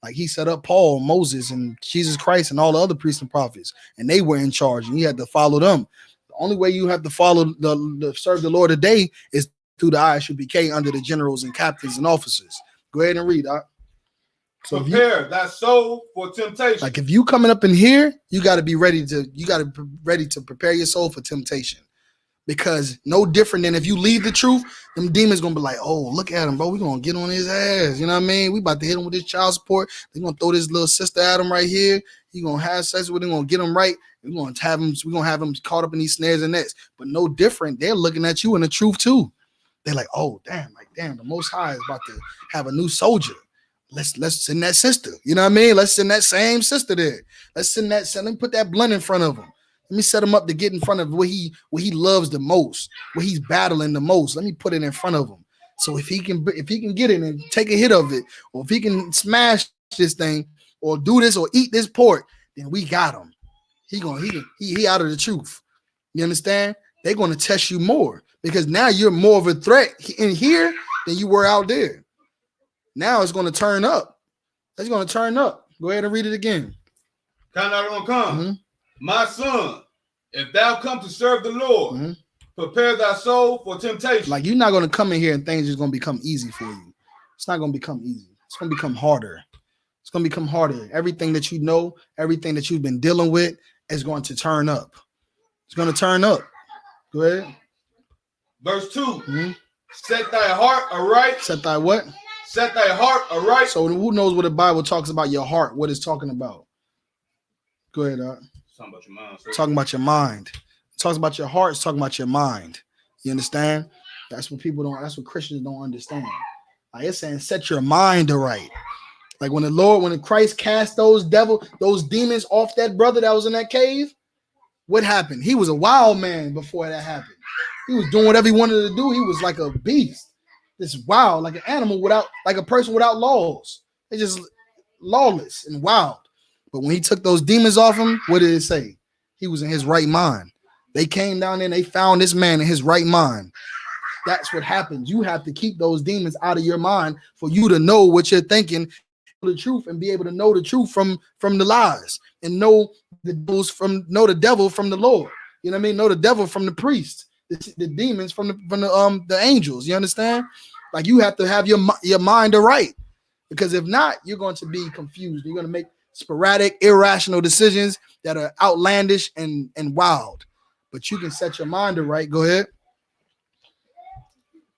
Like He set up Paul, Moses, and Jesus Christ, and all the other priests and prophets. And they were in charge, and you had to follow them. The only way you have to follow serve the Lord today is through the I.S.U.P.K. under the generals and captains and officers. Go ahead and read, Doc. So prepare thy soul for temptation. Like if you coming up in here, you got to be ready to prepare your soul for temptation. Because no different than if you leave the truth, them demons gonna be like, oh, look at him, bro. We gonna get on his ass. You know what I mean? We about to hit him with this child support. They gonna throw this little sister at him right here. He gonna have sex with him, gonna get him right. We're gonna have him caught up in these snares and nets. But no different. They're looking at you in the truth too. They're like, oh, damn, the Most High is about to have a new soldier. Let's send that sister. You know what I mean? Let's send that same sister there. Let me put that blunt in front of him. Let me set him up to get in front of what he loves the most, what he's battling the most. Let me put it in front of him. So if he can get it and take a hit of it, or if he can smash this thing, or do this, or eat this pork, then we got him. He out of the truth. You understand? They're gonna test you more because now you're more of a threat in here than you were out there. Now it's gonna turn up. It's gonna turn up. Go ahead and read it again. Count out on come. My son, if thou come to serve the Lord, prepare thy soul for temptation. Like you're not going to come in here and things just going to become easy for you. It's not going to become easy. It's going to become harder. It's going to become harder. Everything that you know, everything that you've been dealing with is going to turn up. It's going to turn up. Go ahead. Verse 2. Set thy heart aright. Set thy what? Set thy heart aright. So who knows what the Bible talks about your heart, what it's talking about? Go ahead, Talking about your mind. Sir. Talking about your mind. It talks about your heart. It's talking about your mind. You understand? That's what that's what Christians don't understand. Like it's saying, set your mind aright. Like when Christ cast those demons off that brother that was in that cave, what happened? He was a wild man before that happened. He was doing whatever he wanted to do. He was like a beast. This wild, like an animal like a person without laws. They just lawless and wild. But when he took those demons off him, what did it say? He was in his right mind. They came down there and they found this man in his right mind. That's what happens. You have to keep those demons out of your mind for you to know what you're thinking, the truth, and be able to know the truth from the lies, and know the devil from the Lord. You know what I mean? Know the devil from the priest, the demons from the angels. You understand? Like you have to have your mind right, because if not, you're going to be confused. You're going to make sporadic, irrational decisions that are outlandish and wild. But you can set your mind right. Go ahead.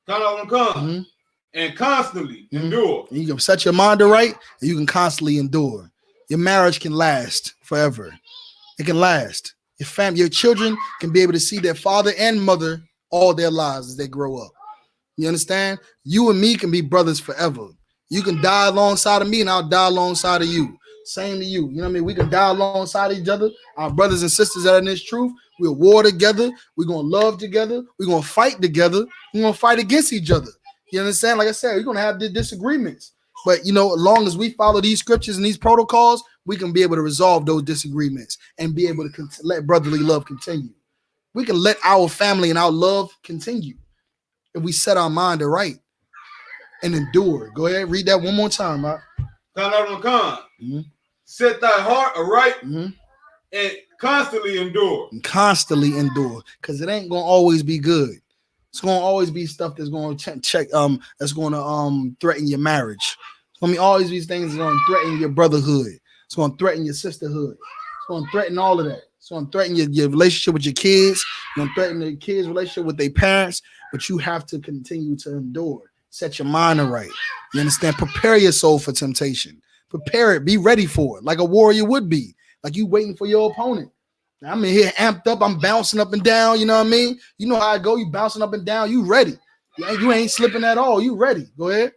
Come and constantly endure. And you can set your mind right, and you can constantly endure. Your marriage can last forever. It can last. Your children can be able to see their father and mother all their lives as they grow up. You understand? You and me can be brothers forever. You can die alongside of me, and I'll die alongside of you. Same to you. You know what I mean? We can die alongside each other. Our brothers and sisters that are in this truth, we'll war together. We're going to love together. We're going to fight together. We're going to fight against each other. You understand? Like I said, we're going to have the disagreements. But, as long as we follow these scriptures and these protocols, we can be able to resolve those disagreements and be able to let brotherly love continue. We can let our family and our love continue if we set our mind right and endure. Go ahead, read that one more time, right? Set thy heart aright and constantly endure. And constantly endure, because it ain't gonna always be good. It's gonna always be stuff that's gonna that's gonna threaten your marriage. It's gonna be always these things that's gonna threaten your brotherhood. It's gonna threaten your sisterhood. It's gonna threaten all of that. It's gonna threaten your relationship with your kids. It's gonna threaten the kids' relationship with their parents. But you have to continue to endure. Set your mind right. You understand? Prepare your soul for temptation. Prepare it. Be ready for it, like a warrior would be. Like you waiting for your opponent. Now, I'm in here amped up. I'm bouncing up and down. You know what I mean? You know how I go. You bouncing up and down. You ready. You ain't slipping at all. You ready. Go ahead.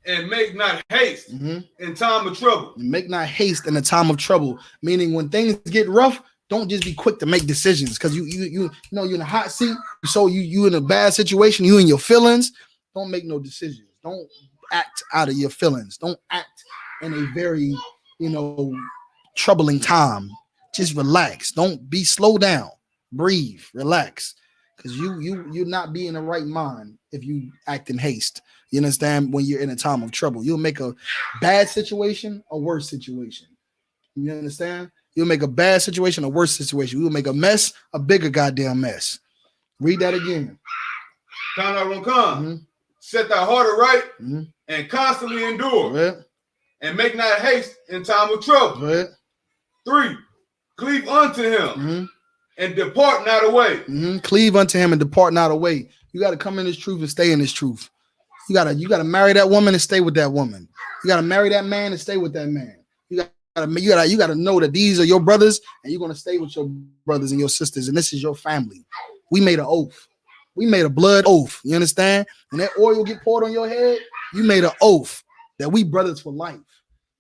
And make not haste in time of trouble. Make not haste in a time of trouble. Meaning when things get rough, don't just be quick to make decisions, because you know you're in a hot seat. So you in a bad situation. You in your feelings. Don't make no decisions. Don't act out of your feelings. Don't act in a very, troubling time. Just relax. Don't be slow down. Breathe. Relax. Because you're not be in the right mind if you act in haste. You understand? When you're in a time of trouble, you'll make a bad situation a worse situation. You understand? You'll make a bad situation a worse situation. You'll make a mess a bigger goddamn mess. Read that again. Count out gonna come. Set thy heart aright and constantly endure. And make not haste in time of trouble. 3, cleave unto him and depart not away. Cleave unto him and depart not away. You got to come in this truth and stay in this truth. You gotta marry that woman and stay with that woman. You gotta marry that man and stay with that man. You gotta know that these are your brothers and you're gonna stay with your brothers and your sisters, and this is your family. We made an oath. We made a blood oath. You understand? And that oil get poured on your head, you made an oath that we brothers for life.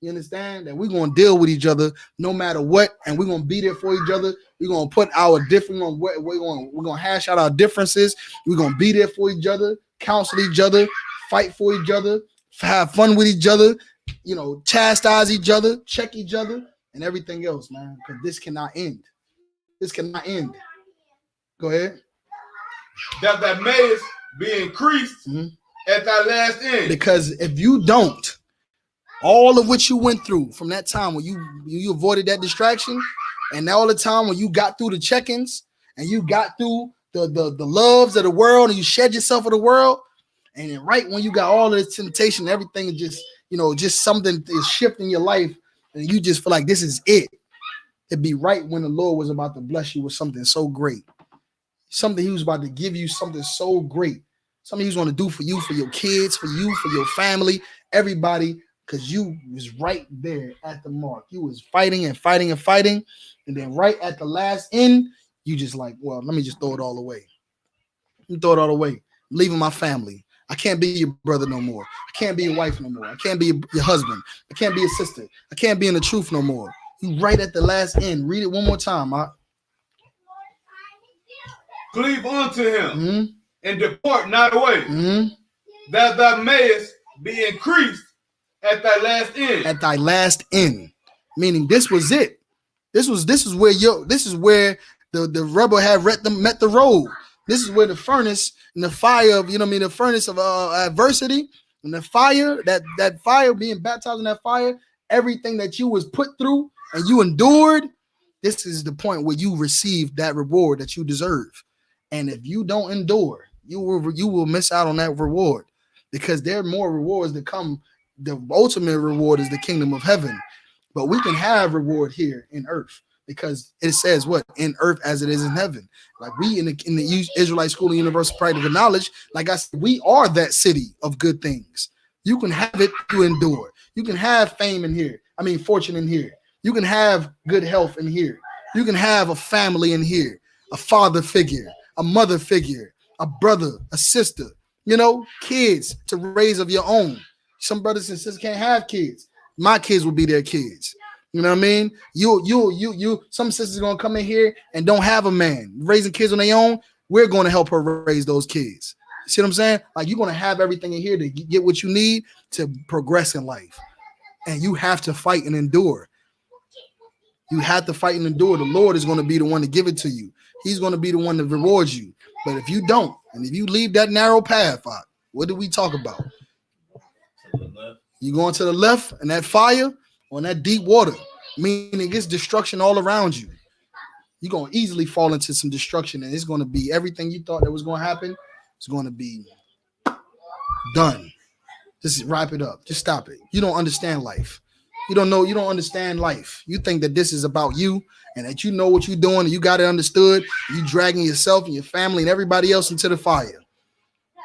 You understand? That we're gonna deal with each other no matter what, and we're gonna be there for each other. We're gonna put our different we're gonna hash out our differences. We're gonna be there for each other, counsel each other, fight for each other, have fun with each other, chastise each other, check each other, and everything else, man. Because this cannot end. This cannot end. Go ahead. That thy mayest be increased at thy last end. Because if you don't, all of what you went through from that time when you avoided that distraction, and all the time when you got through the check-ins and you got through the loves of the world and you shed yourself of the world, and then right when you got all of this temptation, everything is just something is shifting your life, and you just feel like this is it. It'd be right when the Lord was about to bless you with something so great. Something he was about to give you, something so great. Something he was going to do for you, for your kids, for you, for your family, everybody. Because you was right there at the mark. You was fighting and fighting and fighting. And then right at the last end, you just like, well, let me just throw it all away. Let me throw it all away. I'm leaving my family. I can't be your brother no more. I can't be your wife no more. I can't be your husband. I can't be your sister. I can't be in the truth no more. You right at the last end. Read it one more time. Cleave unto him and depart not away. That thou mayest be increased at thy last end. At thy last end, meaning this was it. This is where the rubber had met the road. This is where the furnace and the fire of the furnace of adversity and the fire that fire being baptized in that fire, everything that you was put through and you endured. This is the point where you receive that reward that you deserve. And if you don't endure, you will miss out on that reward, because there are more rewards that come. The ultimate reward is the kingdom of heaven, but we can have reward here in earth, because it says what in earth as it is in heaven. Like we in the Israelite School of Universal Practical Knowledge, like I said, we are that city of good things. You can have it to endure. You can have fame in here. I mean, fortune in here. You can have good health in here. You can have a family in here, a father figure, a mother figure, a brother, a sister, kids to raise of your own. Some brothers and sisters can't have kids. My kids will be their kids. You know what I mean? Some sisters are gonna come in here and don't have a man raising kids on their own. We're going to help her raise those kids. See what I'm saying? Like, you're gonna have everything in here to get what you need to progress in life, and you have to fight and endure. You have to fight and endure. The Lord is going to be the one to give it to you. He's going to be the one to reward you. But if you don't, and if you leave that narrow path, what do we talk about? You going to the left, and that fire on that deep water, meaning it's destruction all around you. You're going to easily fall into some destruction, and it's going to be everything you thought that was going to happen. It's going to be done. Just wrap it up. Just stop it. You don't understand life. You don't understand life. You think that this is about you and that you know what you're doing and you got it understood. You dragging yourself and your family and everybody else into the fire.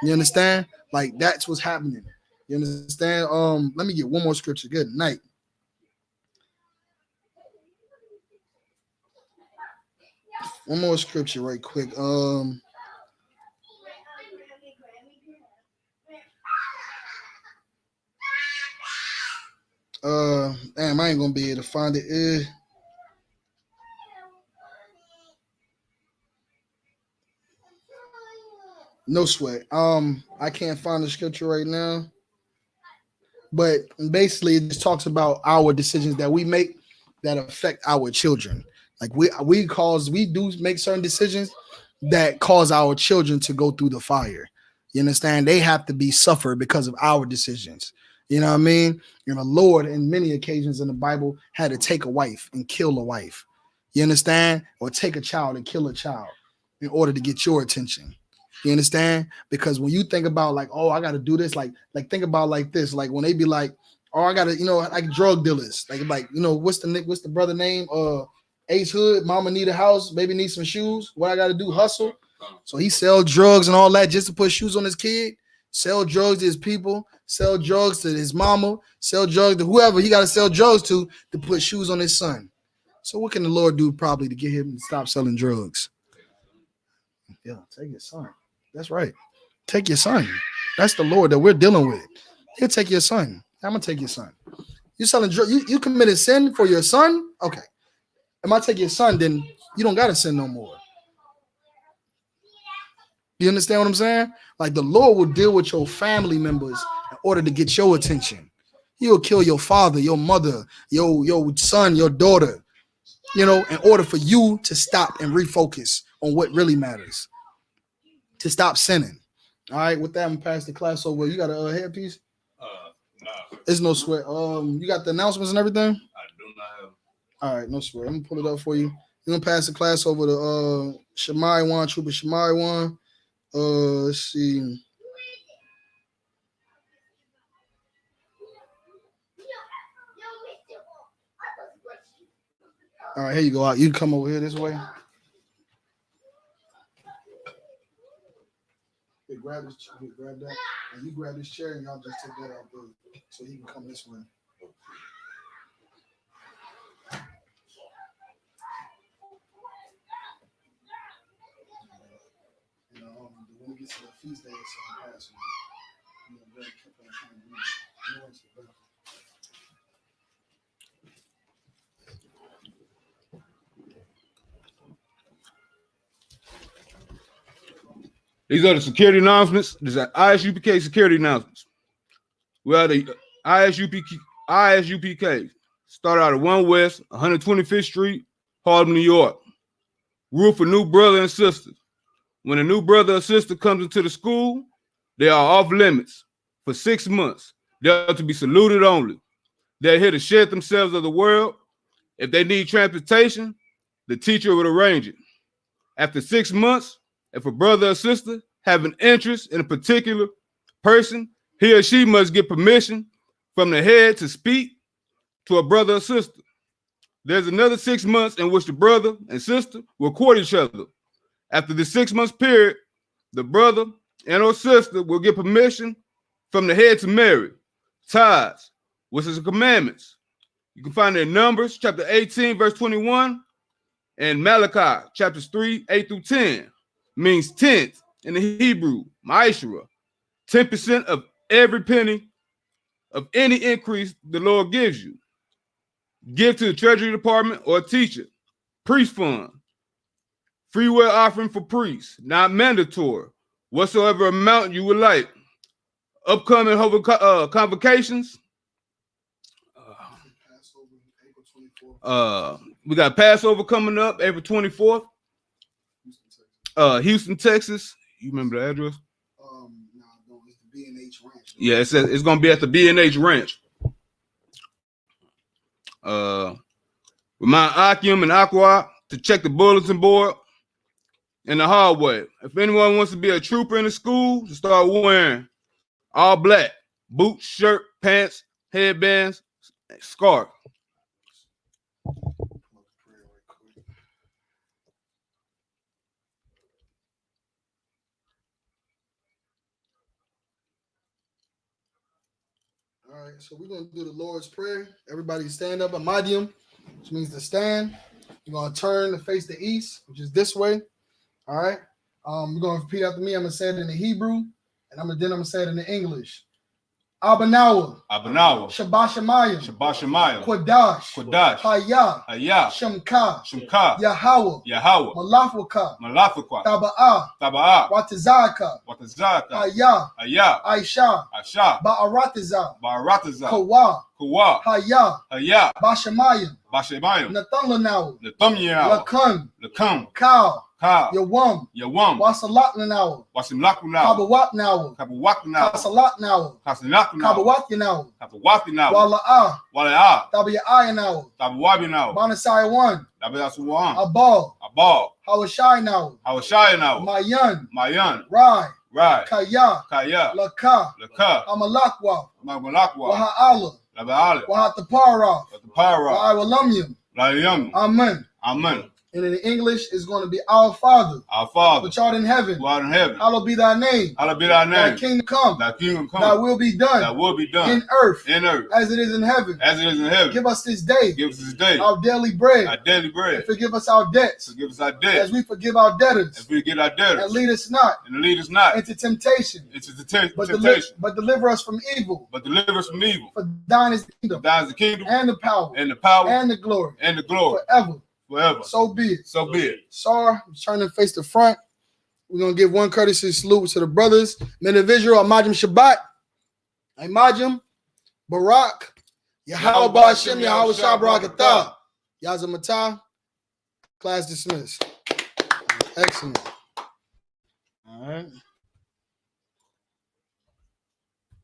You understand? Like, that's what's happening. You understand? Let me get one more scripture. Good night. One more scripture right quick. Damn, I ain't gonna be able to find it. No sweat. I can't find the scripture right now. But basically, it just talks about our decisions that we make that affect our children. Like we do make certain decisions that cause our children to go through the fire. You understand? They have to be suffered because of our decisions. You know what I mean? And the Lord, in many occasions in the Bible, had to take a wife and kill a wife. You understand? Or take a child and kill a child in order to get your attention. You understand? Because when you think about like, oh, I got to do this, like think about like this, like when they be like, oh, I got to, like drug dealers, like what's the brother name? Ace Hood, mama need a house, baby need some shoes. What I got to do? Hustle. So he sell drugs and all that just to put shoes on his kid, sell drugs to his people, sell drugs to his mama, sell drugs to whoever he got to sell drugs to put shoes on his son. So what can the Lord do probably to get him to stop selling drugs? Yeah, take your son. That's right. Take your son. That's the Lord that we're dealing with. He'll take your son. I'm going to take your son. You selling drugs. You committed sin for your son? Okay. If I take your son, then you don't got to sin no more. You understand what I'm saying? Like the Lord will deal with your family members in order to get your attention. He'll kill your father, your mother, your son, your daughter, in order for you to stop and refocus on what really matters. To stop sinning. All right, with that, I'm gonna pass the class over. You got a headpiece? Nah. It's no sweat. You got the announcements and everything? I do not have. All right, no sweat. I'm gonna pull it up for you. You're gonna pass the class over to Shamai Wan, Trooper Shamai Wan. Let's see. All right, here you go. You come over here this way. Hey, grab this chair. Grab that. And you grab this chair and y'all just take that out there so he can come this way. When we get to the feast day, it's on Passover. Very careful trying to read. These are the security announcements. These are I.S.U.P.K security announcements. We are the I.S.U.P.K. Start out at 1 West, 125th Street, Harlem, New York. Rule for new brother and sister. When a new brother or sister comes into the school, they are off limits for 6 months. They are to be saluted only. They're here to shed themselves of the world. If they need transportation, the teacher would arrange it. After 6 months, if a brother or sister have an interest in a particular person, he or she must get permission from the head to speak to a brother or sister. There's another 6 months in which the brother and sister will court each other. After the 6 months period, the brother and or sister will get permission from the head to marry. Tithes, which is the commandments. You can find it in Numbers chapter 18, verse 21, and Malachi chapters 3, 8 through 10. Means tenth in the Hebrew, ma'ashra, 10% of every penny of any increase the Lord gives you. Give to the Treasury Department or a teacher. Priest fund. Free will offering for priests, not mandatory. Whatsoever amount you would like. Upcoming convocations. We got Passover coming up April 24th. Houston, Texas. You remember the address? No, it's the B&H Ranch. Yeah, it says it's gonna be at the B&H Ranch. Remind Akim and Aqua to check the bulletin board in the hallway. If anyone wants to be a trooper in the school, to start wearing all black, boots, shirt, pants, headbands, scarf. All right, so we're going to do the Lord's Prayer. Everybody stand up, Amadium, which means to stand. You're going to turn to face the east, which is this way. All right. You're going to repeat after me. I'm going to say it in the Hebrew, and then I'm going to say it in the English. Abanawa. Shabbat Shemayim. Kodash. Hayah. Shemka. Yahweh. Malafwaka. Taba'ah. Watazaka. Hayah. Aisha. Ba'arataza. Kawa. Hayah. Bashamayim. Nathanawa. Lakan. Kal. Yawam. Wasalatnanawa. Kabawatnawa. Kasalatnawa. Kabawatnawa. Wala'ah. Tabi'ayanawa. Manasai 1. Abal. How was shy now? Mayan. Rai. Right. Kaya. Laka. Amalakwa. Waha'ala. Wahatapara. Wa'awalamyam. Amen. And in English, it's going to be our Father. Which art in heaven. Hallowed be thy name. Thy kingdom come. Thy will be done. In earth. As it is in heaven. Give us this day. Our daily bread. And forgive us our debts. As we forgive our debtors. And lead us not. Into temptation. But deliver us from evil. For thine is the kingdom. And the power. And the glory. Forever. So be it. Sar, turn and face the front. We're going to give one courtesy salute to the brothers. Men of Israel, Amajim Shabbat. Imajim, Barak, Yahweh Hashem, Yahweh Shabrakatah, Yazamatah. Class dismissed. Excellent. All right.